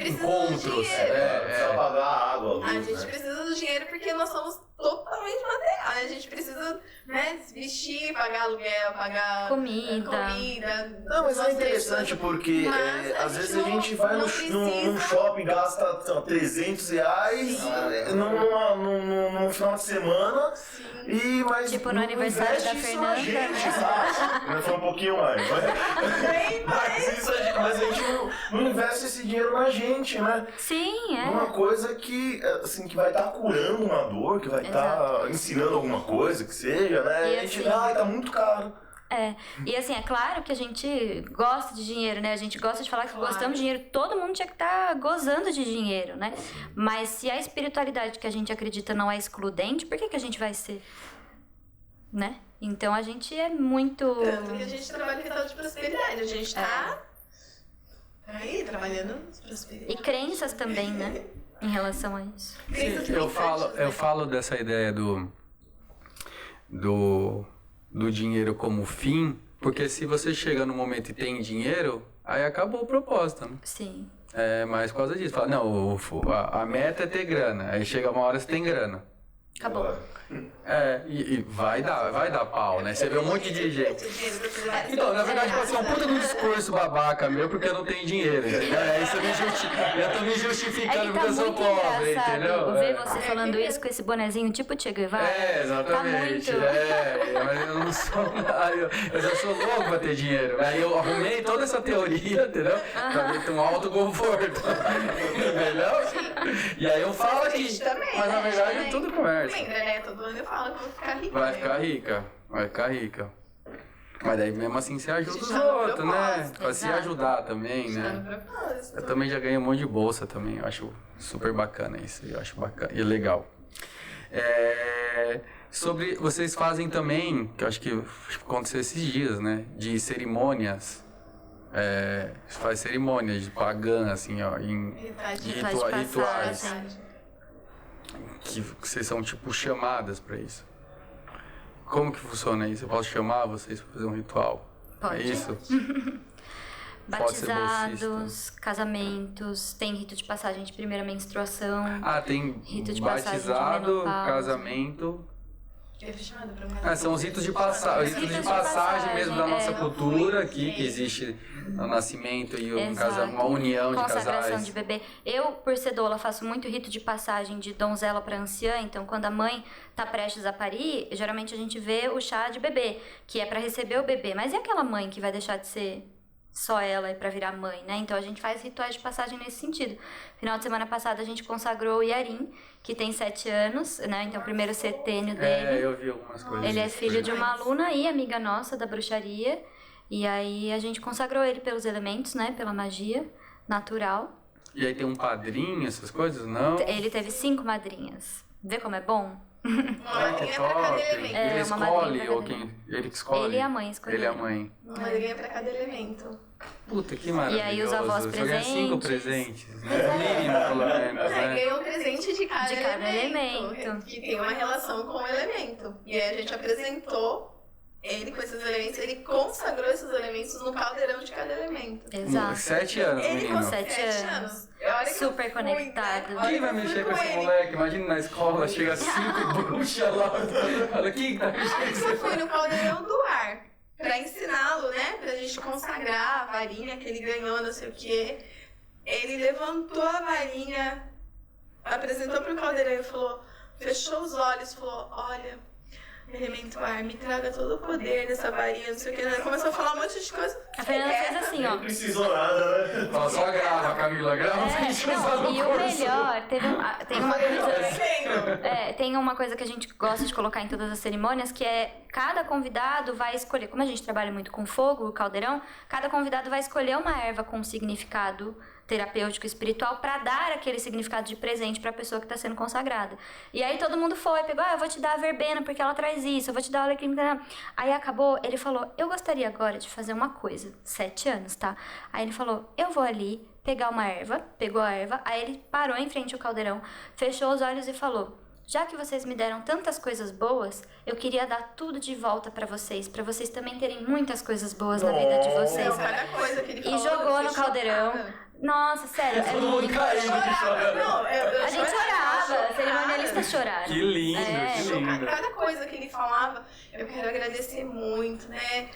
encontros.
Precisa pagar a água, a luz,
A gente
né?
precisa do dinheiro porque nós somos totalmente material, né? A gente precisa, né, vestir, pagar aluguel, pagar
Comida.
Não, mas é
Nós
interessante
precisamos-
porque
Mas a
às
gente
vezes a gente vai
não
num
precisa.
shopping, gasta sei lá, R$300 num final de semana mas
Tipo no
não
aniversário
investe
da
isso na
Fernanda.
gente, sabe? Foi um pouquinho mais. Mas a gente não investe esse dinheiro na gente, né?
Sim,
Uma coisa que, assim, que vai estar curando uma dor, que vai estar ensinando alguma coisa, que seja, né?
E
a gente,
assim-
tá muito caro.
E assim, é claro que a gente gosta de dinheiro, né? A gente gosta de falar que gostamos de dinheiro. Todo mundo tinha que estar gozando de dinheiro, né? Mas se a espiritualidade que a gente acredita não é excludente, por que a gente vai ser? Né? Então a gente é muito...
Tanto que a gente trabalha em ritual de prosperidade. A gente tá aí trabalhando prosperidade.
E crenças também, né? Em relação a isso.
Crenças
Eu
limitantes,
falo dessa ideia do dinheiro como fim, porque se você chega no momento e tem dinheiro, aí acabou o propósito, né?
Sim.
É mais por causa disso. Fala, não, a meta é ter grana. Aí chega uma hora você tem grana.
Acabou.
E vai dar pau, né? Você vê um monte de gente. Então, na verdade, pode ser um puta de discurso babaca meu porque eu não tenho dinheiro, entendeu? Aí eu tô me justificando porque eu sou pobre, entendeu?
ver você falando isso com esse bonezinho tipo Che Guevara.
Exatamente.
Tá muito...
Mas eu não sou. Eu já sou louco pra ter dinheiro. Aí eu arrumei toda essa teoria, entendeu? Pra mim ter um alto conforto. Entendeu? E aí eu falo aqui. Mas na verdade é tudo conversa.
Lembra, né? Todo mundo fala que eu vou ficar rica.
Vai ficar rica. Mas daí mesmo assim você ajuda os
Está no
outros, né?
propósito,
Pra se
exato.
ajudar também,
Tá
né?
no propósito.
Eu também já ganhei um monte de bolsa também. Eu acho super bacana isso. Eu acho bacana e legal. Sobre. Vocês fazem também, que eu acho que aconteceu esses dias, né? De cerimônias. Faz cerimônias de pagã, assim, ó. Rituais. Que vocês são tipo chamadas pra isso. Como que funciona isso? Eu posso chamar vocês pra fazer um ritual?
Pode.
É isso? Pode ser
Batizados, casamentos, tem rito de passagem de primeira menstruação.
Tem
Rito de passagem de
batizado,
menopausa.
casamento.
Eu fui chamada pra uma
São os ritos de passagem,
Ritos de passagem,
mesmo da nossa cultura aqui, que existe o nascimento e uma união de
Consagração
casais.
de bebê. Eu, por ser doula, faço muito rito de passagem de donzela para anciã. Então, quando a mãe tá prestes a parir, geralmente a gente vê o chá de bebê, que é para receber o bebê. Mas e aquela mãe que vai deixar de ser só ela para virar mãe, né? Então a gente faz rituais de passagem nesse sentido. Final de semana passada a gente consagrou o Yarin, que tem 7 anos, né? Então o primeiro setênio dele.
Eu vi algumas coisas.
Ele é
disso.
filho de uma aluna e amiga nossa da bruxaria. E aí a gente consagrou ele pelos elementos, né? Pela magia. natural.
E aí tem um padrinho, essas coisas? Não?
Ele teve 5 madrinhas. Vê como é bom?
Uma madrinha pra cada
Top.
elemento.
Ele
uma madrinha
escolhe,
pra
ou
cada
quem? Ele que escolhe?
Ele e a mãe escolheram.
Ele e a mãe.
Uma madrinha pra cada elemento.
Puta, que maravilhoso.
E aí os avós
Você ganha 5
presentes.
presentes. Né? Mínimo, pelo menos, né?
Ganhou um presente de cada,
De cada elemento.
Que tem uma relação com o elemento. E aí a gente apresentou ele com esses elementos, ele consagrou esses elementos no caldeirão de cada elemento.
Exato.
7 anos,
Ele
menino.
com
7
7
anos.
anos. A hora que eu
Super
fui,
conectado.
né? A hora
Quem
que
vai
eu fui
mexer com esse
ele,
moleque? Imagina na escola, chega 5 bruxas lá. Fala, quem tá
a hora que
mexendo?
eu fui no caldeirão do ar pra ensiná-lo, né? Pra gente consagrar a varinha que ele ganhou, não sei o quê. Ele levantou a varinha, apresentou pro caldeirão e falou, fechou os olhos, falou, olha, elemento ar, me traga todo o poder dessa varinha, não sei o que. Começou a falar um monte de coisa.
A Fernanda fez assim, ó.
Não precisou nada, né?
Fala, só grava, Camila, grava pra gente usar
Não,
no
e o
curso.
melhor, tem uma coisa.
Acontecendo.
Tem uma coisa que a gente gosta de colocar em todas as cerimônias, que é cada convidado vai escolher, como a gente trabalha muito com fogo, o caldeirão, cada convidado vai escolher uma erva com um significado terapêutico espiritual para dar aquele significado de presente para a pessoa que está sendo consagrada. E aí todo mundo foi, pegou, eu vou te dar a verbena porque ela traz isso, eu vou te dar o alecrim. Aí acabou, ele falou, eu gostaria agora de fazer uma coisa, 7 anos, tá? Aí ele falou, eu vou ali pegar uma erva, pegou a erva, aí ele parou em frente ao caldeirão, fechou os olhos e falou, já que vocês me deram tantas coisas boas, eu queria dar tudo de volta pra vocês também terem muitas coisas boas na vida de vocês.
Não, cada coisa que ele falou,
E jogou no
eu fiquei
caldeirão.
chocada.
Nossa, sério, é muito
Chorava, não,
A gente chorava, cerimonialistas choraram.
Que lindo,
É.
que lindo.
Cada coisa que ele falava, eu quero agradecer muito, né?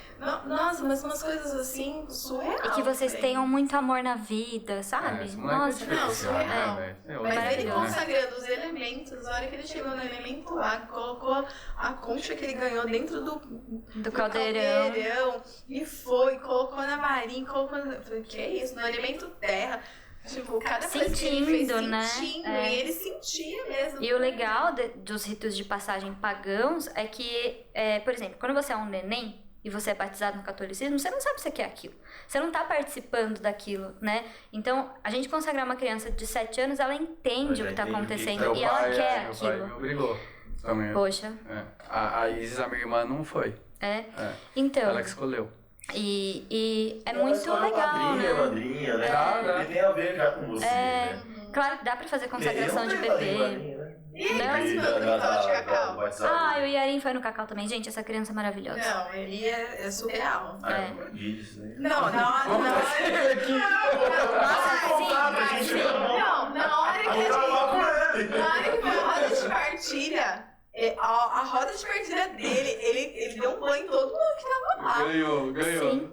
Nossa, mas umas coisas assim, surreal.
E que vocês
velho.
tenham muito amor na vida, sabe?
Esse moleque
Nossa,
é diferenciado,
não,
né,
surreal.
velho? É
Mas ele
Maravilhoso.
consagrando os elementos, a hora que ele chegou no elemento A, colocou a concha que ele ganhou dentro do
caldeirão.
e foi, colocou na varinha, colocou. Eu falei, que é isso? No elemento terra. Tipo, cada coisa que ele fez
Sentindo, né?
sentindo,
É.
e ele sentia mesmo.
E o legal dos ritos de passagem pagãos é que, por exemplo, quando você é um neném e você é batizado no catolicismo, você não sabe o que é aquilo. Você não tá participando daquilo, né? Então, a gente consagrar uma criança de 7 anos, ela entende o que tá acontecendo
Meu
e ela
pai,
quer
meu pai me
aquilo.
obrigou também.
Poxa,
É. A Isis, a minha irmã, não foi.
é.
É.
Então,
Ela que escolheu.
e é
Ela
muito
escolhe
legal,
Madrinha,
né?
madrinha, né?
Tá, né?
Porque tem a ver já com você, né?
Claro que dá pra fazer consagração de
Eu não tenho
bebê.
madrinha, né?
E ele
Não,
participou do ritual de cacau?
batizado.
Ah, o Yarin foi no Cacau também. Gente, essa criança é maravilhosa.
Não, ele é surreal.
É.
Eu disse, né?
Não, na hora.
Nossa, sim.
Não, na hora que a gente. Na hora que foi a roda de partilha, a roda de partilha dele, ele deu um banho em todo mundo que tava lá.
Ganhou.
Sim.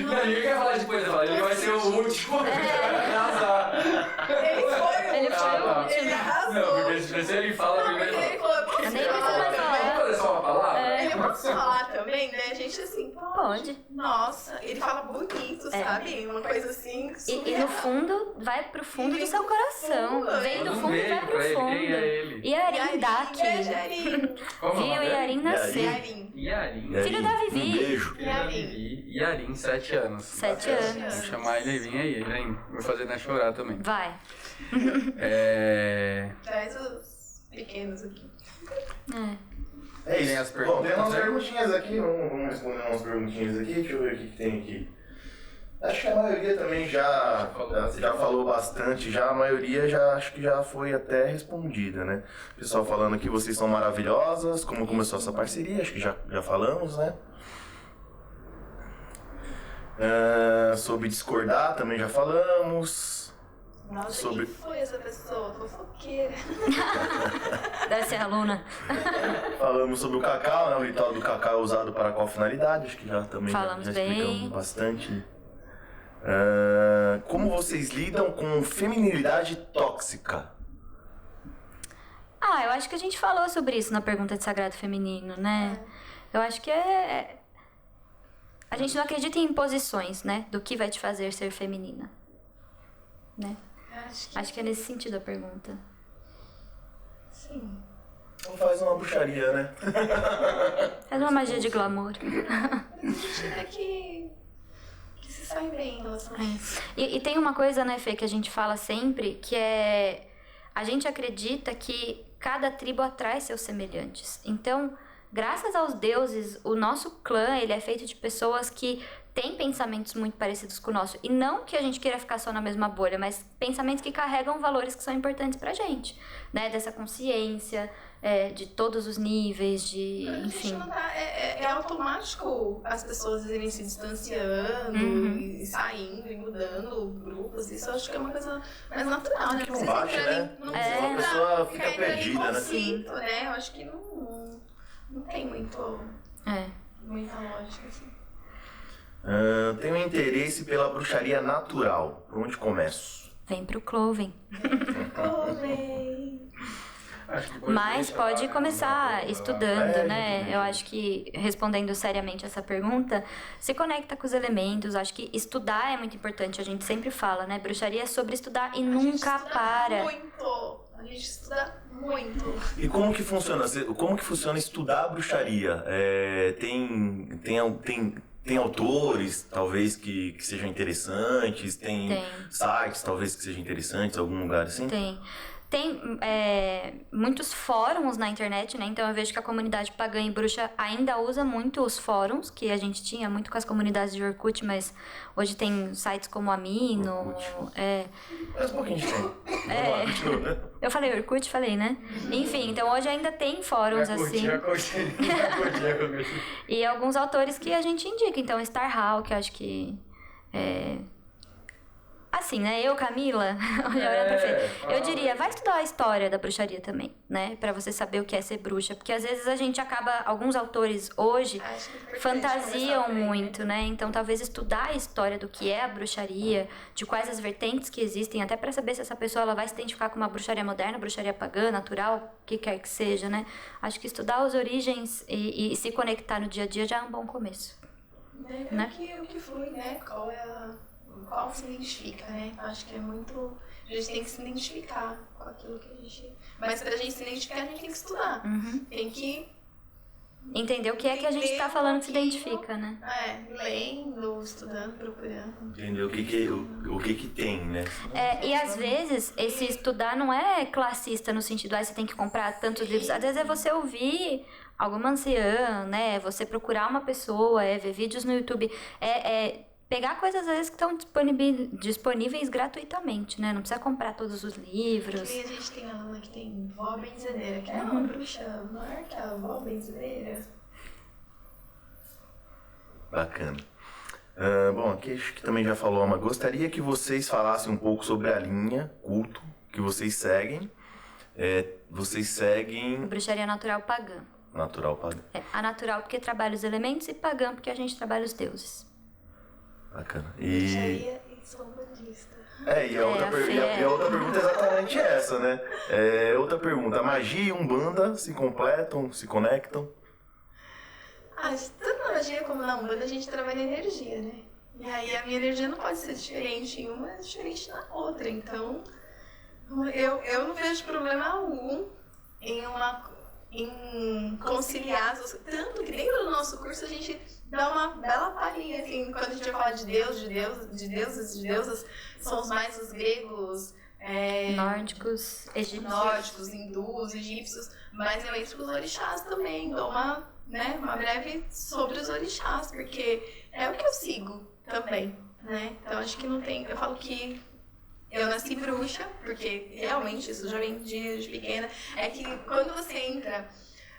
Não, ninguém quer falar depois, ele vai ser o último. Arrasar.
Ele foi
Ele foi o último.
Ele arrasou.
Não, porque se ele fala
Não, porque
primeiro.
ele falou, eu posso
Eu nem preciso mais falar.
Vamos fazer só uma palavra?
Eu posso falar também, né? A gente assim,
Pode.
Nossa, ele fala bonito, sabe? Uma coisa assim.
E no
surreal.
fundo, vai pro fundo do seu coração. Vem do
Manda um
fundo e
beijo
vai
pra
pro
ele,
fundo.
quem é ele?
Yarin dá
Beijo,
aqui.
Yarin.
Como é o
Viu?
nome dele?
Yarin nasceu.
Yarin.
Yarin.
Filho da Vivi.
Um beijo.
Filho da Vivi. Yarin, 7 anos.
7
Vou
anos.
chamar ele vir aí, vem. Vou fazer ele chorar também.
Vai.
Traz os pequenos aqui.
É.
É isso.
Tem as
Bom,
perguntas,
tem umas
né?
perguntinhas aqui, vamos responder umas perguntinhas aqui, deixa eu ver o que tem aqui. Acho que a maioria também já falou bastante, a maioria acho que já foi até respondida, né? O pessoal falando que vocês são maravilhosas, como começou essa parceria, acho que já falamos, né? Sobre discordar também já falamos.
Nossa,
Sobre-
quem foi essa pessoa? Fofoqueira.
Deve ser aluna.
Falamos sobre o cacau, né? O ritual do cacau é usado para qual finalidade, acho que já também
Falamos
já
bem.
explicamos bastante. Como vocês lidam com feminilidade tóxica?
Eu acho que a gente falou sobre isso na pergunta de sagrado feminino, né? Eu acho que a gente não acredita em imposições, né? Do que vai te fazer ser feminina. Né? Acho que é nesse sentido a pergunta.
Sim.
Então faz uma bruxaria, né?
Faz uma magia de glamour.
A gente é que se sai bem em relação a isso.
E tem uma coisa, né, Fê, que a gente fala sempre, que é... A gente acredita que cada tribo atrai seus semelhantes. Então, graças aos deuses, o nosso clã, ele é feito de pessoas que têm pensamentos muito parecidos com o nosso. E não que a gente queira ficar só na mesma bolha, mas pensamentos que carregam valores que são importantes pra gente, né? Dessa consciência, de todos os níveis, de... enfim.
É automático as pessoas irem se distanciando e saindo e mudando grupos. Isso eu acho que é uma coisa mais natural, né?
Que não bate, né? A pessoa fica perdida, né?
Conflito, né? Eu acho que não tem muita lógica, assim.
Tenho interesse pela bruxaria natural. Por onde começo?
Vem pro Cloven.
Cloven.
Mas pode começar estudando, né? Eu acho que, respondendo seriamente essa pergunta, se conecta com os elementos. Acho que estudar é muito importante, a gente sempre fala, né? Bruxaria é sobre estudar e nunca para.
A gente estuda muito.
E como que funciona? Como que funciona estudar a bruxaria? Tem autores, talvez, que sejam interessantes? Tem sites, talvez, que sejam interessantes, algum lugar assim?
Tem muitos fóruns na internet, né? Então eu vejo que a comunidade pagã e bruxa ainda usa muito os fóruns, que a gente tinha muito com as comunidades de Orkut, mas hoje tem sites como Amino.
Mas um pouquinho de tempo.
Eu falei Orkut, falei, né? Enfim, então hoje ainda tem fóruns assim. E alguns autores que a gente indica. Então, Starhawk, eu acho que... Assim, né? Eu, Camila, olhando pra frente, eu diria, vai estudar a história da bruxaria também, né? Pra você saber o que é ser bruxa. Porque às vezes a gente acaba, alguns autores hoje fantasiam muito, né? Então talvez estudar a história do que é a bruxaria, de quais as vertentes que existem, até pra saber se essa pessoa ela vai se identificar com uma bruxaria moderna, bruxaria pagã, natural, o que quer que seja, né? Acho que estudar as origens e se conectar no dia a dia já é um bom começo.
Né? O que flui, né? Qual se identifica, né? Acho que é muito... A gente tem que se identificar com aquilo que a gente... Mas pra gente se identificar, a gente tem que estudar. Tem que...
Entender o que é que a gente tá falando que se identifica, né?
Lendo, estudando, procurando.
Entender o que tem, né?
E às vezes, esse estudar não é classista no sentido, você tem que comprar tantos livros. Às vezes é você ouvir alguma anciã, né? Você procurar uma pessoa, ver vídeos no YouTube. Pegar coisas, às vezes, que estão disponíveis gratuitamente, né? Não precisa comprar todos os livros.
E a gente tem aluna que tem vó benzedeira, que é uma bruxa maior que a vó benzedeira.
Bacana. Bom, aqui acho que também já falou, mas gostaria que vocês falassem um pouco sobre a linha culto que vocês seguem. Vocês seguem...
Bruxaria natural pagã.
Natural pagã.
A natural porque trabalha os elementos e pagã porque a gente trabalha os deuses.
Bacana.
Bruxaria e sou budista.
E a outra pergunta é exatamente essa, né? Outra pergunta, a magia e Umbanda se completam, se conectam?
Tanto na magia como na Umbanda a gente trabalha energia, né? E aí a minha energia não pode ser diferente em uma, é diferente na outra. Então, eu não vejo problema algum em conciliar, tanto que dentro do nosso curso a gente dá uma bela palhinha, assim, quando a gente vai falar de Deus, de deusas, são os gregos,
nórdicos, egípcios.
Nórdicos, hindus, egípcios, mas eu entro com os orixás também, dou uma breve sobre os orixás, porque é o que eu sigo também, né? Então acho que não tem, eu falo que eu nasci bruxa, porque realmente isso já vem de pequena, é que quando você entra,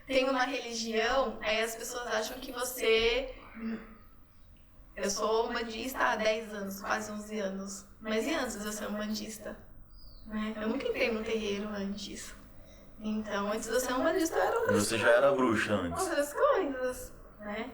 tem uma religião, aí as pessoas acham que você... Eu sou umbandista há 10 anos, quase 11 anos, mas e antes de eu ser umbandista? Né? Eu nunca entrei no terreiro antes. Então, antes de eu ser umbandista, eu era outra
Você já era bruxa antes.
outras coisas, né?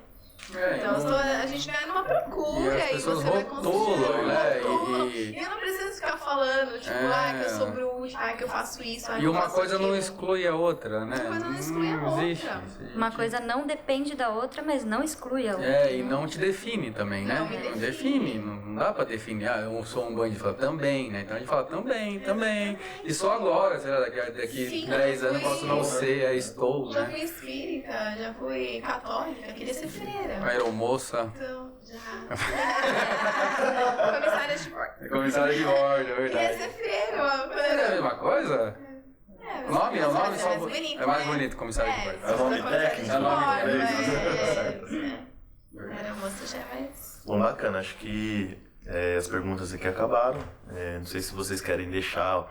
Então a gente vai numa procura
e as pessoas
você vai
rotulam, né?
E eu não preciso ficar falando, tipo, que eu sou bruxa, que eu faço isso,
E uma coisa não exclui a outra, né?
Uma coisa não exclui a outra.
Existe.
Uma coisa não depende da outra, mas não exclui a outra.
E não te define também, né?
Não me define.
Define, não dá pra definir. Eu sou um bandista, também, né? Então a gente fala também. E só agora, sei lá, daqui 10 anos eu posso não ser, estou,
Já
né?
fui espírita, já fui católica, queria ser freira.
Aeromoça.
Então, Já. Comissária de bordo.
Comissária de bordo, é
E
verdade.
recebeiro,
É a mesma coisa?
É,
O nome? É o nome
é
só.
mais bonito,
É mais
né?
bonito, comissário de bordo.
É o nome técnico.
É o nome
técnico.
Era moça já é mais...
Bom, bacana, acho que as perguntas aqui acabaram. Não sei se vocês querem deixar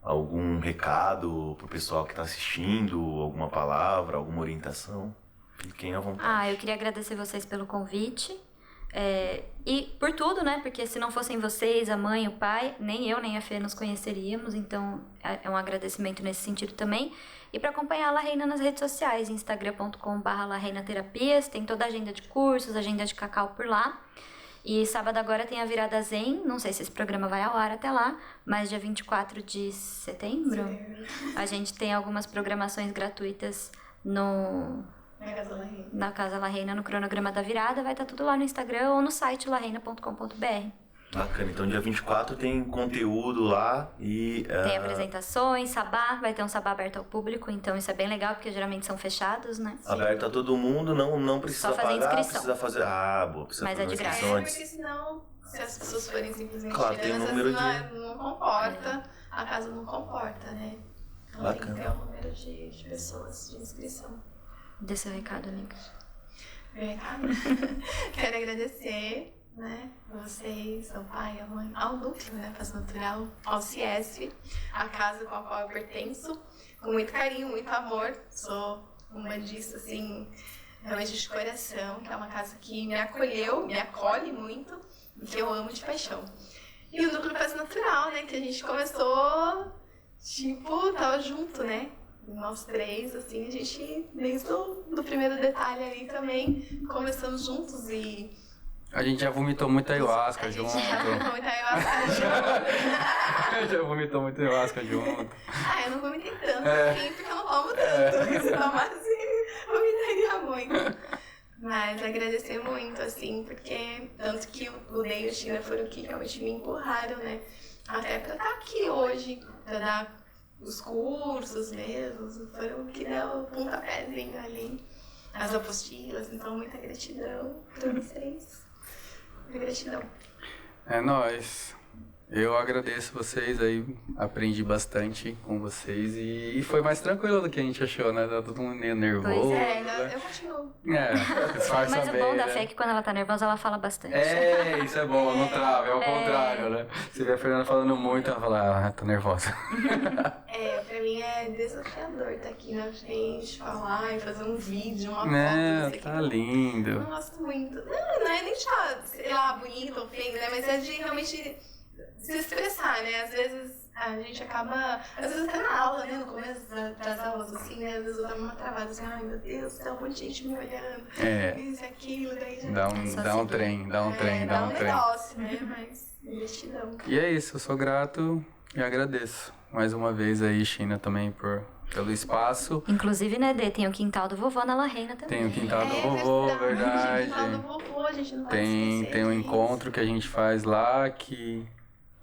algum recado pro pessoal que está assistindo, alguma palavra, alguma orientação. Fiquem à vontade.
Eu queria agradecer vocês pelo convite. E por tudo, né? Porque se não fossem vocês, a mãe, o pai, nem eu, nem a Fê nos conheceríamos. Então, é um agradecimento nesse sentido também. E para acompanhar a La Reina nas redes sociais, instagram.com/larreinaterapias. Tem toda a agenda de cursos, agenda de cacau por lá. E sábado agora tem a Virada Zen. Não sei se esse programa vai ao ar até lá, mas dia 24 de setembro, a gente tem algumas programações gratuitas na Casa La Reina, no cronograma da virada. Vai estar tudo lá no Instagram ou no site larreina.com.br.
Bacana, então dia 24 tem conteúdo lá e...
Tem apresentações, sabá, vai ter um sabá aberto ao público, então isso é bem legal, porque geralmente são fechados, né?
Aberto a todo mundo, não precisa
Só fazer
pagar,
inscrição.
precisa fazer... boa, precisa
Mas
fazer
é de
uma
graça.
inscrição
Porque
antes.
senão, se as pessoas forem simplesmente
Claro, tem um
tirando,
número
não comporta, a casa não comporta, né? Então
Bacana.
tem que ter um número de pessoas de inscrição.
Dê seu recado, amiga.
Meu recado? Quero agradecer, né, vocês, ao pai, à mãe, ao núcleo, né, Paz Natural, ao CIESF, a casa com a qual eu pertenço, com muito carinho, muito amor. Sou uma disso, assim, realmente de coração, que é uma casa que me acolheu, me acolhe muito e que eu amo de paixão. E o núcleo Paz Natural, né, que a gente começou, tava junto, né? Nós três, assim, a gente, desde do primeiro detalhe ali também, começamos juntos e...
A gente já vomitou muita ayahuasca junto.
Já vomitou ayahuasca junto.
Já vomitou muita ayahuasca junto.
Eu não vomitei tanto, assim, porque eu não tomo tanto. Se tomasse, vomitaria muito. Mas agradecer muito, assim, porque tanto que o Ney e o China foram o que realmente me empurraram, né? Até pra estar aqui hoje, pra dar os cursos mesmo, foram o que deu o pontapézinho ali, as apostilas, então muita gratidão pra vocês. Muita gratidão.
É nóis. Eu agradeço vocês aí, aprendi bastante com vocês e foi mais tranquilo do que a gente achou, né? Tá todo mundo meio nervoso.
Pois
Eu continuo.
Disfarça
Mas o
bem,
bom da
né?
Fé é que quando ela tá nervosa, ela fala bastante.
Isso é bom, não trava, é o contrário, né? Você vê a Fernanda falando muito, ela fala, tô nervosa.
Pra mim é desafiador estar aqui na frente, falar e fazer um vídeo, uma foto,
Né,
sei
tá
que.
lindo.
Eu gosto muito. Não é nem de estar, sei lá, bonito ou feio, né? Mas é de realmente se expressar, né? Às vezes a gente acaba, às vezes até na aula, né? No começo das aulas, assim, né? Às vezes eu dava uma travada, assim, ai meu Deus, tem um monte de gente me olhando. Isso e aquilo, daí já...
Dá um trem.
dá um negócio, né? Mas gratidão.
E é isso, eu sou grato e agradeço mais uma vez aí, China, também pelo espaço.
Inclusive, né, Dê, tem o quintal do vovô na La Reina também.
Tem o quintal do vovô, verdade.
Quintal do vovô, a gente não pode esquecer
Tem um
disso.
encontro que a gente faz lá, que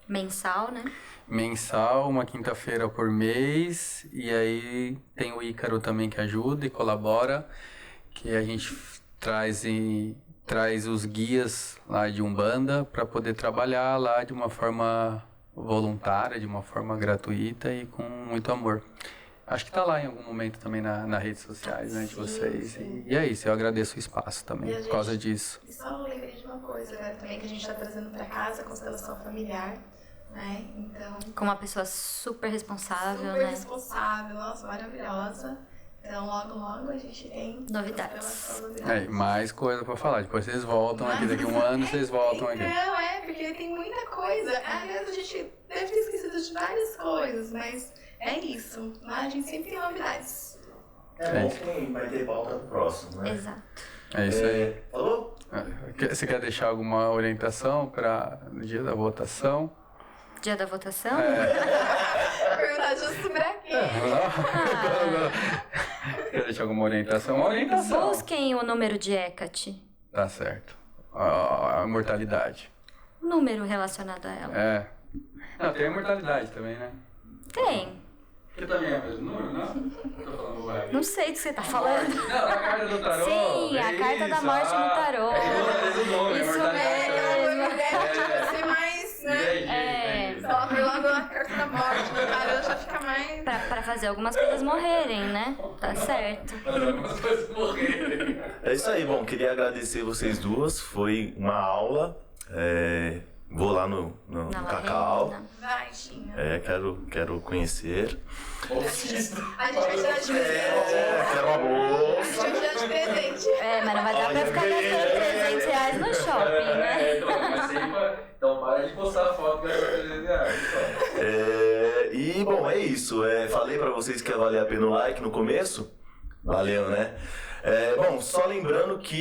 Mensal, né?
mensal, uma quinta-feira por mês. E aí tem o Ícaro também que ajuda e colabora, que a gente traz os guias lá de Umbanda para poder trabalhar lá de uma forma voluntária, de uma forma gratuita e com muito amor. Acho que tá lá em algum momento também nas redes sociais, né, de vocês. E é isso, eu agradeço o espaço também por causa disso.
E só lembrei de uma coisa agora também que a gente tá trazendo pra casa, a constelação familiar, né? Então,
Com uma pessoa super responsável,
super
né?
responsável, nossa, maravilhosa. Então, logo a gente tem
Novidades.
constelação novidades.
Mais coisa pra falar. Depois vocês voltam aqui, daqui a um ano vocês voltam aqui.
Então, porque tem muita coisa. Aliás, a gente deve ter esquecido de várias coisas, mas é isso. Lá a gente sempre tem novidades.
É bom que vai ter pauta pro próximo, né?
Exato.
É isso aí.
Falou?
Você quer deixar alguma orientação para o dia da votação?
Dia da votação?
Perguntar justo pra quê?
Quer deixar alguma orientação? Uma orientação.
Busquem o número de Hecate.
Tá certo. A imortalidade.
Número relacionado a ela.
Não, tem a imortalidade também, né?
Tem.
Que também é o mesmo número, não? Tô falando bobagem.
Não sei do que você tá falando.
Não, a carta do tarô.
Sim, a carta da morte no tarô. Isso
Vai ser mais, né? Se ela pegando a carta da morte no tarô, já fica mais...
Pra fazer algumas coisas morrerem, né? Tá certo.
Algumas coisas morrerem.
É isso aí, bom, queria agradecer vocês duas, foi uma aula. Vou lá no
Na
Cacau.
Lavenda.
Vai, Xinha.
Quero conhecer.
A gente vai te dar de presente.
Quero uma bolsa.
A gente vai te dar de presente.
Mas não vai dar pra ficar gastando R$300 no shopping, né?
Então para de postar a foto gastando R$300.
E bom, é isso. Falei pra vocês que ia valer a pena o like no começo. Valeu, né? Bom, só lembrando que